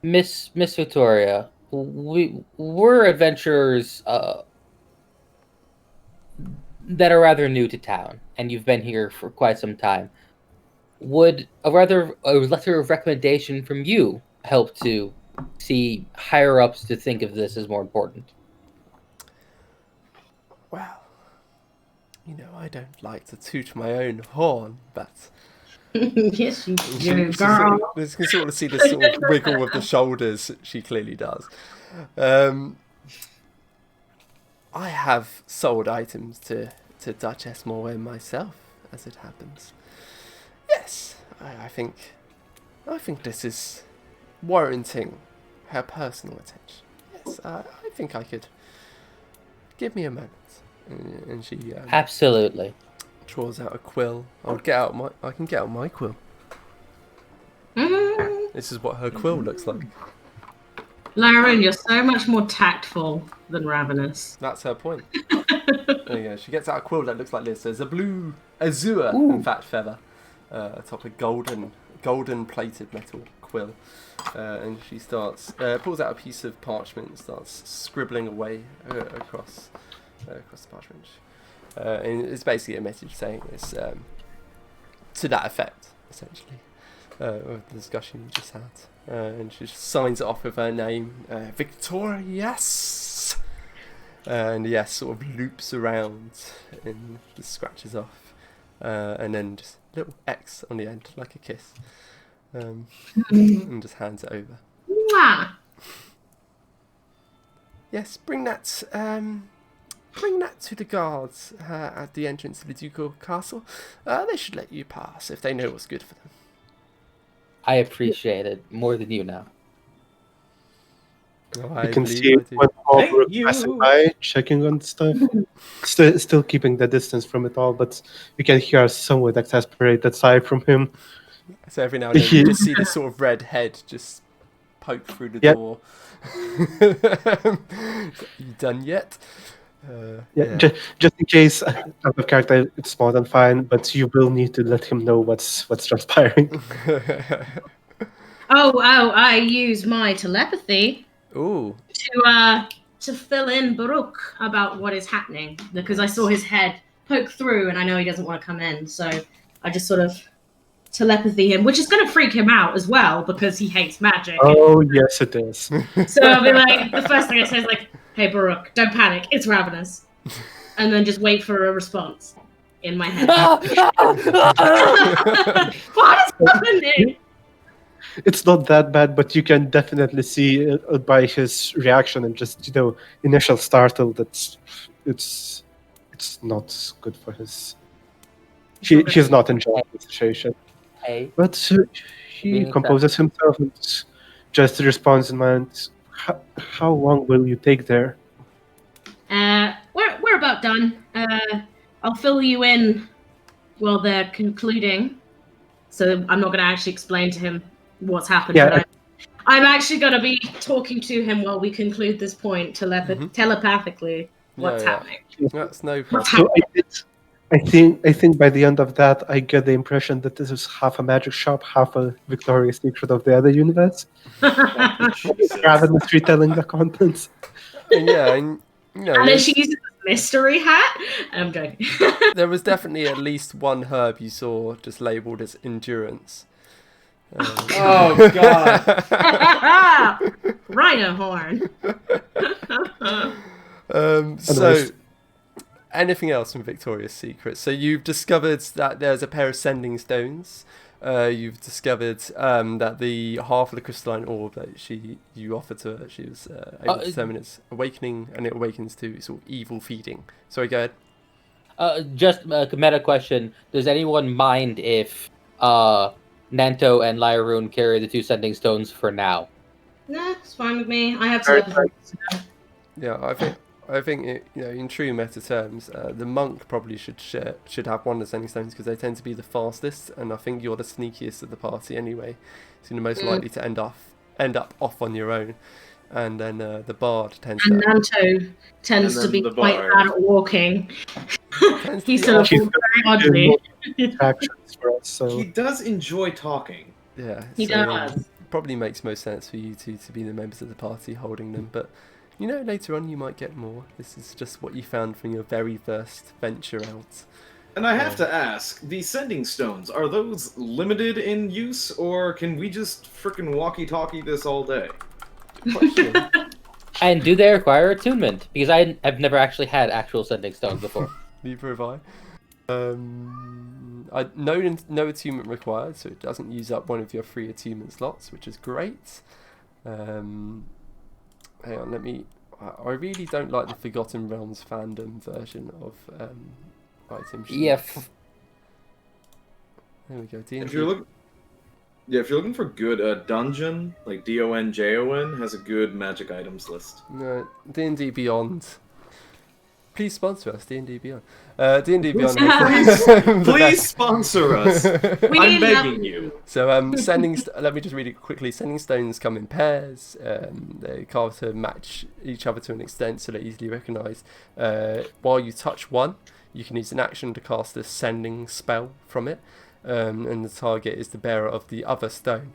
Miss Victoria, we're adventurers that are rather new to town, and you've been here for quite some time. Would a letter of recommendation from you help to see higher ups to think of this as more important? Well, I don't like to toot my own horn, but Yes, you you do, can girl. sort of see this sort of wiggle of the shoulders. She clearly does. I have sold items to Duchess Morwen myself, as it happens. Yes, I think this is warranting her personal attention. Yes, I think I could. Give me a moment. And she Absolutely. draws out a quill. I can get out my quill. This is what her quill looks like. Lauren, you're so much more tactful than Ravenous. That's her point. There you go. She gets out a quill that looks like this. There's a blue azure, in fact, feather atop a golden plated metal quill. And she starts pulls out a piece of parchment and starts scribbling away across the parchment. And it's basically a message saying this to that effect, essentially, of the discussion you just had. And she just signs it off with her name, Victoria, yes! And yes, sort of loops around and just scratches off. And then just a little X on the end, like a kiss. And just hands it over. Mwah! Yes, bring that to the guards at the entrance to the ducal castle. They should let you pass if they know what's good for them. I appreciate it more than you know. Oh, You can see one Albrook passing by, checking on stuff. Still keeping the distance from it all, but you can hear a somewhat exasperated sigh from him. So every now and then you just see this sort of red head just poke through the door. You done yet? Just in case, out of character, it's more than fine, but you will need to let him know what's transpiring. I use my telepathy Ooh. to fill in Baruch about what is happening, because I saw his head poke through and I know he doesn't want to come in, so I just sort of telepathy him, which is going to freak him out as well because he hates magic. Oh, yes, it is. So I'll be like, the first thing I say is like, "Hey Baruch, don't panic, it's Ravenous," and then just wait for a response in my head. What is happening? It's not that bad, but you can definitely see by his reaction and just initial startle that it's not good for his. He's not enjoying the situation. Hey. But he composes himself and just responds in mind. How long will you take there? We're about done. I'll fill you in while they're concluding. So I'm not going to actually explain to him what's happened. Yeah. But I'm actually going to be talking to him while we conclude this point telepathically. What's Yeah, happening? That's no What's problem. So I think by the end of that, I get the impression that this is half a magic shop, half a Victoria's Secret of the other universe. Jesus. Ravenously telling the contents. And yeah, and you know, And then she there's- uses a mystery hat. I'm joking. there was definitely at least one herb you saw just labelled as endurance. Oh God. Rhino horn. So, anything else from Victoria's Secret? So you've discovered that there's a pair of sending stones. You've discovered that the half of the crystalline orb that you offered to her, she was able to determine its awakening, and it awakens to sort of evil feeding. Sorry, go ahead. Just a meta question. Does anyone mind if Nanto and Lyroon carry the 2 sending stones for now? Nah, it's fine with me. I have some other things to know. Yeah, I think in true meta terms, the monk probably should have one of the sending stones because they tend to be the fastest, and I think you're the sneakiest of the party anyway, so you're most likely to end up off on your own, and then the bard tends And to. Nanto tends to be the quite bard. bad at walking. Tends to He be sort of off- walks very oddly. Attractions for us. So He does enjoy talking. Yeah, He so does. probably makes most sense for you two to be the members of the party holding them, but later on you might get more. This is just what you found from your very first venture out. And I have to ask, the sending stones, are those limited in use, or can we just frickin' walkie-talkie this all day? Question. And do they require attunement? Because I've never actually had actual sending stones before. Neither have I. No attunement required, so it doesn't use up one of your free attunement slots, which is great. Hang on, I really don't like the Forgotten Realms fandom version of item sheets. Yeah. There we go. If you're looking for good dungeon, like DONJON has a good magic items list. No, D&D Beyond. Please sponsor us, D&D Beyond. D&D Beyond. has Please sponsor us. We I'm need begging help. you. So let me just read it quickly. Sending stones come in pairs. They carve to match each other to an extent, so they're easily recognised. While you touch one, you can use an action to cast a sending spell from it, and the target is the bearer of the other stone.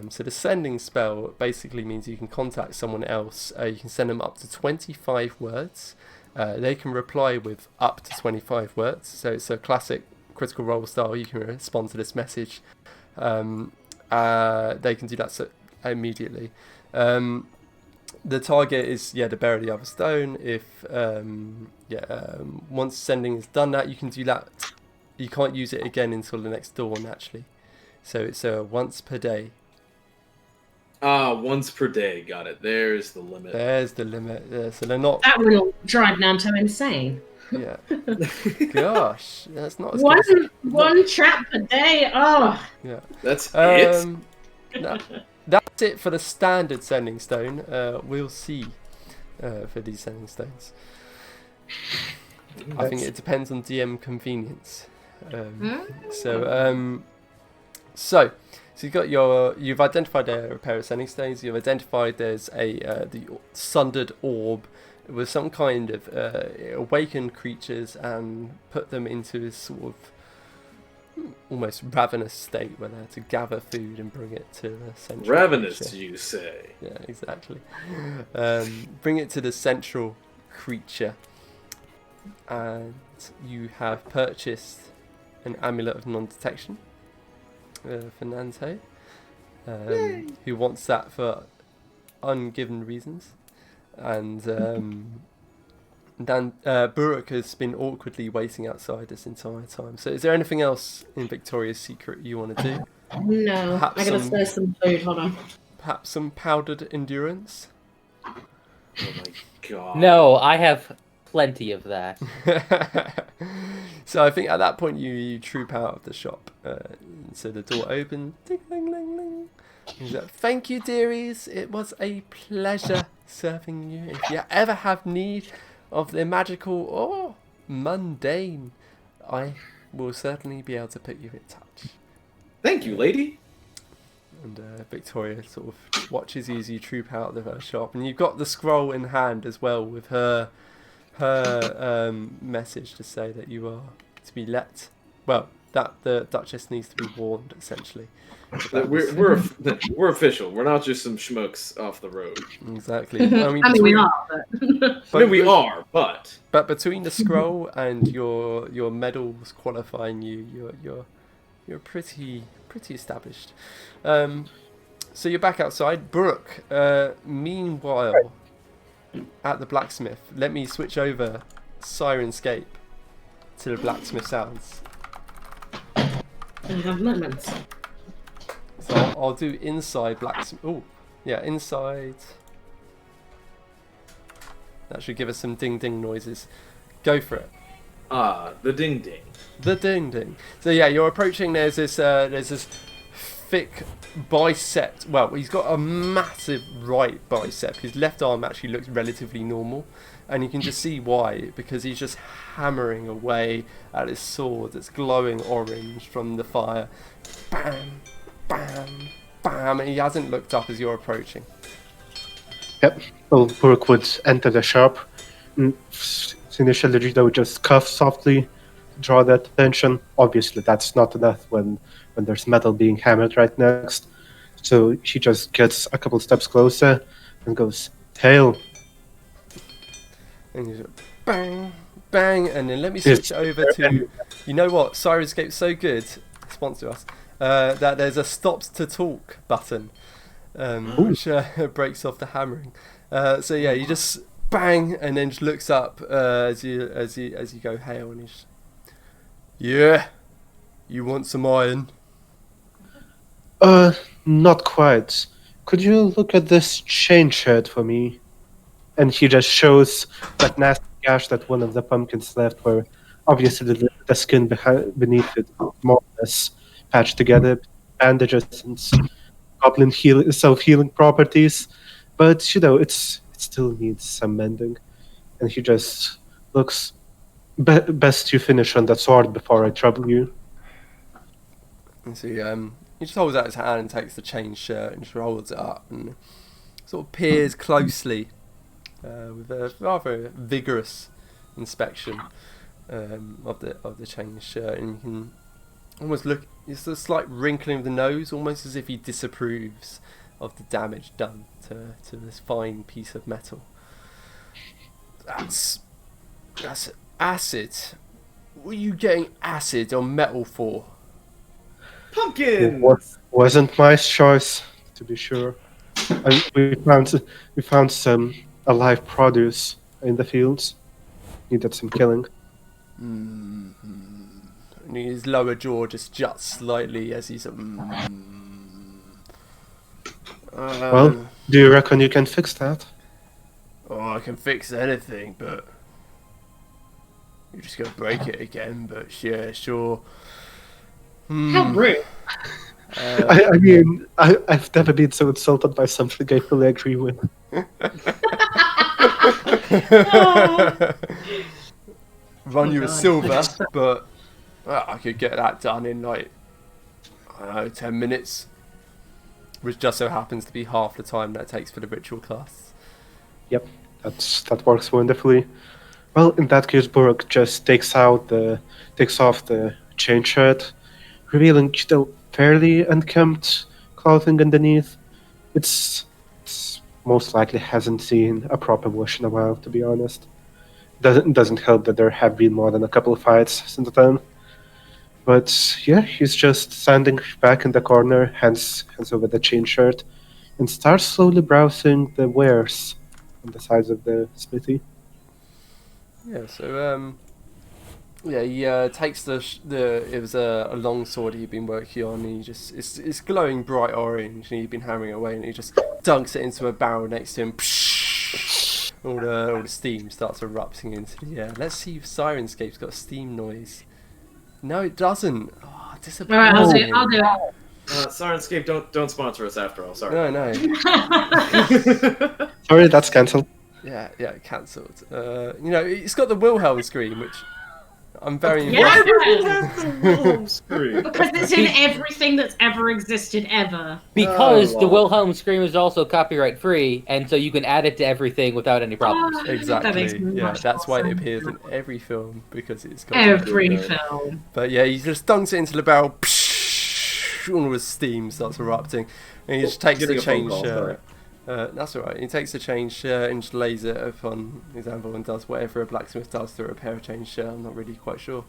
So the sending spell basically means you can contact someone else. You can send them up to 25 words. They can reply with up to 25 words. So it's a classic Critical Role style. You can respond to this message. They can do that immediately. The target is the bearer of the other stone. If once sending is done, that you can do that. You can't use it again until the next dawn, actually. So it's once per day. Once per day. Got it. There's the limit. There's the limit. So they're not. That will drive Nanto insane. Yeah. Gosh, that's not as good as One trap a day. Oh, yeah. That's it. That's it for the standard sending stone. We'll see for these sending stones. I think it depends on DM convenience. So you've identified a pair of sending stones. You've identified there's the sundered orb with some kind of awakened creatures and put them into this sort of almost ravenous state where they're to gather food and bring it to the central Ravenous, creature. you say? Yeah, exactly. Bring it to the central creature, and you have purchased an amulet of non-detection for Nanto, who wants that for ungiven reasons, and Buruk has been awkwardly waiting outside this entire time. So is there anything else in Victoria's Secret you want to do? no. Perhaps I gotta some- spare some food. Hold on. Perhaps some powdered endurance? Oh my god. No, I have plenty of that. So I think at that point you troop out of the shop. So the door opens. Ding, ding, ding, ding. He's like, thank you, dearies. It was a pleasure serving you. If you ever have need of the magical or mundane, I will certainly be able to put you in touch. Thank you, lady. And Victoria sort of watches you as you troop out of her shop, and you've got the scroll in hand as well with her her message to say that you are to be let. Well, that the Duchess needs to be warned, essentially. We're official. We're not just some schmucks off the road. Exactly. I mean, we are. But... I mean, we are, but between the scroll and your medals qualifying you, you're pretty established. So you're back outside, Brooke. Meanwhile, at the blacksmith, let me switch over Sirenscape to the blacksmith sounds. I have moments. So I'll do inside blacksmith. Oh, yeah, inside. That should give us some ding ding noises. Go for it. The ding ding. The ding ding. So yeah, you're approaching. There's this thick bicep. Well, he's got a massive right bicep. His left arm actually looks relatively normal, and you can just see why, because he's just hammering away at his sword that's glowing orange from the fire. Bam, bam, bam, and he hasn't looked up as you're approaching. Yep. Well, Brooke would enter the shop. Initially, Rita would just cough softly, draw that attention. Obviously, that's not enough when there's metal being hammered right next. So she just gets a couple steps closer and goes, "Hail!" And you just bang, bang, and then let me switch over to. You know what? Sirenscape's so good. Sponsor us. That there's a stops to talk button, which breaks off the hammering. So yeah, you just bang, and then just looks up as you go hail, and he's, yeah, you want some iron? Not quite. Could you look at this chain shirt for me? And he just shows that nasty gash that one of the pumpkins left, where obviously the skin beneath it more or less patched together, bandages and goblin self-healing properties, but it still needs some mending. And he just looks, best you finish on that sword before I trouble you. And so he just holds out his hand and takes the chain shirt and just rolls it up and sort of peers closely with a rather vigorous inspection of the chain shirt, and you can almost look. It's a slight wrinkling of the nose, almost as if he disapproves of the damage done to this fine piece of metal. That's acid. What are you getting acid on metal for? Pumpkin. Wasn't my choice, to be sure. We found some alive produce in the fields. Needed some killing. And his lower jaw just juts slightly as he's. Well, do you reckon you can fix that? Oh, I can fix anything, but you're just gonna break it again. But yeah, sure. How rude. I mean, I've never been so insulted by something I fully agree with. Run you a silver, but I could get that done in like, I don't know, 10 minutes. Which just so happens to be half the time that it takes for the ritual class. Yep, that works wonderfully. Well, in that case, Burke just takes off the chain shirt, revealing fairly unkempt clothing underneath. It's most likely hasn't seen a proper wash in a while, to be honest. Doesn't help that there have been more than a couple of fights since then. But yeah, he's just standing back in the corner, hands over the chain shirt, and starts slowly browsing the wares on the sides of the smithy. Yeah, so he takes it was a long sword he'd been working on, and it's glowing bright orange, and he'd been hammering away, and he just dunks it into a barrel next to him. All the steam starts erupting into the air. Let's see if Sirenscape's got a steam noise. No, it doesn't. Oh, disappointing. Alright, I'll do it. Sirenscape, don't sponsor us after all. Sorry. No. Sorry, that's cancelled. Yeah, cancelled. It's got the Wilhelm scream, which I'm very Yeah. impressed. Why does it have the Wilhelm scream? Because it's in everything that's ever existed ever. Because the wow. Wilhelm scream is also copyright free, and so you can add it to everything without any problems. That makes Exactly. Yeah, much that's more why it sense appears now. in every film because it's got. Every Yeah. film. But yeah, he just dunks it into the barrel. All his steam starts erupting, and he just takes Getting the a phone chain call, sorry. shirt. That's alright. He takes the chain shirt and just lays it upon his anvil and does whatever a blacksmith does to repair a chain shirt. I'm not really quite sure.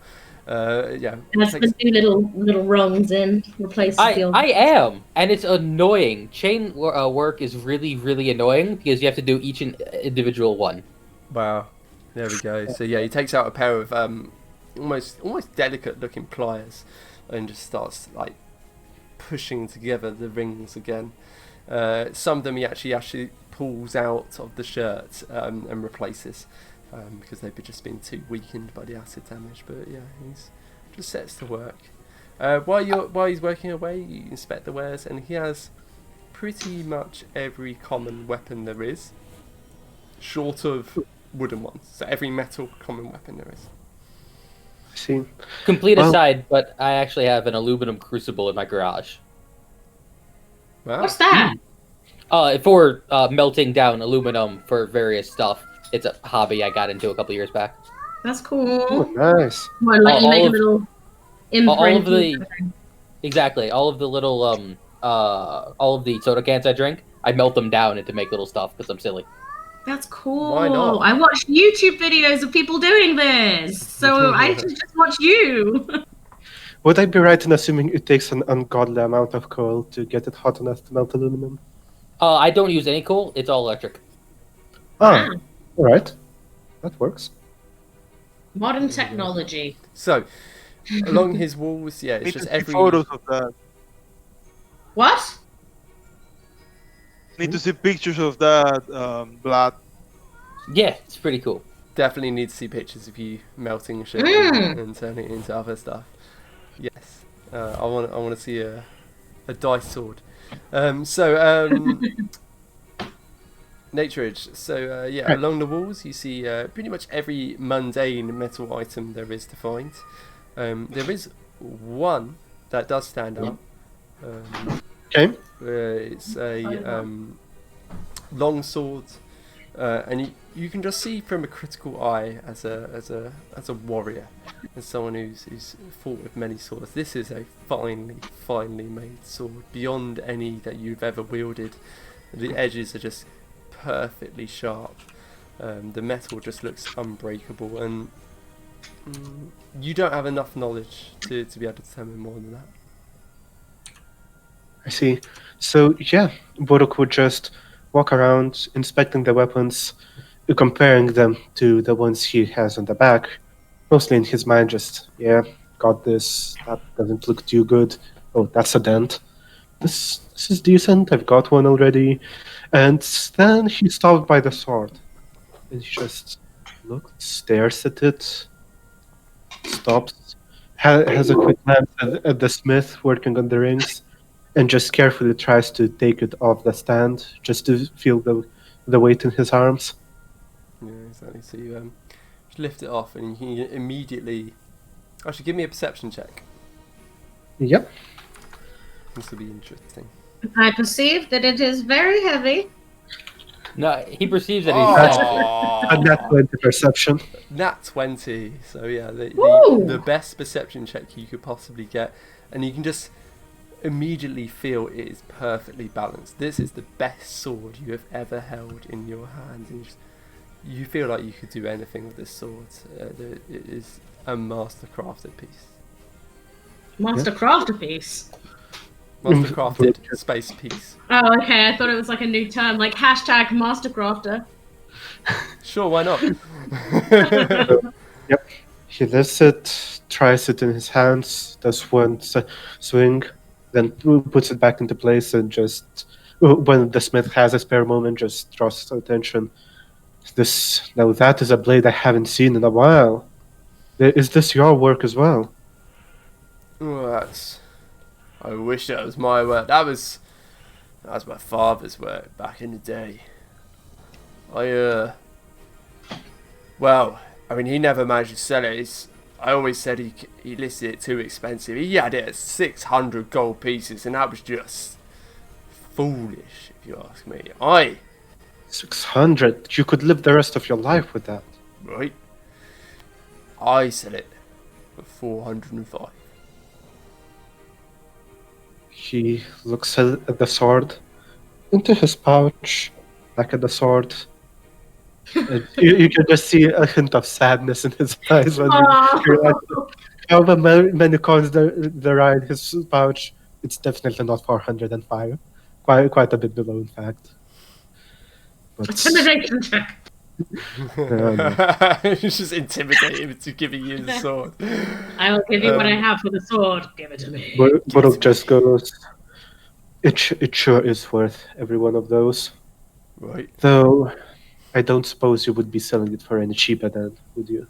Yeah. Has takes- the two little rungs in, replaces the old. I am, and it's annoying. Chain work is really, really annoying because you have to do each individual one. Wow. There we go. So yeah, he takes out a pair of almost delicate looking pliers and just starts like pushing together the rings again. Some of them he actually pulls out of the shirt and replaces because they've just been too weakened by the acid damage. But yeah, he's just sets to work. While he's working away, you inspect the wares, and he has pretty much every common weapon there is, short of wooden ones. So every metal common weapon there is. I see. Complete Well- aside, but I actually have an aluminum crucible in my garage. Wow. What's that? For melting down aluminum for various stuff. It's a hobby I got into a couple years back. That's Oh, cool. nice. Well, let you make a all of- little all imprint. of the exactly all of the little all of the soda cans I drink, I melt them down and to make little stuff because I'm silly. That's cool. Why not? I watched YouTube videos of people doing this, so I should just watch you. Would I be right in assuming it takes an ungodly amount of coal to get it hot enough to melt aluminum? I don't use any coal; it's all electric. Ah, all right. That works. Modern technology. So along his walls, yeah, it's Need just to see every. photos of that. What? Need to see pictures of that blood. Yeah, it's pretty cool. Definitely need to see pictures of you melting shit and turning it into other stuff. Yes, I want to see a dice sword. Nature Edge. So yeah, along the walls you see pretty much every mundane metal item there is to find. There is one that does stand out. Okay. It's a long sword, and you can just see from a critical eye as a warrior, as someone who's fought with many swords. This is a finely made sword, beyond any that you've ever wielded. The edges are just perfectly sharp. The metal just looks unbreakable, and you don't have enough knowledge to be able to determine more than that. I see. So yeah, Borok would just walk around inspecting the weapons, comparing them to the ones he has on the back. Mostly in his mind, just got this. That doesn't look too good. Oh, that's a dent. This is decent. I've got one already. And then he's stopped by the sword, and he just looks, stares at it, stops, has a quick glance at the smith working on the rings, and just carefully tries to take it off the stand, just to feel the weight in his arms. Yeah, exactly. So you just lift it off, and you can immediately. Actually, give me a perception check. Yep. This will be interesting. I perceive that it is very heavy. No, he perceives that he's And that's 20 perception. Nat 20. So yeah, Woo! the best perception check you could possibly get, and you can just immediately feel it is perfectly balanced. This is the best sword you have ever held in your hands, and you feel like you could do anything with this sword. It is a master crafted piece. Master crafterpiece. Master crafted space piece. Oh, okay. I thought it was like a new term, like hashtag master crafter. Sure, why not? Yep. He lifts it, tries it in his hands, does one swing, then puts it back into place, and just when the smith has a spare moment, just draws his attention. Now that is a blade I haven't seen in a while. Is this your work as well? Oh, I wish that was my work. That was my father's work back in the day. Well, I mean, he never managed to sell it. I always said he listed it too expensive. He had it at 600 gold pieces, and that was just foolish, if you ask me. 600. You could live the rest of your life with that. Right? I said it for 405. He looks at the sword, into his pouch, back at the sword. You can just see a hint of sadness in his eyes when you realize however many coins there are in his pouch. It's definitely not 405. Quite a bit below, in fact. But Intimidation check. no. He's just intimidating him into giving you the sword. I will give you what I have for the sword. Give it to me. Borok just goes. It sure is worth every one of those. Right. Though, I don't suppose you would be selling it for any cheaper then, would you?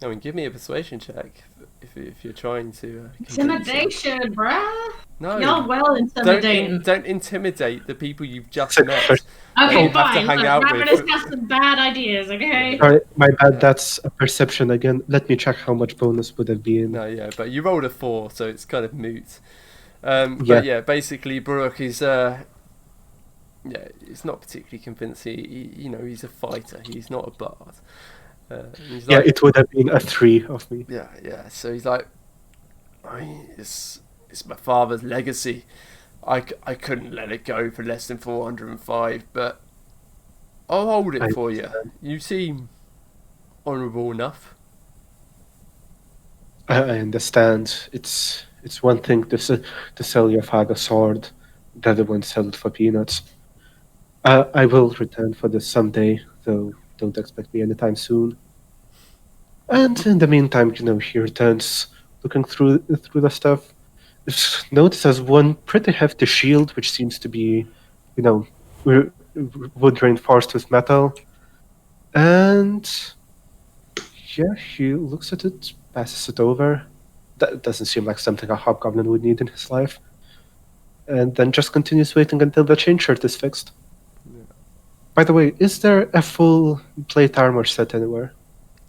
I mean, give me a persuasion check if you're trying to. Intimidation, bruh. No. You're well intimidating. Don't intimidate the people you've just Except met. for- that Okay, you have to fine. hang Look, out Ravenous with. has some bad ideas, okay? Sorry, my bad, that's a perception again. Let me check how much bonus would have been. No, yeah, but you rolled a 4, so it's kind of moot. Yeah. But yeah, basically, Brooke is it's not particularly convincing. He's a fighter. He's not a bard. He's Yeah, like, it would have been a 3 of me. yeah. So he's like, it's my father's legacy. I couldn't let it go for less than 405, but I'll hold it for you. You seem honourable enough. I understand. It's one thing to sell your father's sword, the other one sell it for peanuts. I will return for this someday, though don't expect me anytime soon. And in the meantime, he returns, looking through the stuff. Notices one pretty hefty shield, which seems to be, wood reinforced with metal. And yeah, he looks at it, passes it over. That doesn't seem like something a hobgoblin would need in his life. And then just continues waiting until the chain shirt is fixed. Yeah. By the way, is there a full plate armor set anywhere?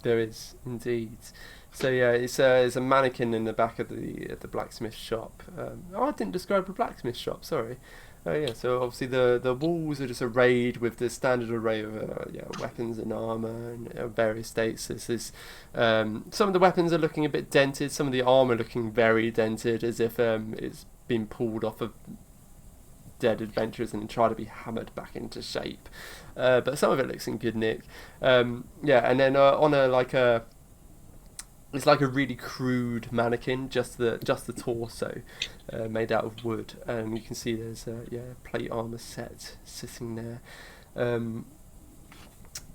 There is indeed. So yeah, it's a mannequin in the back of the blacksmith shop. I didn't describe the blacksmith shop. Sorry. Oh yeah. So obviously the walls are just arrayed with the standard array of weapons and armor and various states. Some of the weapons are looking a bit dented. Some of the armor looking very dented, as if it's been pulled off of dead adventurers and tried to be hammered back into shape. But some of it looks in good nick. And then on it's like a really crude mannequin, just the torso, made out of wood. You can see there's a plate armor set sitting there.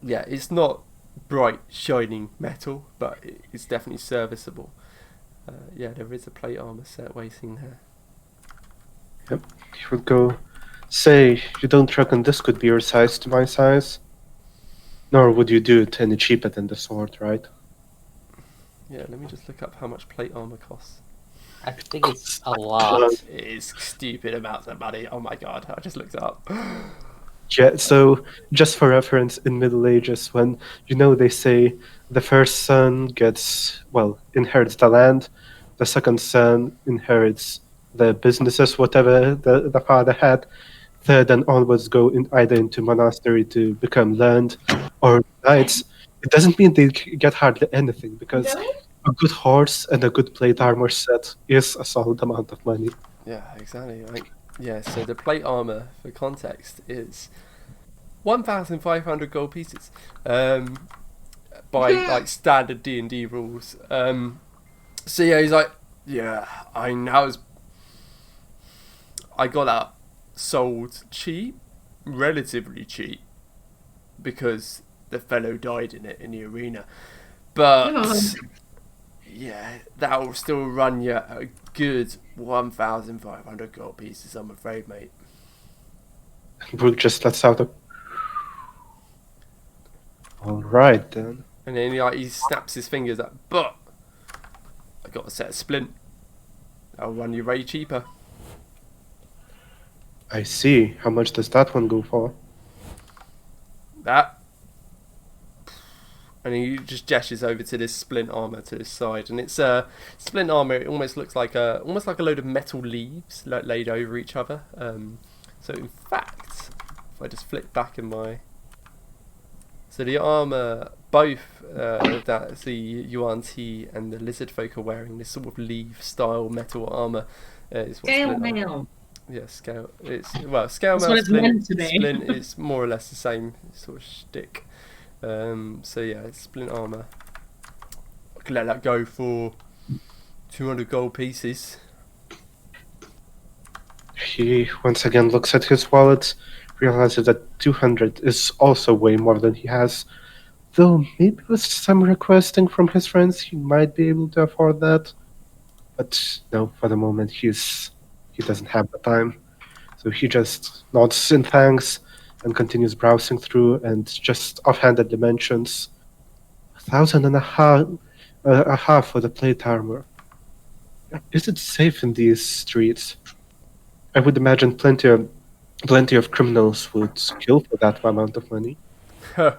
It's not bright shining metal, but it's definitely serviceable. There is a plate armor set waiting there. Yep. He would go, say, you don't reckon this could be your size to my size? Nor would you do it any cheaper than the sword, right? Yeah, let me just look up how much plate armor costs. I think it's a lot. It is stupid amounts of money. Oh my god, I just looked it up. Yeah, so just for reference, in Middle Ages, when, they say the first son inherits the land, the second son inherits the businesses, whatever the father had, third and onwards go either into monastery to become learned or knights. It doesn't mean they get hardly anything, because a good horse and a good plate armor set is a solid amount of money. Yeah, exactly. So the plate armor, for context, is 1,500 gold pieces by standard D&D rules. So yeah, he's like, I got that sold cheap, relatively cheap, because the fellow died in the arena. But that will still run you a good 1,500 gold pieces, I'm afraid, mate. Brooke just lets out a... Alright then. And then he snaps his fingers up, but I got a set of splint. That'll run you way cheaper. I see. How much does that one go for? That And he just gestures over to this splint armor to this side, and it's splint armor. It almost looks like a load of metal leaves laid over each other. So in fact, if I just flick back in my, so the armor, both that the Yuan Ti and the lizard folk are wearing this sort of leaf style metal armor. Is what Scale mail. Yeah, scale. Scale That's mail. what it's meant to be. Splint is more or less the same sort of shtick. So yeah, it's splint armor. I can let that go for 200 gold pieces. He once again looks at his wallet, realizes that 200 is also way more than he has. Though maybe with some requesting from his friends, he might be able to afford that. But no, for the moment, he doesn't have the time. So he just nods in thanks and continues browsing through, and just offhandedly mentions 1,500 for the plate armor. Is it safe in these streets? I would imagine plenty of criminals would kill for that amount of money. And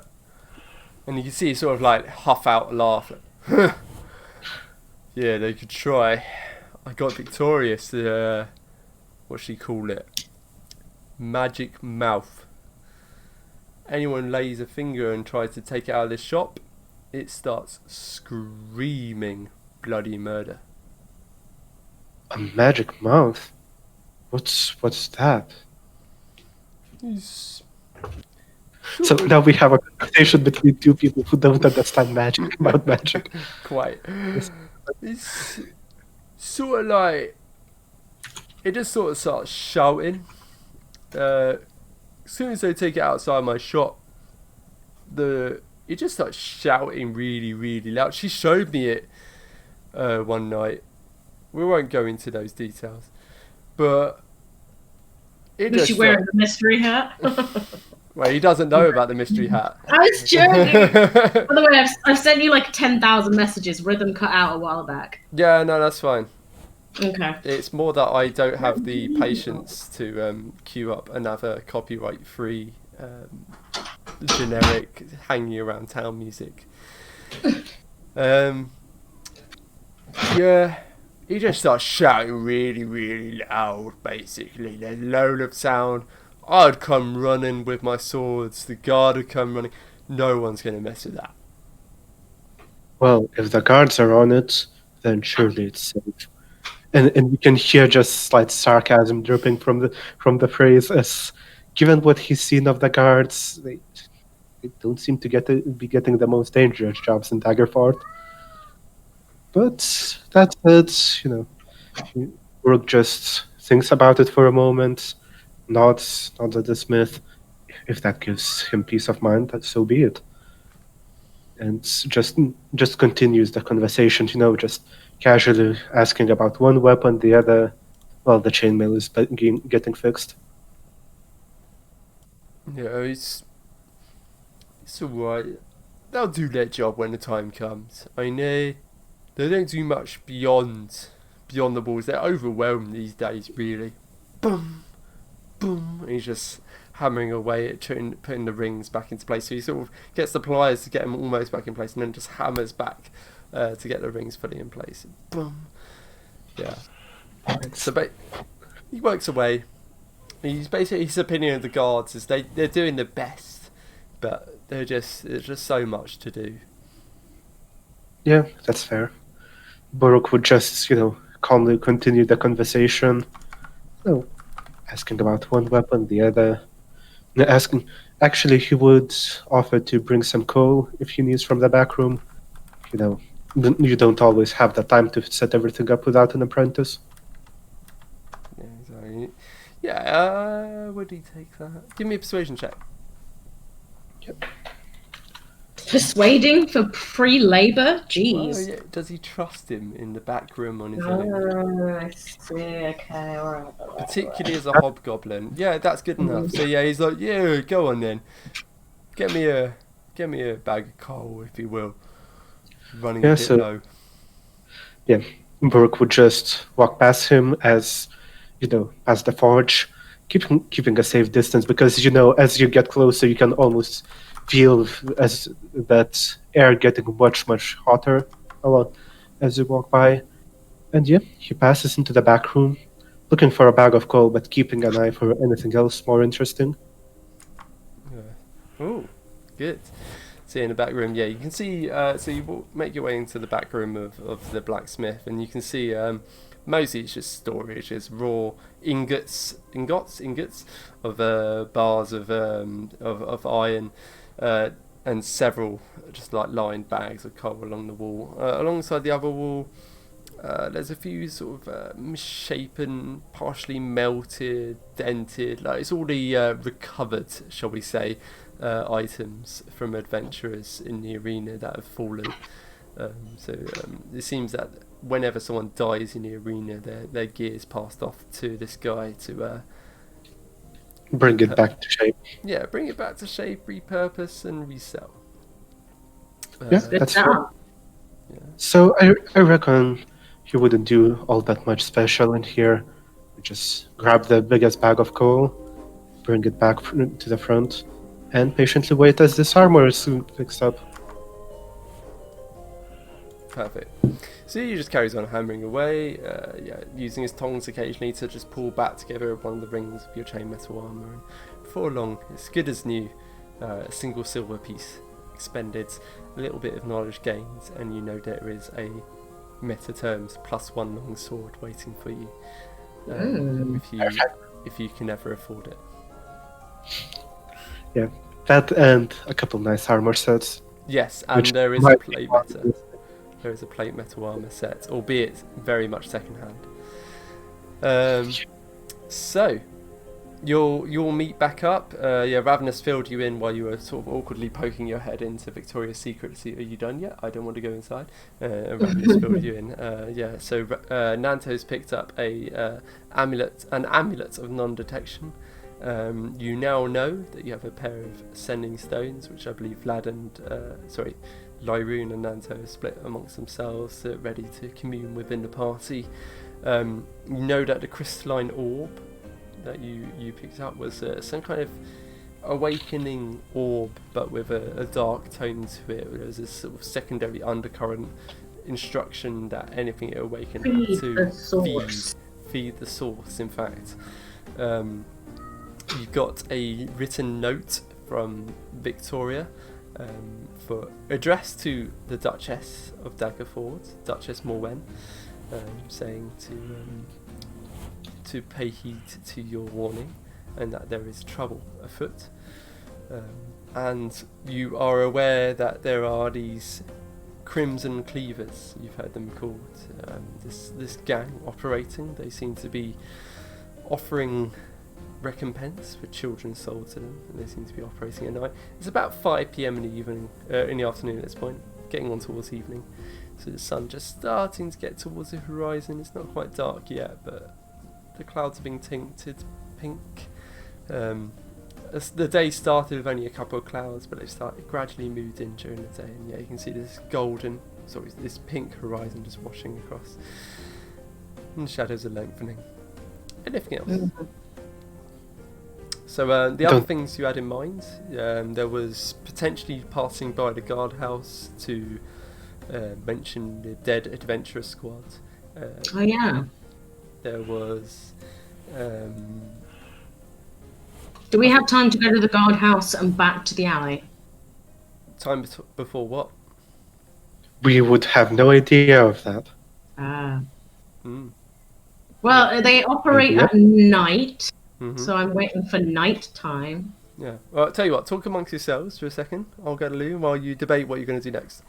you can see sort of like huff out a laugh. Yeah, they could try. I got victorious. What should you call it? Magic mouth. Anyone lays a finger and tries to take it out of this shop, it starts screaming bloody murder. A magic mouth? What's that? So now we have a conversation between two people who don't understand magic about magic. Quite. It's sort of like, it just sort of starts shouting. As soon as they take it outside my shop, it just starts shouting really, really loud. She showed me it one night. We won't go into those details, but Was she wearing a mystery hat? Well, he doesn't know about the mystery hat. I was joking. By the way, I've sent you like 10,000 messages. Rhythm cut out a while back. Yeah, no, that's fine. Okay. It's more that I don't have the patience to queue up another copyright-free generic hanging around town music. Yeah, he just starts shouting really, really loud. Basically, there's a load of sound. I'd come running with my swords. The guard would come running. No one's gonna mess with that. Well, if the guards are on it, then surely it's safe. And you can hear just slight sarcasm dripping from the phrase, as given what he's seen of the guards, they don't seem to be getting the most dangerous jobs in Daggerford. But that said, Rook just thinks about it for a moment, nods at the smith. If that gives him peace of mind, so be it. And just continues the conversation, just casually asking about one weapon, the other. Well, the chainmail is getting fixed. Yeah, it's alright. They'll do their job when the time comes. I know they don't do much beyond the walls. They're overwhelmed these days, really. Boom, boom. And he's just hammering away at putting the rings back into place. So he sort of gets the pliers to get them almost back in place, and then just hammers back to get the rings fully in place. Boom. Yeah. So he works away. He's basically, his opinion of the guards is they're doing the best, but there's just so much to do. Yeah, that's fair. Buruk would just, calmly continue the conversation. Asking about one weapon, the other. Actually, he would offer to bring some coal if he needs from the back room. You don't always have the time to set everything up without an apprentice. Yeah, exactly. Yeah, would he take that? Give me a persuasion check. Yep. Persuading for free labor? Jeez. Well, yeah. Does he trust him in the back room on his own? I see. Okay, alright. Particularly as a hobgoblin. Yeah, that's good enough. So yeah, he's like, yeah, go on then. Get me a bag of coal, if you will. Running a bit low. Yeah, Burke would just walk past him as the forge, keeping a safe distance, because as you get closer, you can almost feel as that air getting much hotter a lot as you walk by. And yeah, he passes into the back room, looking for a bag of coal, but keeping an eye for anything else more interesting. Oh, good. So in the back room, yeah, you can see. So you make your way into the back room of the blacksmith, and you can see mostly it's just storage. It's raw ingots of bars of iron, and several just like lined bags of coal along the wall. Alongside the other wall, there's a few sort of misshapen, partially melted, dented. Like it's all the recovered, shall we say, items from adventurers in the arena that have fallen. So it seems that whenever someone dies in the arena, their gear is passed off to this guy to Bring it back to shape. yeah, bring it back to shape, repurpose, and resell. Yeah, Good that's stuff. fair. So I reckon you wouldn't do all that much special in here. You just grab the biggest bag of coal, bring it back to the front, and patiently wait as this armor is soon fixed up. Perfect. So he just carries on hammering away, using his tongs occasionally to just pull back together one of the rings of your chain metal armor. And before long, it's good as new. A single silver piece expended, a little bit of knowledge gained, and you know there is a meta terms +1 long sword waiting for you. If you can ever afford it. Yeah, that and a couple nice armor sets. Yes, and Which there is a might plate be meta. There is a plate metal armor set, albeit very much second hand. So you'll meet back up. Ravenous filled you in while you were sort of awkwardly poking your head into Victoria's Secret. Are you done yet? I don't want to go inside. Ravenous filled you in. So Nanto's picked up an amulet of non-detection. You now know that you have a pair of sending stones, which I believe Lyroon and Nanto are split amongst themselves, ready to commune within the party. You know that the crystalline orb that you picked up was some kind of awakening orb, but with a dark tone to it. There was a sort of secondary undercurrent instruction that anything it awakened had to feed the source. In fact, you got a written note from Victoria, addressed to the Duchess of Daggerford, Duchess Morwen, saying to pay heed to your warning and that there is trouble afoot. And you are aware that there are these Crimson Cleavers, you've heard them called, this gang operating. They seem to be offering recompense for children sold to them, and they seem to be operating at night. It's about 5 p.m. in the afternoon at this point, getting on towards evening. So the sun just starting to get towards the horizon. It's not quite dark yet, but the clouds are being tinted pink. The day started with only a couple of clouds, but they gradually moved in during the day, and you can see this this pink horizon just washing across, and the shadows are lengthening. Anything else? So the other things you had in mind, there was potentially passing by the guardhouse to mention the dead adventurer squad. Oh yeah. There was. Do we have time to go to the guardhouse and back to the alley? Time before what? We would have no idea of that. Well, they operate at night. Mm-hmm. So I'm waiting for night time. Yeah. Well, I'll tell you what, talk amongst yourselves for a second. I'll go to Lou while you debate what you're going to do next.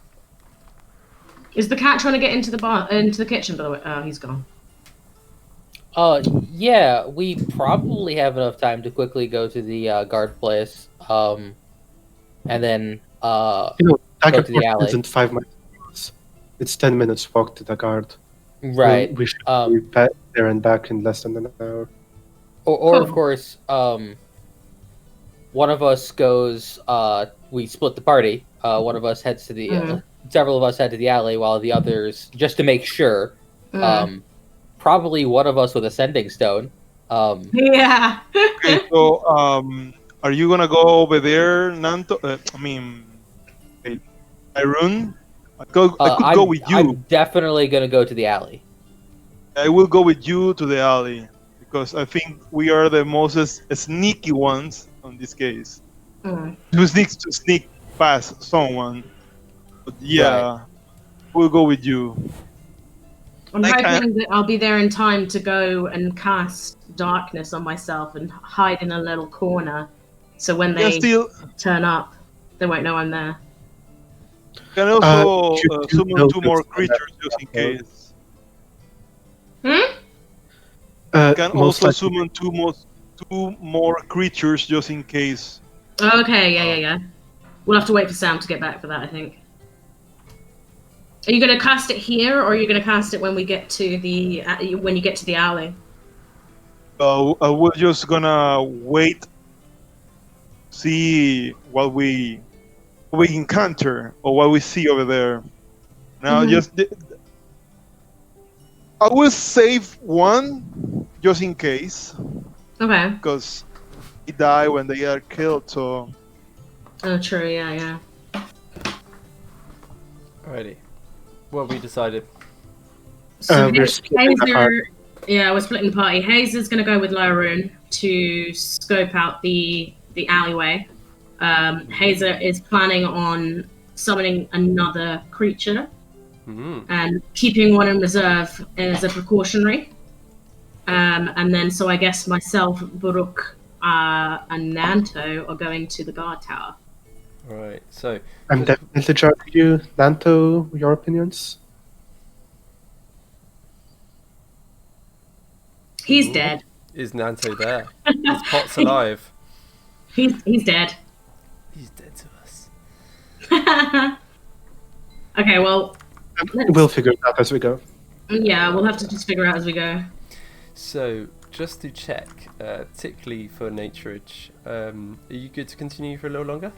Is the cat trying to get into the kitchen, by the way? Oh, he's gone. Yeah, we probably have enough time to quickly go to the guard place, and then go to the alley. Isn't 5 miles. It's 10 minutes walk to the guard. Right. We should be back there and back in less than an hour. Or of course, one of us goes. We split the party. One of us heads to the. Several of us head to the alley, while the others, just to make sure. Probably one of us with a sending stone. Yeah. Okay, so Are you gonna go over there, Nanto? Hey, Irun? I could go with you. I'm definitely gonna go to the alley. I will go with you to the alley because I think we are the most sneaky ones on this case. Who sneaks to sneak past someone? But yeah, we'll go with you. I'm hoping that I'll be there in time to go and cast darkness on myself and hide in a little corner, so when they turn up, they won't know I'm there. Can also summon 2 more creatures just in case. Can also summon two more creatures just in case. Okay, yeah. We'll have to wait for Sam to get back for that, I think. Are you going to cast it here, or are you going to cast it when we get to the when you get to the alley? We're just gonna wait, see what we encounter or what we see over there. Now, I will save one just in case. Okay. Because he die when they are killed. So. Oh, true. Yeah. Alrighty. What have we decided? So we're splitting apart. Yeah, we're splitting the party. Hazer's going to go with Lyroon to scope out the alleyway. Hazer is planning on summoning another creature and keeping one in reserve as a precautionary. And then, so I guess myself, Buruk, and Nanto are going to the guard tower. Right, so... I'm definitely joining you. Nanto, your opinions? He's dead. Is Nanto there? Is Pot's alive? He's dead. He's dead to us. Okay, well... We'll figure it out as we go. Yeah, we'll have to just figure out as we go. So, just to check, particularly for Naturage, are you good to continue for a little longer?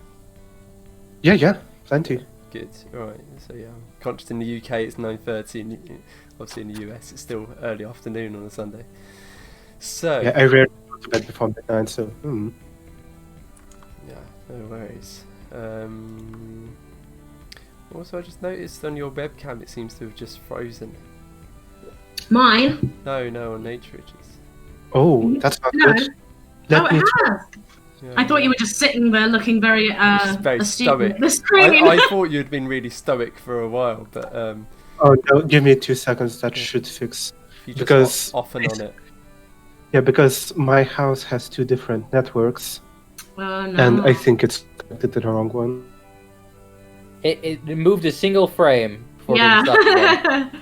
Yeah, plenty. Good, alright. So yeah, I'm conscious in the UK it's 9:30, and obviously in the US it's still early afternoon on a Sunday. So... Yeah, I rarely go to bed before midnight, so... Yeah, no worries. Also, I just noticed on your webcam it seems to have just frozen. Mine? No, on Naturage's. Oh, that's not good. It has! Yeah, I thought you were just sitting there looking very stoic. The screen. I thought you'd been really stoic for a while, but Oh no, give me 2 seconds, that should fix. You just because off and on it. Yeah, because my house has 2 different networks. Oh no. And I think it's connected to the wrong one. It moved a single frame before yeah. being stuck again.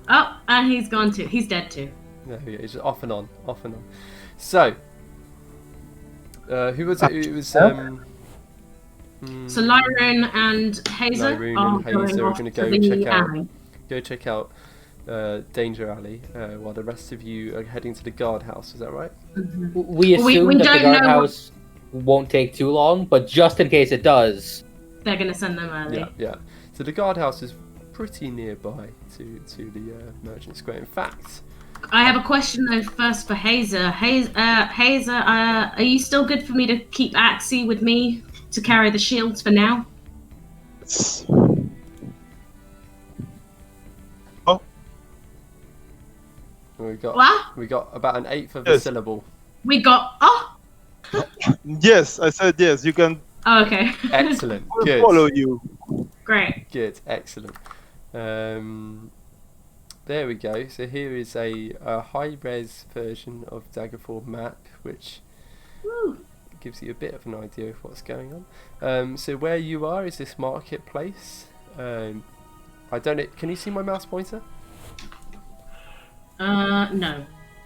Oh, and he's gone too. He's dead too. No, yeah, he's just off and on. So, who was it? It was so Lyron and Hazer are going to go check out Danger Alley, while the rest of you are heading to the guardhouse. Is that right? Mm-hmm. We assume that the guardhouse won't take too long, but just in case it does, they're going to send them early. Yeah. So the guardhouse is pretty nearby to the Merchant Square. In fact, I have a question though first for Hazer. Hazer, are you still good for me to keep Axie with me to carry the shields for now? Oh. We got about an eighth of a syllable. We got Yes, I said yes. You can. Oh, okay. Excellent. We'll Good. Follow you. Great. Good. Excellent. There we go. So here is a high-res version of Daggerford map, which gives you a bit of an idea of what's going on. So where you are is this marketplace. I don't know. Can you see my mouse pointer? No.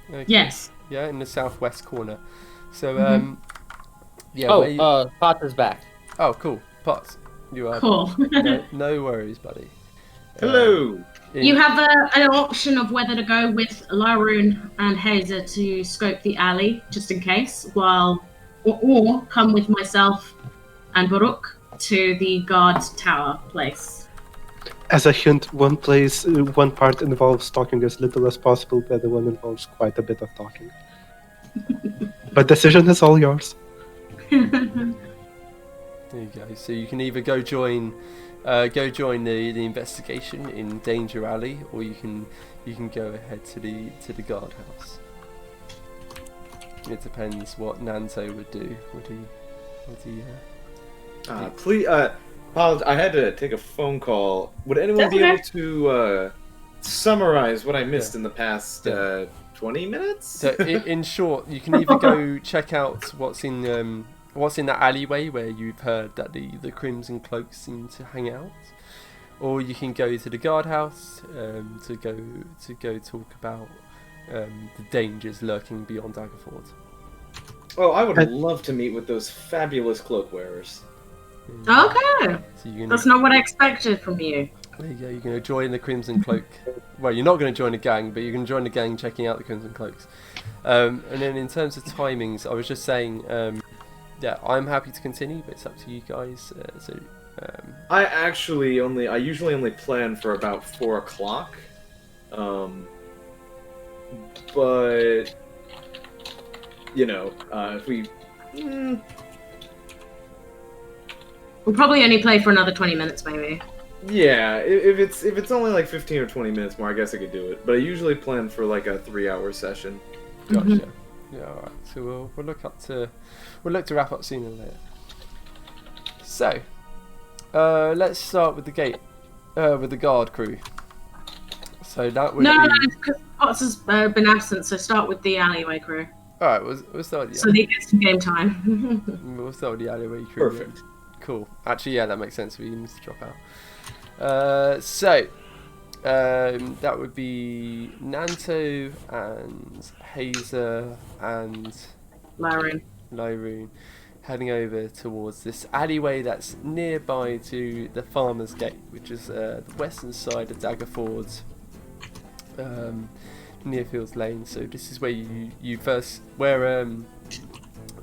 Okay. Yes. Yeah, in the southwest corner. So yeah. Oh, Potts is back. Oh, cool. Potts, you are. Cool. No worries, buddy. Hello. You have an option of whether to go with Lyroon and Hazer to scope the alley, just in case, or come with myself and Buruk to the guard tower place. As a hint, one part involves talking as little as possible, the other one involves quite a bit of talking. But decision is all yours. There you go. So you can either go join the investigation in Danger Alley, or you can go ahead to the guardhouse. It depends what Nanto would do. Would he? Please, apologize, I had to take a phone call. Would anyone That's be okay. able to summarize what I missed in the past 20 minutes? So in short, you can either go check out what's in that alleyway where you've heard that the Crimson Cloaks seem to hang out, or you can go to the guardhouse to go talk about the dangers lurking beyond Daggerford. Oh, I would love to meet with those fabulous cloak wearers. Okay. So you're That's not what I expected from you. There you go. You're going to join the Crimson Cloak. Well, you're not going to join a gang, but you're going to join the gang checking out the Crimson Cloaks. And then in terms of timings, I was just saying, yeah, I'm happy to continue, but it's up to you guys. I usually only plan for about 4 o'clock. But if we. We'll probably only play for another 20 minutes, maybe. Yeah, if it's only like 15 or 20 minutes more, I guess I could do it. But I usually plan for like a 3-hour session. Gotcha. Yeah, all right. So we'll look to wrap up sooner or later. So, let's start with the gate, with the guard crew. So that would No, be. because Potts has been absent, so start with the alleyway crew. All right, we'll start with the. So they get some game time. We'll start with the alleyway crew. Perfect. Cool. Actually, yeah, that makes sense. We need to drop out. That would be Nanto and Hazer and Lyroon heading over towards this alleyway that's nearby to the Farmer's Gate, which is the western side of Daggerford, near Fields Lane. So this is where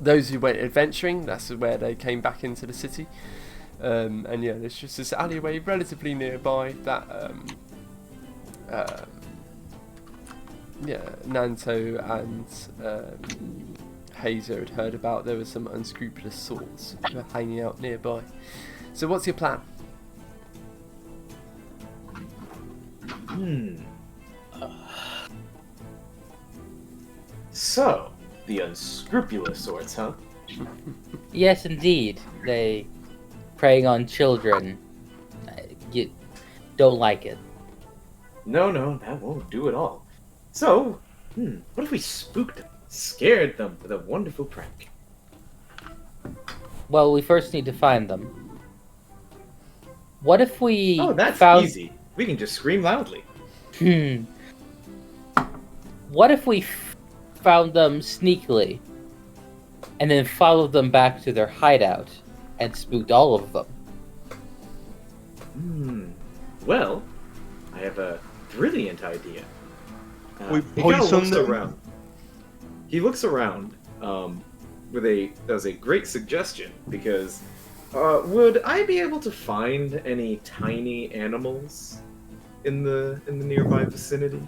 those who went adventuring, that's where they came back into the city. And yeah, there's just this alleyway relatively nearby that Nanto and Hazer had heard about. There were some unscrupulous sorts who were hanging out nearby. So what's your plan? So, the unscrupulous sorts, huh? Yes, indeed. They preying on children. You don't like it. No, that won't do at all. So, what if we spooked them, scared them with a wonderful prank? Well, we first need to find them. What if we Oh, that's found... easy. We can just scream loudly. What if we found them sneakily, and then followed them back to their hideout, and spooked all of them? Well, I have a brilliant idea. We He kinda poison looks them? around. He looks around that was a great suggestion, because would I be able to find any tiny animals in the nearby vicinity?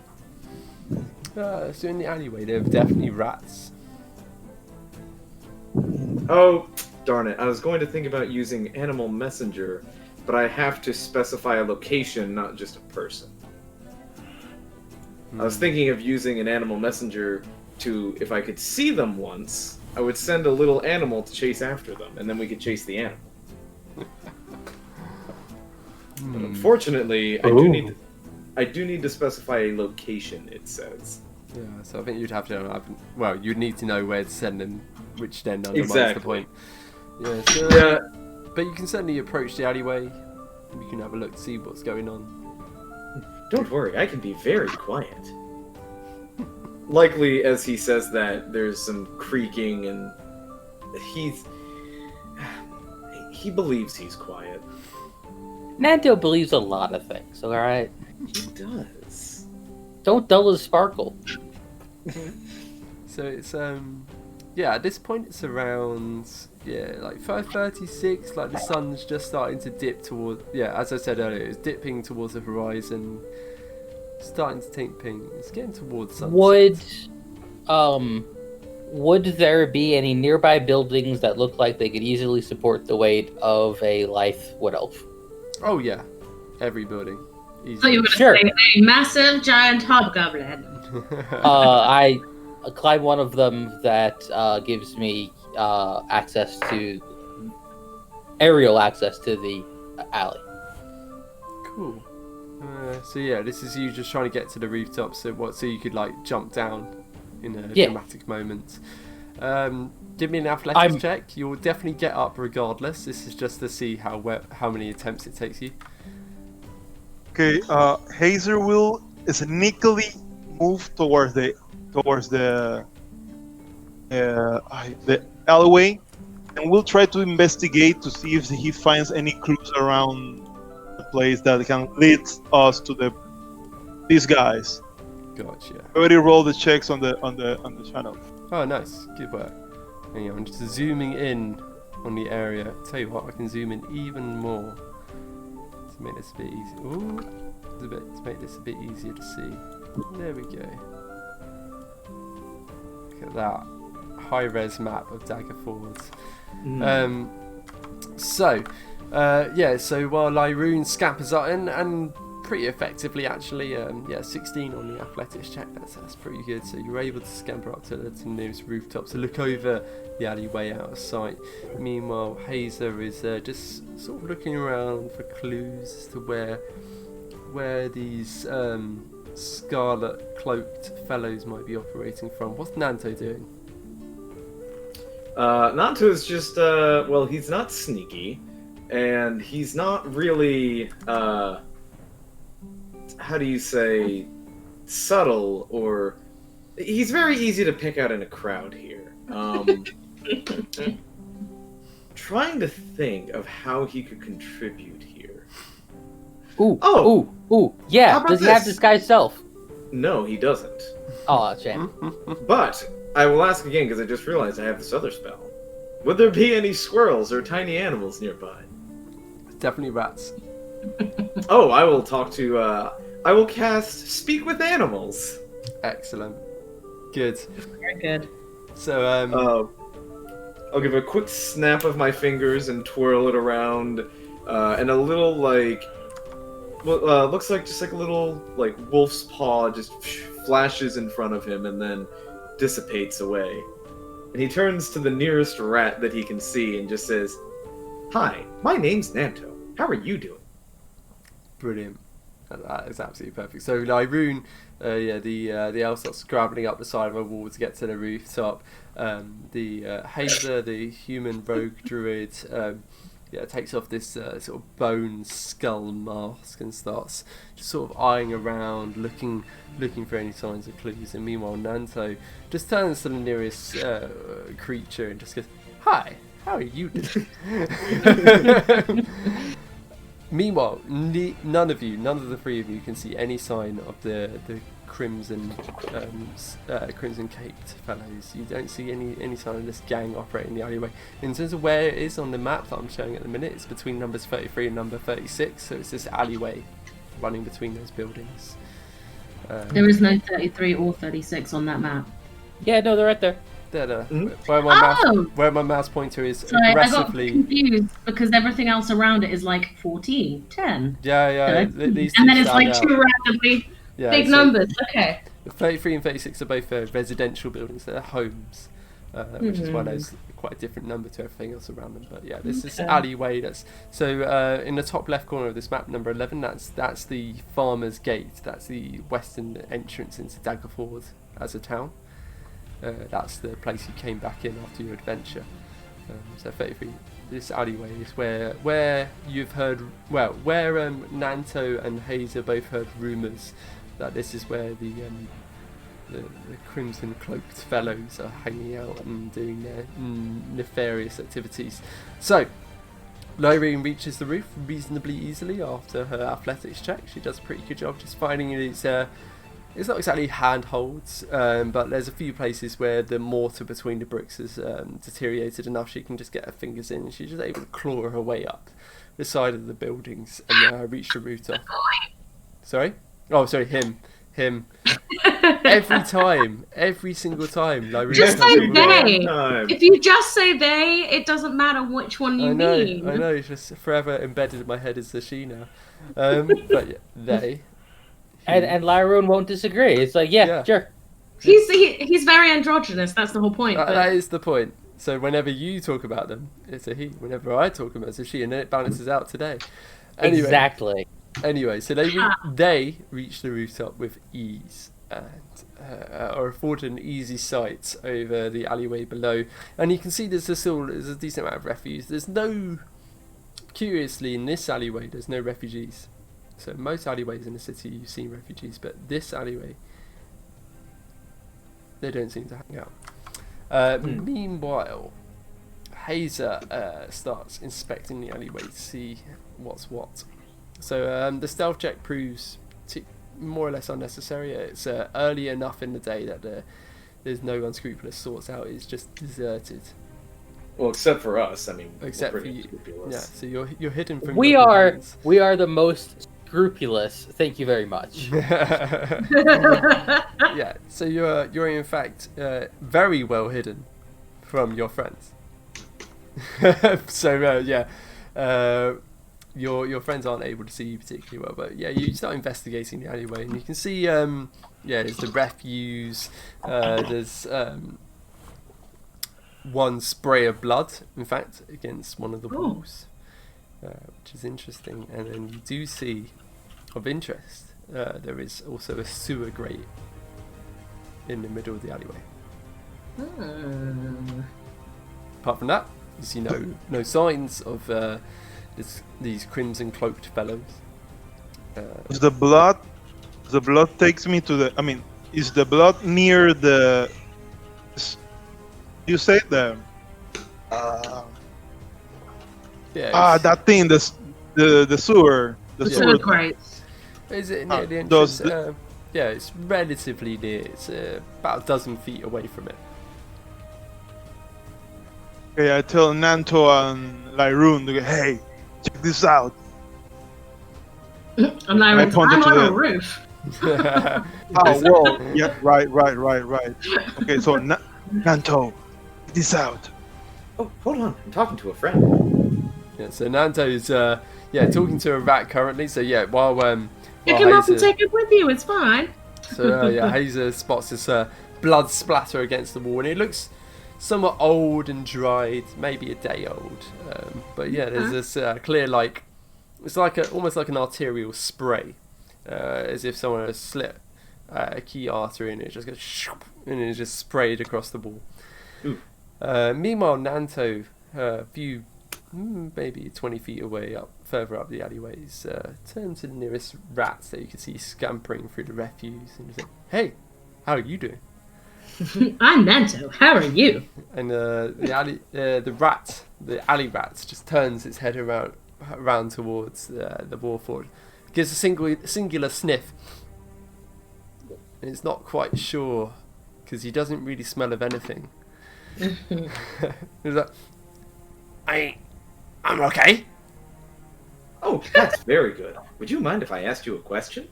So in the alleyway, there are definitely rats. Oh, darn it. I was going to think about using Animal Messenger, but I have to specify a location, not just a person. I was thinking of using an Animal Messenger to, if I could see them once, I would send a little animal to chase after them, and then we could chase the animal. But unfortunately, I do need to specify a location, it says. Yeah, so I think you'd have to. Well, you'd need to know where to send them, which then undermines the point. Yeah, so, Yeah. But you can certainly approach the alleyway. You can have a look to see what's going on. Don't worry, I can be very quiet. Likely, as he says that, there's some creaking, and he believes he's quiet. Nanto believes a lot of things, alright? He does. Don't dull his sparkle. So it's yeah, at this point it's around like 5:36. Like the sun's just starting to dip towards. Yeah, as I said earlier, it's dipping towards the horizon, starting to take ping. It's getting towards sunset. would there be any nearby buildings that look like they could easily support the weight of a lithe wood elf? Oh yeah, every building. Easy. So you were Sure. going to say a massive giant hobgoblin. I climb one of them that gives me aerial access to the alley. Cool. So yeah, this is you just trying to get to the rooftop. So you could like jump down in a dramatic moment. Give me an athletics check. You'll definitely get up regardless. This is just to see how many attempts it takes you. Okay, Hazer will sneakily move towards the alleyway, and we'll try to investigate to see if he finds any clues around the place that can lead us to these guys. Gotcha. I already rolled the checks on the channel. Oh, nice. Good work. Hang on, I'm just zooming in on the area. Tell you what, I can zoom in even more to make this a bit easier. Ooh, to make this a bit easier to see. There we go. Look at that high-res map of Daggerford. So while Lyroon scampers up and pretty effectively actually, 16 on the athletics check, that's pretty good. So you're able to scamper up to the nearest rooftop to look over the alleyway out of sight. Meanwhile, Hazer is just sort of looking around for clues as to where these scarlet cloaked fellows might be operating from. What's Nanto doing? Nanto is just, he's not sneaky, and he's not really, how do you say, subtle, or... He's very easy to pick out in a crowd here. Trying to think of how he could contribute here. Ooh, yeah, does he have disguise self? No, he doesn't. Oh, shame. But I will ask again, because I just realized I have this other spell. Would there be any squirrels or tiny animals nearby? Definitely rats. Oh, I will talk to, I will cast Speak with Animals. Excellent. Good. Very good. So, I'll give a quick snap of my fingers and twirl it around, and a little, looks like just like a little, wolf's paw just flashes in front of him and then dissipates away. And he turns to the nearest rat that he can see and just says, "Hi, my name's Nanto. How are you doing?" Brilliant. That is absolutely perfect. So Lyroon, the elf starts scrabbling up the side of a wall to get to the rooftop. The Hazer, the human rogue druid, takes off this sort of bone skull mask and starts just sort of eyeing around, looking for any signs of clues. And meanwhile, Nanto just turns to the nearest creature and just goes, "Hi, how are you doing?" Meanwhile, none of the three of you can see any sign of the crimson caped fellows. You don't see any sign of this gang operating in the alleyway. In terms of where it is on the map that I'm showing at the minute, it's between numbers 33 and number 36, so it's this alleyway running between those buildings. There is no 33 or 36 on that map. Yeah, no, they're right there. Where my mouse pointer is Sorry, aggressively. I got confused because everything else around it is 14, 10. Yeah. These and then it's stand two out. randomly big numbers. Okay. The 33 and 36 are both residential buildings. They're homes, which is why there's quite a different number to everything else around them. But yeah, this is alleyway. In the top left corner of this map, number 11. That's the Farmer's Gate. That's the western entrance into Daggerford as a town. That's the place you came back in after your adventure. So 33, this alleyway is where you've heard, where Nanto and Hazer both heard rumours that this is where the crimson cloaked fellows are hanging out and doing their nefarious activities. So Lyroon reaches the roof reasonably easily after her athletics check. She does a pretty good job just finding these. It's not exactly handholds, but there's a few places where the mortar between the bricks has deteriorated enough she can just get her fingers in, and she's just able to claw her way up the side of the buildings and reach the rooftop. Sorry? Oh, sorry, him. Him. Every single time. Lyroon Just comes say in. they. Time. If you just say they, it doesn't matter which one you mean. I know. It's just forever embedded in my head as the she now. But yeah, they. And Lyroon won't disagree. It's like, Yeah. sure. He's very androgynous. That's the whole point. but- That is the point. So whenever you talk about them, it's a he. Whenever I talk about it, it's a she, and then it balances out today. Anyway, Exactly. Anyway, so they reach the rooftop with ease and are afforded an easy sight over the alleyway below. And you can see there's a decent amount of refuse. Curiously, in this alleyway, there's no refugees. So most alleyways in the city, you've seen refugees, but this alleyway, they don't seem to hang out. Meanwhile, Hazer starts inspecting the alleyway to see what's what. So the stealth check proves more or less unnecessary. It's early enough in the day that there's no unscrupulous sorts out. It's just deserted. Well, except for us. I mean, Except we're for pretty you. unscrupulous. Yeah. So you're hidden from. We your are companions. the most scrupulous. Thank you very much. Yeah. So you're in fact very well hidden from your friends. So yeah. Your friends aren't able to see you particularly well, but yeah, you start investigating the alleyway, and you can see, there's the refuse. There's one spray of blood, in fact, against one of the walls, which is interesting. And then you do see, of interest, there is also a sewer grate in the middle of the alleyway. Apart from that, you see no signs of these crimson cloaked fellows. The blood takes me to the. I mean, is the blood near the? You say the. Yeah. That thing, the sewer, the Yeah. sewer. Great. Is it near the does entrance? Yeah, it's relatively near. It's about a dozen feet away from it. Okay, I tell Nanto and Lyroon, hey, check this out. I'm like, I I'm pointed to on a the- roof. Oh, whoa. Yeah, right. Okay, so Nanto, check this out. Oh, hold on. I'm talking to a friend. Yeah, so Nanto's talking to a rat currently. So yeah, while Pick him up and Hazer, take it with you. It's fine. so Hazer spots this blood splatter against the wall, and it looks somewhat old and dried, maybe a day old. But yeah, there's this clear, like it's like almost like an arterial spray, as if someone has slit a key artery and it just goes shoop, and it's just sprayed across the wall. Meanwhile, Nanto, a few maybe 20 feet away, further up the alleyways, turn to the nearest rats that you can see scampering through the refuse, and say, "Hey, how are you doing?" I'm Nanto. How are you? And the alley rat just turns its head around towards the Warford, gives a singular sniff, and it's not quite sure because he doesn't really smell of anything. He's like, I'm okay. Oh, that's very good. Would you mind if I asked you a question?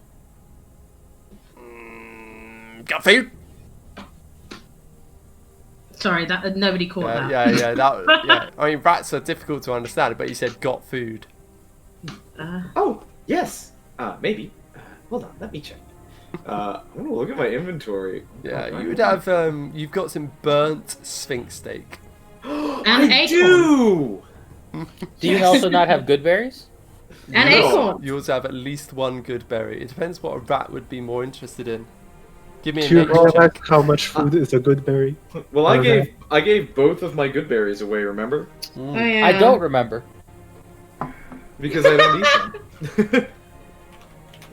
Got food? Sorry, that nobody caught that. Yeah. I mean, rats are difficult to understand, but he said got food. Oh, yes. Maybe. Hold on, let me check. I'm gonna look at my inventory. Yeah, Oh, you would have. You've got some burnt sphinx steak. And I acorn. do! Do you also not have good berries? And acorn. You also have at least one good berry. It depends what a rat would be more interested in. Give me a Do you nature know check. how much food is a good berry? Well, I Okay. gave both of my good berries away, remember? Oh, yeah. I don't remember. Because I don't eat them.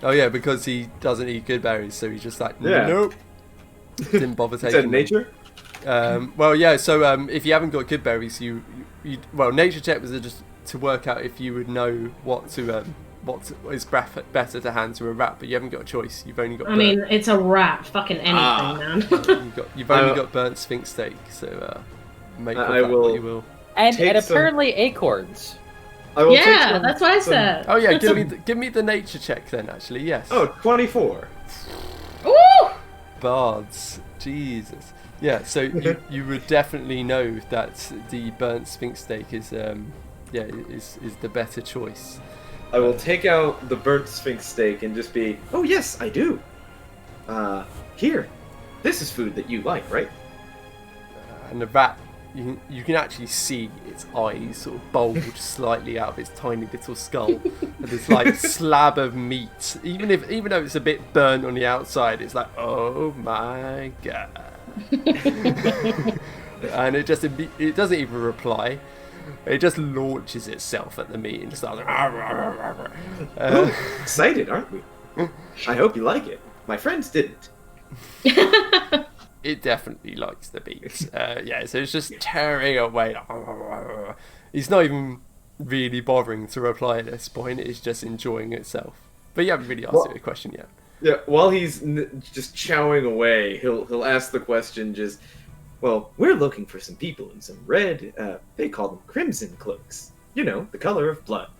Oh yeah, because he doesn't eat good berries, so he's just like, Yeah. nope. Didn't bother Is taking that them. nature? Well, yeah. So if you haven't got good berries, nature check was just to work out if you would know what is better to hand to a rat, but you haven't got a choice. You've only got. I mean, it's a rat. Fucking anything, man. you've only got burnt sphinx steak, so make of I that will- what you will. And Take some- apparently acorns. I will take Yeah, some- that's what I some- said. Oh yeah, give me the nature check then. Actually, yes. Oh, 24. bards. Jesus. Yeah, so you would definitely know that the burnt sphinx steak is the better choice. I will take out the burnt sphinx steak and just be, oh yes, I do. Here, this is food that you like, right? And the rat, you can actually see its eyes sort of bulge slightly out of its tiny little skull, and this like slab of meat. Even though it's a bit burnt on the outside, it's like, oh my god. And it doesn't even reply. It just launches itself at the meat and just starts. Excited, aren't we? I hope you like it. My friends didn't. It definitely likes the meat. So it's just tearing away. It's not even really bothering to reply at this point. It's just enjoying itself. But you haven't really asked it a question yet. Yeah, while he's just chowing away, he'll ask the question just, well, we're looking for some people in some red, they call them crimson cloaks. You know, the color of blood.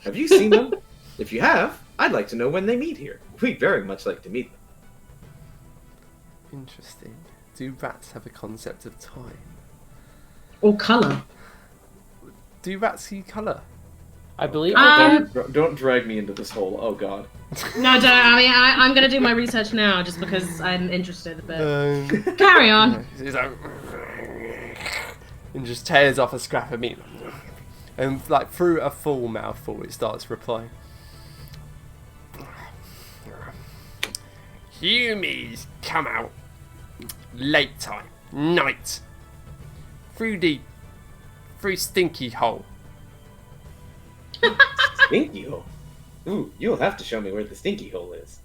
Have you seen them? If you have, I'd like to know when they meet here. We'd very much like to meet them. Interesting. Do rats have a concept of time? Or colour. Do rats see colour? I believe. Don't drag me into this hole. Oh god. No, don't. I mean, I'm going to do my research now just because I'm interested. But carry on. He's like, and just tears off a scrap of meat. And like through a full mouthful, it starts replying. Humies come out late time, night, through stinky hole. Stinky hole? Ooh, you'll have to show me where the stinky hole is.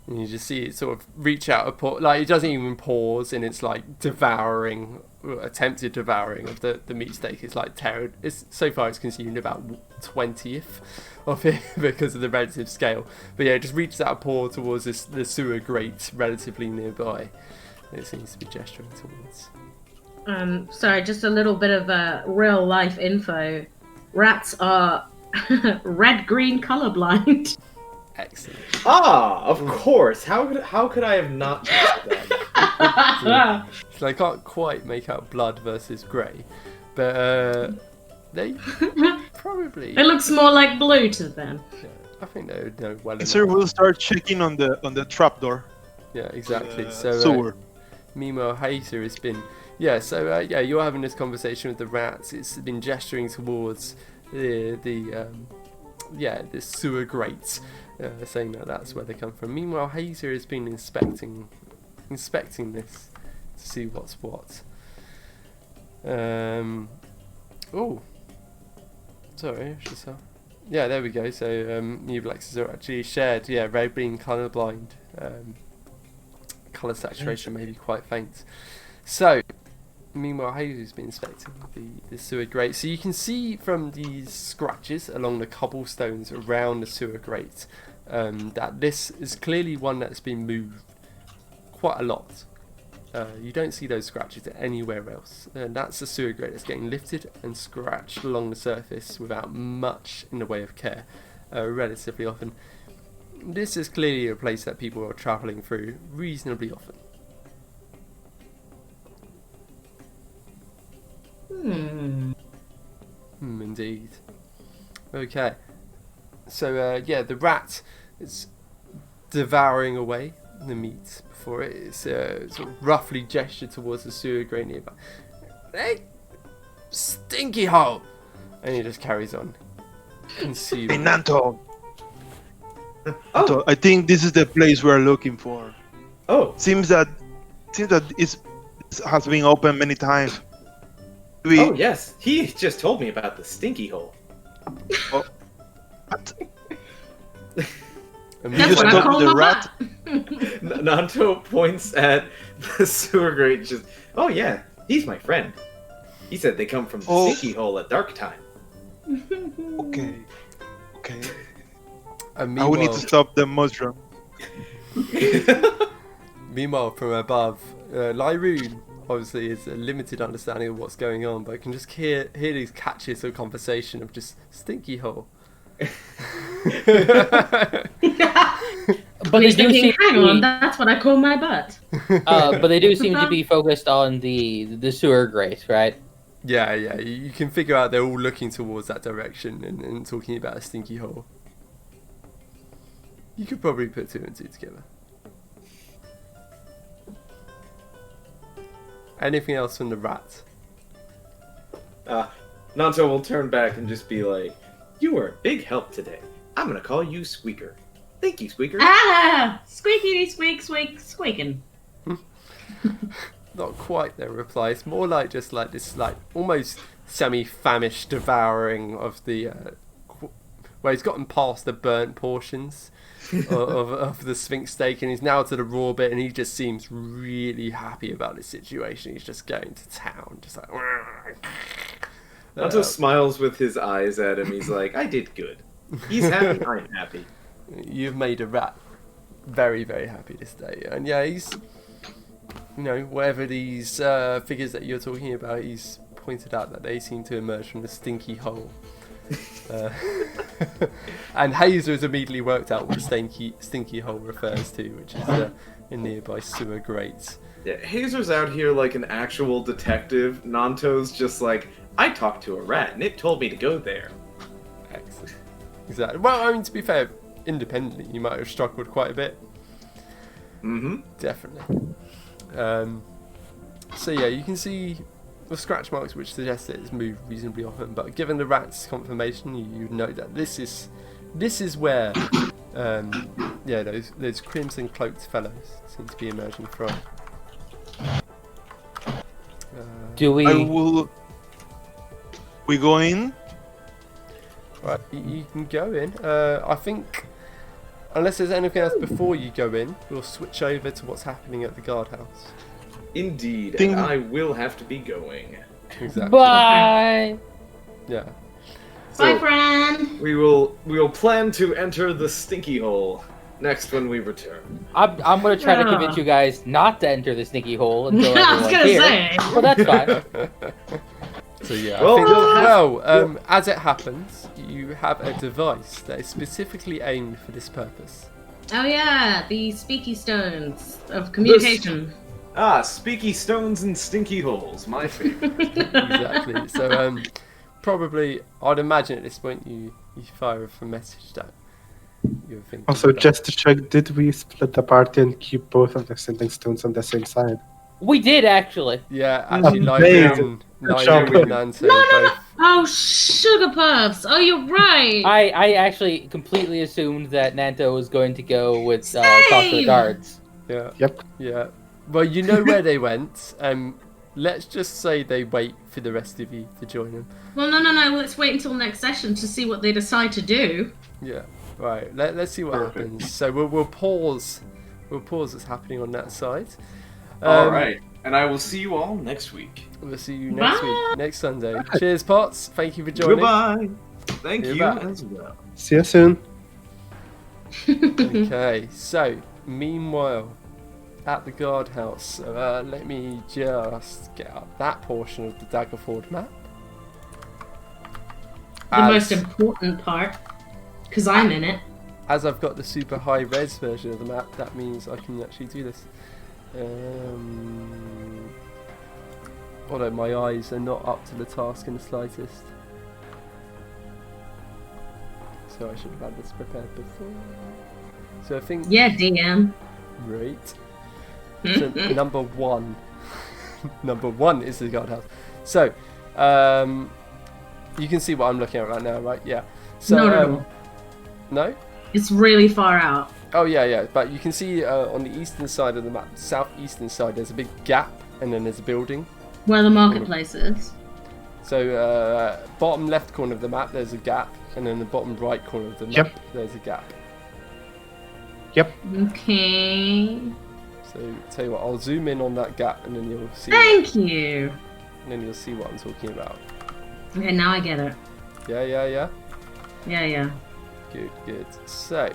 And you just see it sort of reach out a paw, like it doesn't even pause, and it's like attempted devouring of the meat steak. It's like so far it's consumed about 20th of it because of the relative scale. But yeah, it just reaches out a paw towards the sewer grate relatively nearby. It seems to be gesturing towards. Sorry, just a little bit of real life info. Rats are red-green colorblind. Excellent. Ah, of course. How could I have not guessed that? So they can't quite make out blood versus grey, but they probably. It looks more like blue to them. Yeah, I think they would know well enough. Sir, we'll start checking on the trapdoor. Yeah, exactly. Sewer. Meanwhile, Hater has been. Yeah, so you're having this conversation with the rats. It's been gesturing towards the sewer grate, saying that that's where they come from. Meanwhile, Hazer has been inspecting this to see what's what. Oh, sorry, yeah, there we go. So new Lexes are actually shared. Yeah, red being colourblind. Colour saturation may be quite faint. So, meanwhile, Hazel's been inspecting the sewer grate. So you can see from these scratches along the cobblestones around the sewer grate that this is clearly one that's been moved quite a lot. You don't see those scratches anywhere else. And that's the sewer grate that's getting lifted and scratched along the surface without much in the way of care, relatively often. This is clearly a place that people are travelling through reasonably often. Indeed. Okay. So the rat is devouring away the meat before it. It's sort of roughly gestured towards the sewer grate nearby. Hey, stinky hole! And he just carries on. Consuming. Hey, Nanto! I think this is the place we're looking for. Oh, Seems that it has been open many times. oh yes, he just told me about the stinky hole. What? That's what I call the my rat. Nanto points at the sewer grate and just, oh yeah, he's my friend. He said they come from the stinky hole at dark time. Okay. And I will need to stop the mushroom. Meanwhile, from above, Lyroon obviously is a limited understanding of what's going on, but can just hear these catches of conversation of just stinky hole. But But they he's do thinking, seem to hang on, be- that's what I call my butt. but they do seem to be focused on the sewer grate, right? Yeah, you can figure out they're all looking towards that direction and talking about a stinky hole. You could probably put 2 and 2 together. Anything else from the rat? Nanto will turn back and just be like, "You were a big help today. I'm gonna call you Squeaker. Thank you, Squeaker." Ah! Squeaky squeak squeak squeaking. Not quite their reply. It's more like just like this, like almost semi-famished devouring of the. Where he's gotten past the burnt portions of the Sphinx steak, and he's now to the raw bit, and he just seems really happy about his situation. He's just going to town, just like. Nanto smiles with his eyes at him. He's like, "I did good. He's happy. I'm happy." You've made a rat very, very happy this day, and yeah, he's. Whatever these figures that you're talking about, he's pointed out that they seem to emerge from the stinky hole. And Hazer has immediately worked out what the stinky hole refers to, which is a nearby sewer grate. Yeah, Hazer's out here like an actual detective. Nanto's just like, "I talked to a rat and it told me to go there." Excellent. Exactly. Well, I mean, to be fair, independently, you might have struggled quite a bit. Mm-hmm. Definitely. So yeah, you can see the scratch marks which suggest that it's moved reasonably often, but given the rat's confirmation, you know that this is where those crimson cloaked fellows seem to be emerging from. Do we? We go in? Right, you can go in. I think, unless there's anything else before you go in, we'll switch over to what's happening at the guardhouse. Indeed, Ding. and I will have to be going. Exactly. Bye. Yeah. Bye, So friend. we will plan to enter the stinky hole next when we return. I'm gonna try to convince you guys not to enter the sneaky hole until I was everyone's gonna here. say. Well, that's fine. So yeah, Well, I think, we'll as it happens, you have a device that is specifically aimed for this purpose. Oh yeah, the speaky stones of communication. Speaky stones and stinky holes, my favorite. Exactly. So probably, I'd imagine at this point you fire a message that you're thinking. Also, about. just to check, did we split the party and keep both of the sending stones on the same side? We did actually. Yeah, actually, Amazing. Nigel and Nanto both. Oh, sugar puffs! Oh, you're right. I actually completely assumed that Nanto was going to go with talk to the Same. guards. Yeah. Yep. Yeah. Well, you know where they went. Let's just say they wait for the rest of you to join them. Well, no. Let's wait until next session to see what they decide to do. Yeah. Right. Let's see what happens. So we'll pause. We'll pause what's happening on that side. All right, and I will see you all next week. We'll see you next Bye. week, next Sunday. Cheers, Potts. Thank you for joining. Goodbye. Thank You're you back. as well. See you soon. Okay. So meanwhile, at the guardhouse, let me just get up that portion of the Daggerford map. The most important part, because I'm in it. As I've got the super high res version of the map, that means I can actually do this. Although my eyes are not up to the task in the slightest. So I should have had this prepared before. So I think... Yeah, DM. Right. So number one. Number one is the guardhouse. So, you can see what I'm looking at right now, right? Yeah. So, Not at all. No? It's really far out. Oh yeah, but you can see on the eastern side of the map, southeastern side, there's a big gap, and then there's a building. Where the marketplace is. So bottom left corner of the map, there's a gap, and then the bottom right corner of the map, Yep. there's a gap. Yep. Okay. So tell you what, I'll zoom in on that gap, and then you'll see. Thank you. And then you'll see what I'm talking about. Okay, now I get it. Yeah. Yeah. Good. So,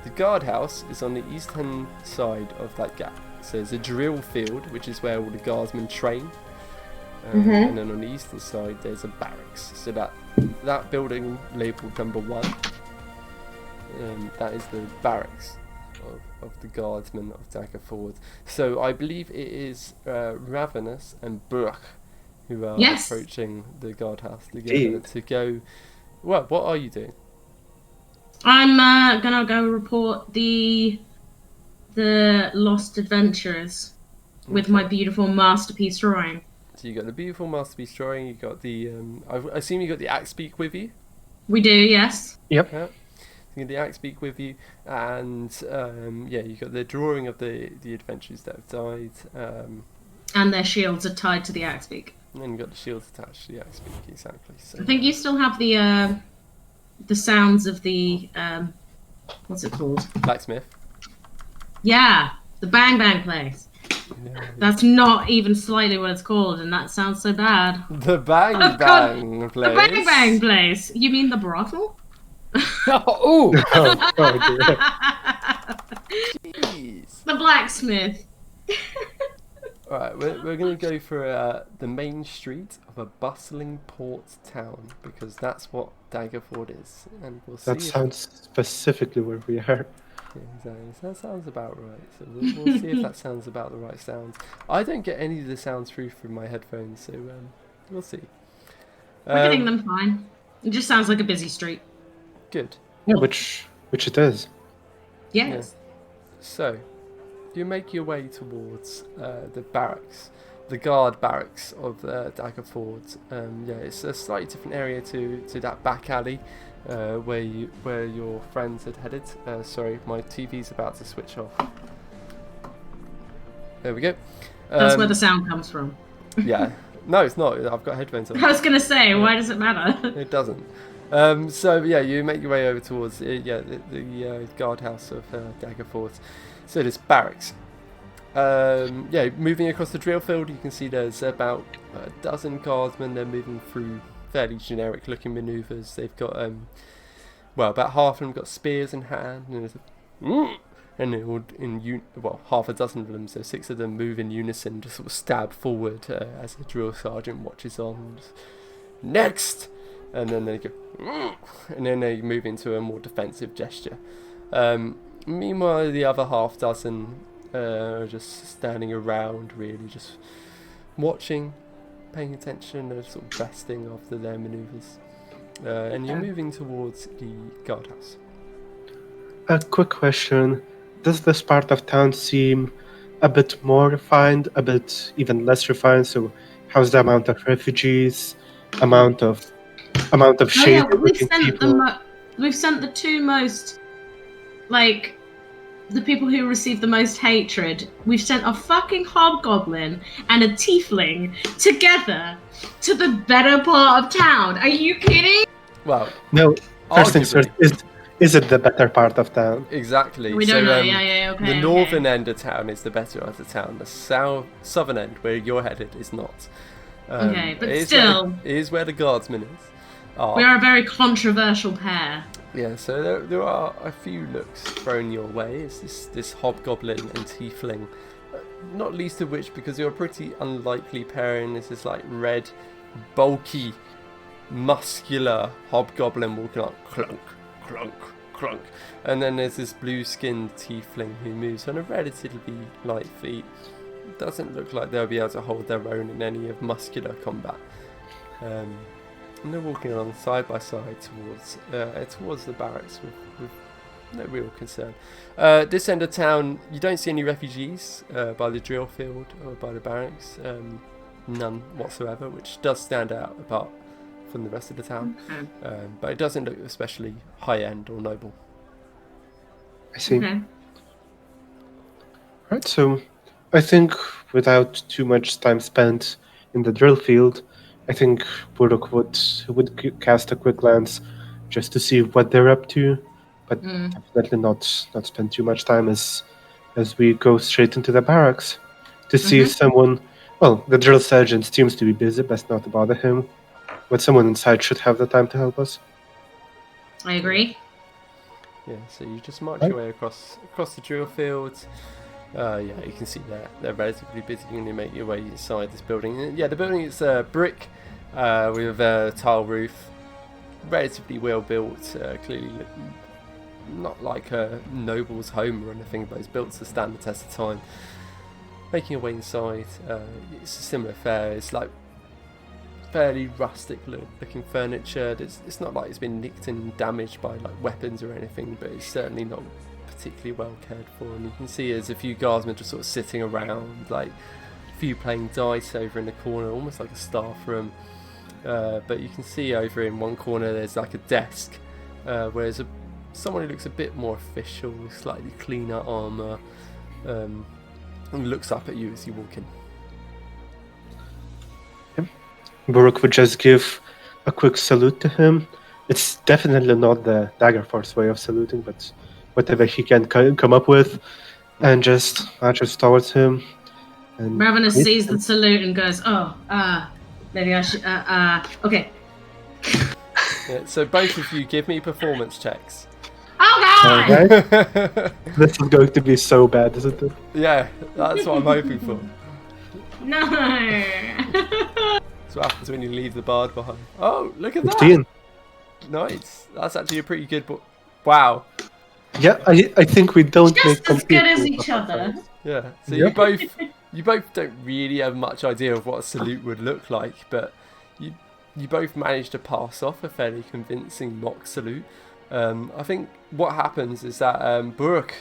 the guardhouse is on the eastern side of that gap. So there's a drill field, which is where all the guardsmen train. And then on the eastern side, there's a barracks. So that building labelled number 1, that is the barracks of the guardsmen of Daggerford. So I believe it is Ravenous and Burke who are Yes. approaching the guardhouse together Indeed. to go. Well, what are you doing? I'm gonna go report the lost adventurers with my beautiful masterpiece drawing. So you got the beautiful masterpiece drawing. You got the. I assume you got the axe beak with you. We do, yes. Yep. Yeah. You got the axe beak with you, and you got the drawing of the adventurers that have died. And their shields are tied to the axe beak. And then you got the shields attached to the axe beak, exactly. So, I think you still have the sounds of the what's it called? blacksmith. Yeah, the bang bang place. Yeah. That's not even slightly what it's called, and that sounds so bad. The bang Oh, God. bang place. The bang bang place. You mean the brothel? Oh, Jeez. The blacksmith. All right, we're going to go for the main street of a bustling port town because that's what Daggerford is, and we'll see. That sounds specifically where we are. Yeah, exactly. So that sounds about right. So we'll see if that sounds about the right sounds. I don't get any of the sounds through my headphones, so we'll see. We're getting them fine. It just sounds like a busy street. Good. Yeah, which it is. Yes. So, you make your way towards the barracks, the guard barracks of Daggerford. It's a slightly different area to that back alley where your friends had headed. Sorry, my TV's about to switch off. There we go. That's where the sound comes from. Yeah. No, it's not. I've got headphones on. I was gonna say, why does it matter? It doesn't. You make your way over towards the guardhouse of Daggerford. So there's barracks. Moving across the drill field, you can see there's about a dozen guardsmen. They're moving through fairly generic looking manoeuvres. They've got about half of them got spears in hand, and they're all half a dozen of them, so 6 of them move in unison, just sort of stab forward as the drill sergeant watches on. Next, and then they go, and then they move into a more defensive gesture. Meanwhile, the other half dozen are just standing around, really just watching, paying attention, and sort of resting after their manoeuvres. And you're moving towards the guardhouse. A quick question. Does this part of town seem a bit more refined, a bit even less refined? So how's the amount of refugees, amount of shady looking people? We've sent the two most, the people who receive the most hatred. We've sent a fucking hobgoblin and a tiefling together to the better part of town. Are you kidding? Well, No, first things first, is it the better part of town? exactly. We don't know. Okay. The northern end of town is the better end of town. The southern end, where you're headed, is not. Okay, but it still, is where the guardsman is. we are a very controversial pair. Yeah, so there are a few looks thrown your way. It's this hobgoblin and tiefling, not least of which because you're a pretty unlikely pairing. This is red, bulky, muscular hobgoblin walking up, clunk, clunk, clunk, and then there's this blue-skinned tiefling who moves on a relatively light feet. Doesn't look like they'll be able to hold their own in any of muscular combat. And they're walking along side by side towards the barracks with no real concern. This end of town, you don't see any refugees by the drill field or by the barracks. None whatsoever, which does stand out apart from the rest of the town. But it doesn't look especially high-end or noble. I see. Okay. Right, so I think without too much time spent in the drill field, I think Buruk would cast a quick glance just to see what they're up to, but definitely not spend too much time as we go straight into the barracks to see if someone. Well, the drill sergeant seems to be busy, best not to bother him, but someone inside should have the time to help us. I agree. Yeah, so you just march your way across the drill field. You can see they're relatively busy and you make your way inside this building. Yeah, the building is brick with a tile roof, relatively well built, clearly not like a noble's home or anything, but it's built to stand the test of time. Making your way inside, it's a similar fare. It's like fairly rustic looking furniture. It's not like it's been nicked and damaged by like weapons or anything, but it's certainly not particularly well cared for. And you can see there's a few guardsmen just sort of sitting around, like a few playing dice over in the corner, almost like a staff room. But you can see over in one corner there's like a desk where there's someone who looks a bit more official, slightly cleaner armour, and looks up at you as you walk in. Burke would just give a quick salute to him. It's definitely not the Daggerford's way of saluting, but whatever he can come up with, and just marches towards him. And Ravenous sees the salute and goes, maybe I should, okay. Yeah, so both of you give me performance checks. Oh god! Okay. This is going to be so bad, isn't it? Yeah, that's what I'm hoping for. No! That's what happens when you leave the bard behind. Oh, look at 15. that! Nice. That's actually a pretty good wow. Yeah, I think we don't make Just as good as complete each other. Yeah. So Yep. you both don't really have much idea of what a salute would look like, but you both managed to pass off a fairly convincing mock salute. I think what happens is that Burke,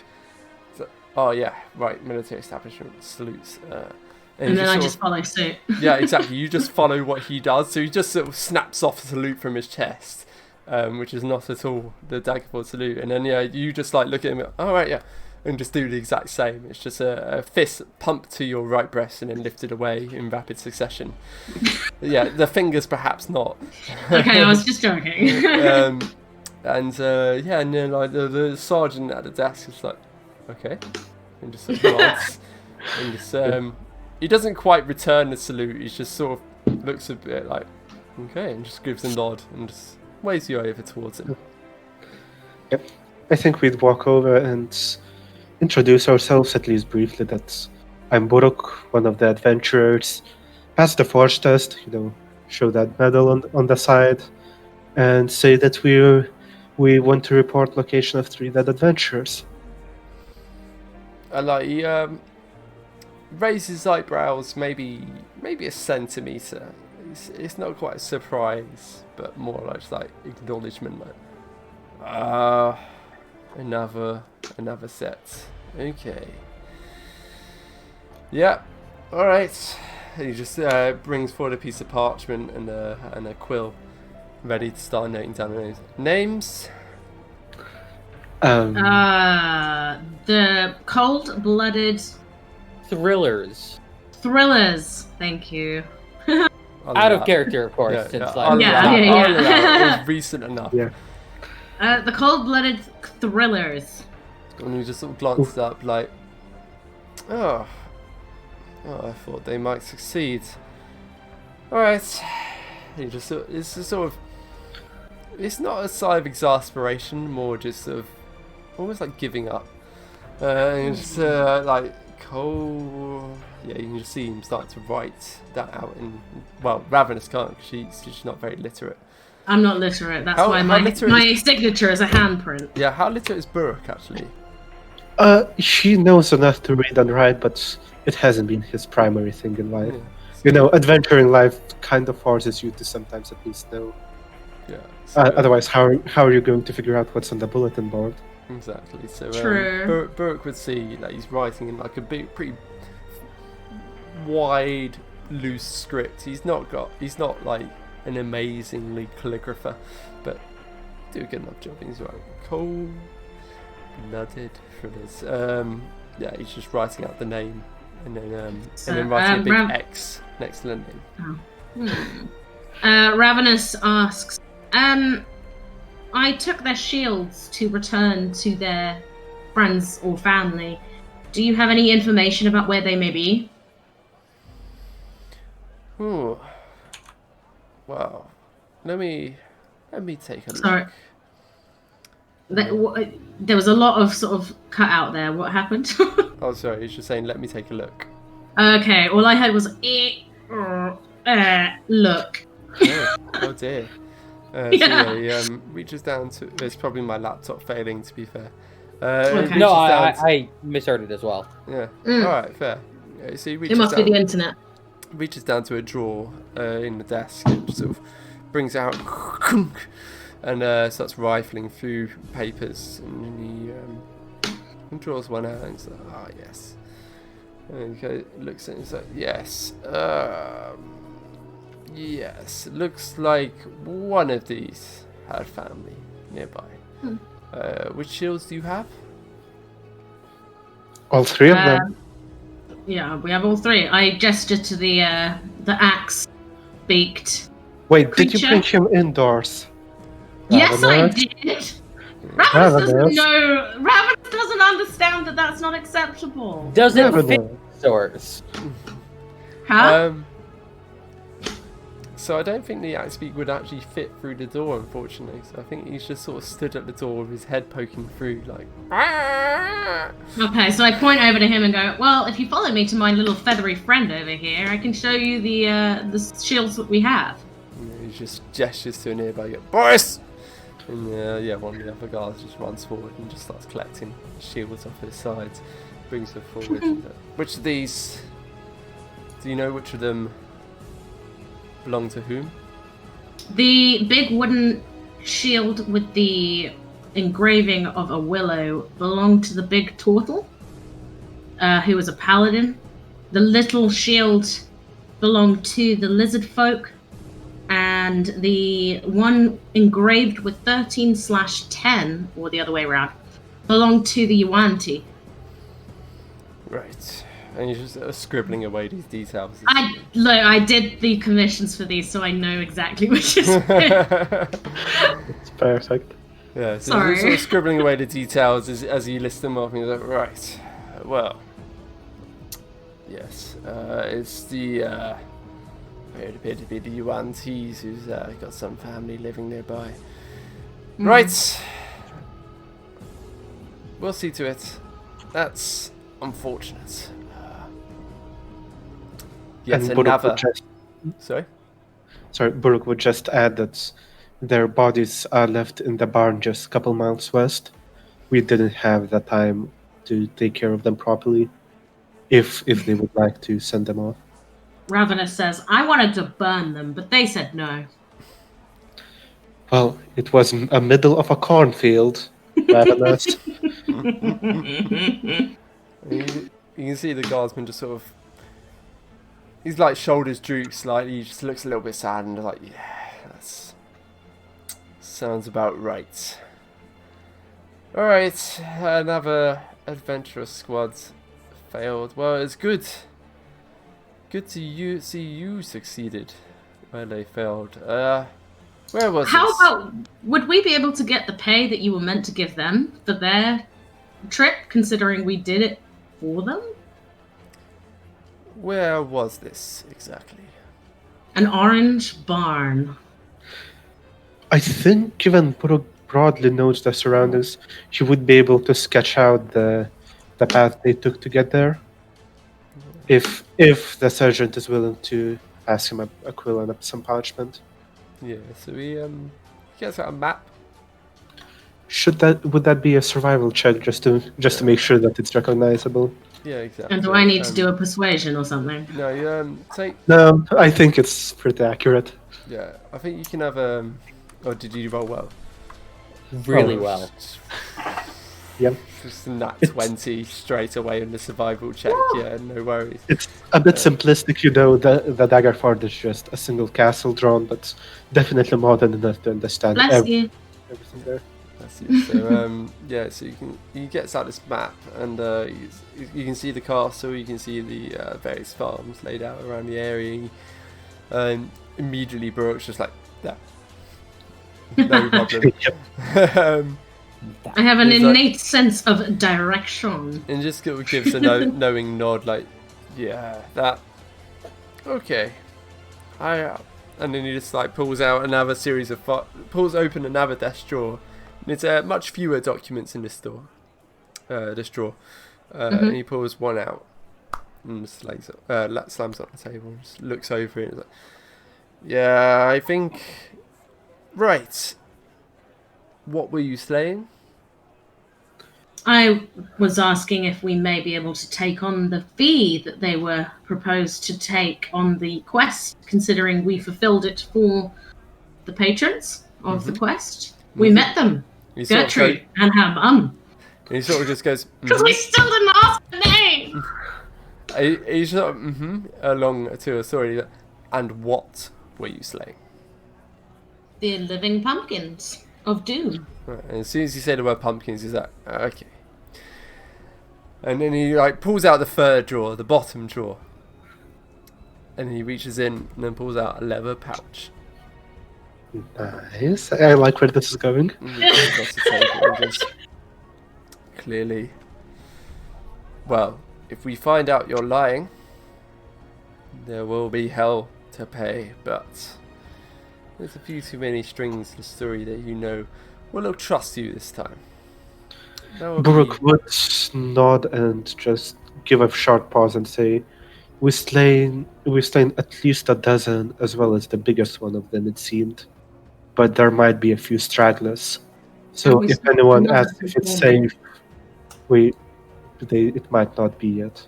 military establishment salutes, And then I just follow suit. yeah, exactly. You just follow what he does, so he just sort of snaps off a salute from his chest, which is not at all the Daggerford salute, and then you just like look at him, all right, yeah, and just do the exact same. It's just a fist pumped to your right breast and then lifted away in rapid succession. Yeah, the fingers perhaps not. Okay, I was just joking. And then like the sergeant at the desk is like, okay, and just sort of nods, and just he doesn't quite return the salute. He just sort of looks a bit like, okay, and just gives a nod and just waves you over towards him. Yep. I think we'd walk over and introduce ourselves, at least briefly, that I'm Buruk, one of the adventurers. Pass the forge test, show that medal on the side, and say that we want to report location of 3 dead adventurers. And like he raises his eyebrows maybe a centimetre. It's not quite a surprise, but more like acknowledgement, like another set. Okay. Yeah. All right. He just brings forward a piece of parchment and a quill, ready to start noting down the names. The cold-blooded Thrillers. thrillers. Thank you. Out of character, of course. Yeah, since I'll Yeah, allow- yeah, I'll yeah. allow it was recent enough. Yeah. The cold-blooded thrillers. And he just sort of glances up like, oh, I thought they might succeed. Alright. He just it's not a sigh of exasperation, more just sort of almost like giving up. And just like cold. Yeah, you can just see him starting to write that out in, well, Ravenous can't because she's not very literate. I'm not literate. That's How why my literate signature is a handprint. Yeah, how literate is Burke actually? She knows enough to read and write, but it hasn't been his primary thing in life. Yeah. Adventuring life kind of forces you to sometimes at least know. Yeah. Otherwise, how are you going to figure out what's on the bulletin board? Exactly. So True. Burke would see that he's writing in like a pretty wide, loose script. He's not like an amazingly calligrapher, but do a good enough job. He's right. Cold-blooded thrillers. Yeah, he's just writing out the name and then writing a big X next to the name. Ravenous asks, I took their shields to return to their friends or family. Do you have any information about where they may be? Ooh. Wow. Let me take a look. Sorry. There was a lot of sort of cut out there. What happened? Oh, sorry. He's just saying, let me take a look. Okay, all I heard was look. Oh dear. So yeah, he reaches down to. It's probably my laptop failing, to be fair. Okay. Reaches No, down to- I misheard it as well. Yeah. Mm. All right, fair. Yeah, so he It reaches must be down, the internet. reaches down to a drawer in the desk and sort of brings out and starts rifling through papers, and he draws one out and he's like, "Ah, yes." And he looks at it and he's like, "Yes, yes. Looks like one of these had family nearby. Which shields do you have?" All three of them. Yeah, we have all three. I gestured to the axe beaked. Wait, did you creature? bring him indoors? Yes, I Ravenous? did. Ravenous doesn't Ravenous. know. Ravenous doesn't understand that that's not acceptable. Does it fit Ravenous. doors? Huh? So I don't think the axe beak would actually fit through the door, unfortunately. So I think he's just sort of stood at the door with his head poking through, like. Okay, so I point over to him and go, "Well, if you follow me to my little feathery friend over here, I can show you the shields that we have." And he just gestures to a nearby, go, "Boris!" And yeah, one of the other guards just runs forward and just starts collecting shields off his sides, brings them forward. Which of these? Do you know which of them belong to whom? The big wooden shield with the engraving of a willow belonged to the big turtle, who was a paladin. The little shield belonged to the lizard folk, and the one engraved with 13/10, or the other way around, belonged to the Yuan-Ti. Right. And he's just scribbling away these details. I did the commissions for these, so I know exactly which is which. It's perfect. Yeah, so Sorry. he's sort of scribbling away the details as he lists them off, and he's like, "Right, well, yes, it's the it appeared to be the Yuan-Tis who's got some family living nearby. Right, we'll see to it. That's unfortunate. Yet And Buruk another. would just, Sorry. Buruk would just add that their bodies are left in the barn just a couple miles west. We didn't have the time to take care of them properly. If they would like to send them off. Ravenous says, "I wanted to burn them, but they said no." Well, it was a middle of a cornfield, Ravenous. You can see the guardsman just sort of. He's like shoulders droop slightly. He just looks a little bit sad and like, yeah, that's sounds about right. All right, another adventurous squad failed. Well, it's good. Good to see you succeeded where they failed. Where was How this? about, would we be able to get the pay that you were meant to give them for their trip, considering we did it for them? Where was this exactly? An orange barn. I think given Buruk broadly knows the surroundings, he would be able to sketch out the path they took to get there. If the sergeant is willing to pass him a quill and some parchment. Yeah, so he gets out a map. Would that be a survival check just to make sure that it's recognizable? Yeah, exactly. And do I need to do a persuasion or something? No, you take. No, I think it's pretty accurate. Yeah, I think you can have Oh, did you roll well? Really well. Yep. Just a nat It's- 20 straight away in the survival check. Yeah, no worries. It's a bit simplistic, the Daggerford is just a single castle drawn, but definitely more than enough to understand Bless you. everything there. That's it. So yeah, so he gets out this map, and you can see the castle, you can see the various farms laid out around the area. Immediately, Buruk's just like, yeah, no problem. I have an He's like- innate sense of direction. And just sort of gives a knowing nod, like, yeah, that. Okay, and then he just like pulls out another series of pulls open another desk drawer. And it's much fewer documents in this drawer. And he pulls one out and slams it on the table and just looks over it. And is like, yeah, I think Right. What were you slaying? I was asking if we may be able to take on the fee that they were proposed to take on the quest, considering we fulfilled it for the patrons of the quest. We met them, He sort of Gertrude and her mum. he sort of just goes, Because we still didn't ask the name! He's sort of, along to a story. And what were you slaying? The living pumpkins of doom. Right, and as soon as you say the word pumpkins, he's like, okay. And then he like pulls out the third drawer, the bottom drawer. And he reaches in and then pulls out a leather pouch. Nice. I like where this is going. And he comes across the table and just clearly, well, if we find out you're lying, there will be hell to pay, but there's a few too many strings to the story that you know will trust you this time. Brooke would nod and just give a short pause and say, we've slain at least a dozen, as well as the biggest one of them, it seemed. But there might be a few stragglers. So if anyone asks if it's safe, it might not be yet.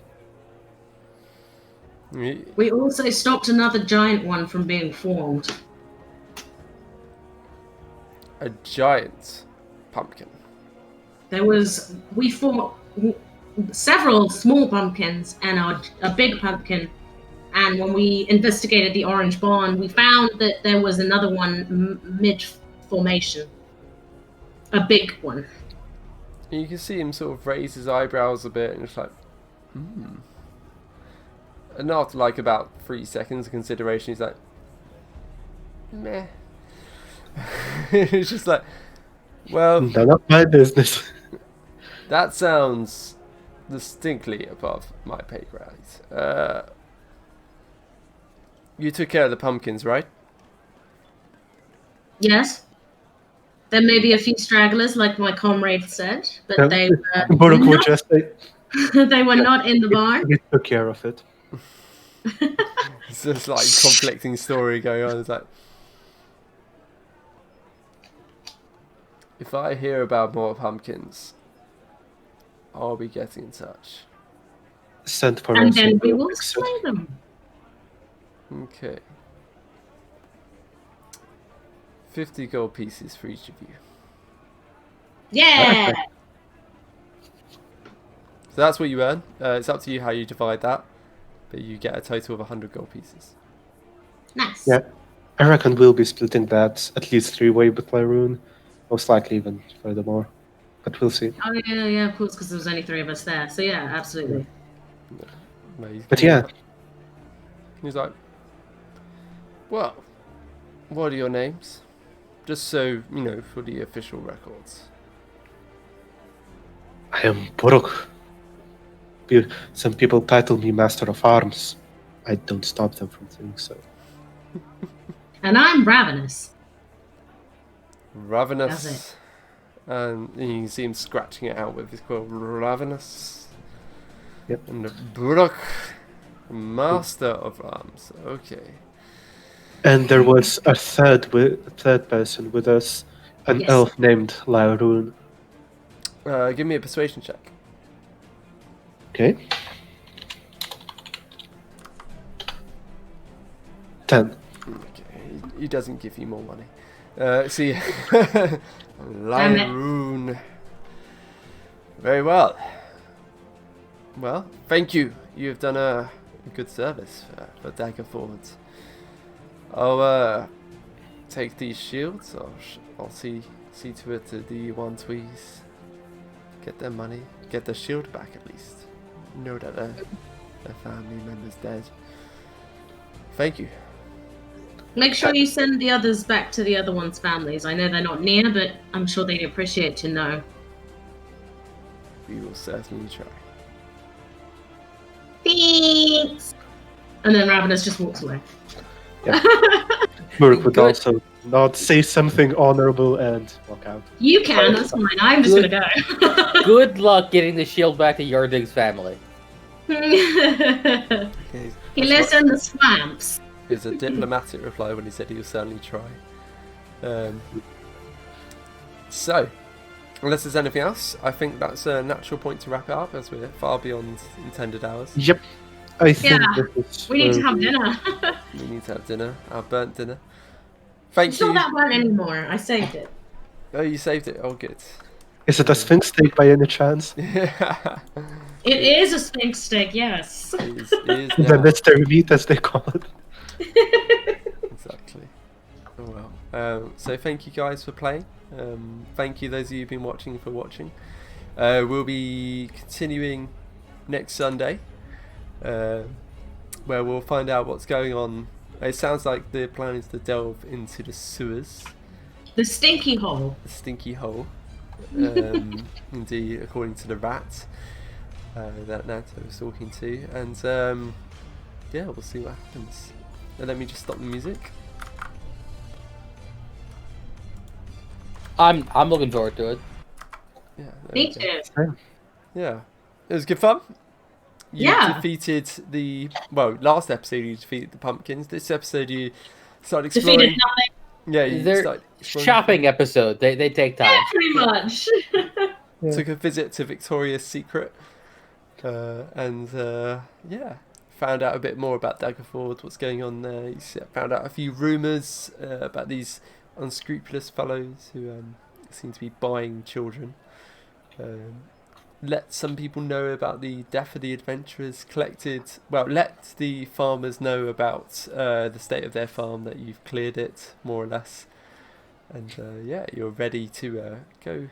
We also stopped another giant one from being formed. A giant pumpkin. We fought several small pumpkins and a big pumpkin, and when we investigated the orange barn, we found that there was another one mid-formation. A big one. You can see him sort of raise his eyebrows a bit and it's like, And after like about 3 seconds of consideration, he's like, meh. It's just like, well, none of my business. That sounds distinctly above my pay grade. You took care of the pumpkins, right? Yes. There may be a few stragglers, like my comrade said, but they Borok would just say, they were not in the barn. we took care of it. It's just like conflicting story going on. It's like, if I hear about more pumpkins, I'll be getting in touch. Send for And us. then we will slay them. Okay. 50 gold pieces for each of you. Yeah! So that's what you earn. It's up to you how you divide that. But you get a total of 100 gold pieces. Nice. Yeah. I reckon we'll be splitting that at least 3-way with Lyroon. Most likely even furthermore. But we'll see. Oh, yeah, of course, because there was only 3 of us there. So, yeah, absolutely. But yeah. He's like, well, what are your names? Just so, for the official records. I am Borok. Some people title me Master of Arms. I don't stop them from saying so. And I'm Ravenous. Ravenous. That's it. And you can see him scratching it out with his quill. Ravenous. Yep. And Brooke, Master of Arms. Okay. And there was a third person with us, an Yes. elf named Lyroon. Give me a persuasion check. Okay. 10. Okay. He doesn't give you more money. See, Lyroon. Very well. Well, thank you. You have done a good service for Daggerford. I'll take these shields. I'll see to it that the one tweez get their money, get their shield back at least. Know that their family member's dead. Thank you. Make sure you send the others back to the other ones' families. I know they're not near, but I'm sure they'd appreciate to know. We will certainly try. Thanks! And then Ravenous just walks away. Murk would Good. also not say something honorable and walk out. You can, that's fine. I'm just gonna go. Good luck getting the shield back to Yardig's family. He Okay, lives in the swamps. It's a diplomatic reply when he said he will certainly try. So, unless there's anything else, I think that's a natural point to wrap it up as we're far beyond intended hours. Yep. I think Yeah, this is We need to where have dinner. We need to have dinner, our burnt dinner. Thank It's you. not that bad anymore. I saved it. Oh, you saved it. Oh, good. Is it a sphinx steak by any chance? Yeah. It is a sphinx steak, yes. It is The now. mystery meat, as they call it. Exactly. Oh well. So thank you guys for playing. Thank you those of you who've been watching for watching. We'll be continuing next Sunday, where we'll find out what's going on. It sounds like the plan is to delve into the sewers, The stinky hole. the stinky hole. Indeed, according to the rat that Nato was talking to, and yeah, we'll see what happens. Let me just stop the music. I'm looking forward to it. Yeah. there Me we go. too. Yeah, it was good fun. You Yeah. defeated last episode you defeated the pumpkins. This episode you started exploring. Defeated nothing. Yeah, you They're started exploring. shopping episode. They take time. Yeah, pretty much. Took a visit to Victoria's Secret, and yeah, found out a bit more about Daggerford, what's going on there. You found out a few rumours about these unscrupulous fellows who seem to be buying children. Let some people know about the death of the adventurers. Let the farmers know about the state of their farm, that you've cleared it more or less, and yeah, you're ready to go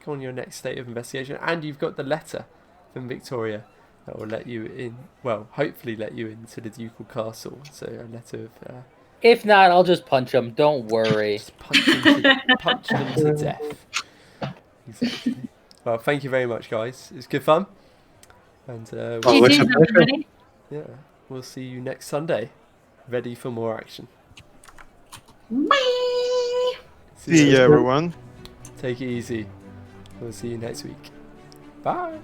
on your next state of investigation. And you've got the letter from Victoria that will let you in. Well, hopefully let you into the ducal castle. So a letter of. If not, I'll just punch them. Don't worry. Just punch them to death. Exactly. Well, thank you very much, guys. It's good fun. And Always a GG's, pleasure. everybody. yeah, we'll see you next Sunday. Ready for more action. Bye. See ya, everyone. Take it easy. We'll see you next week. Bye.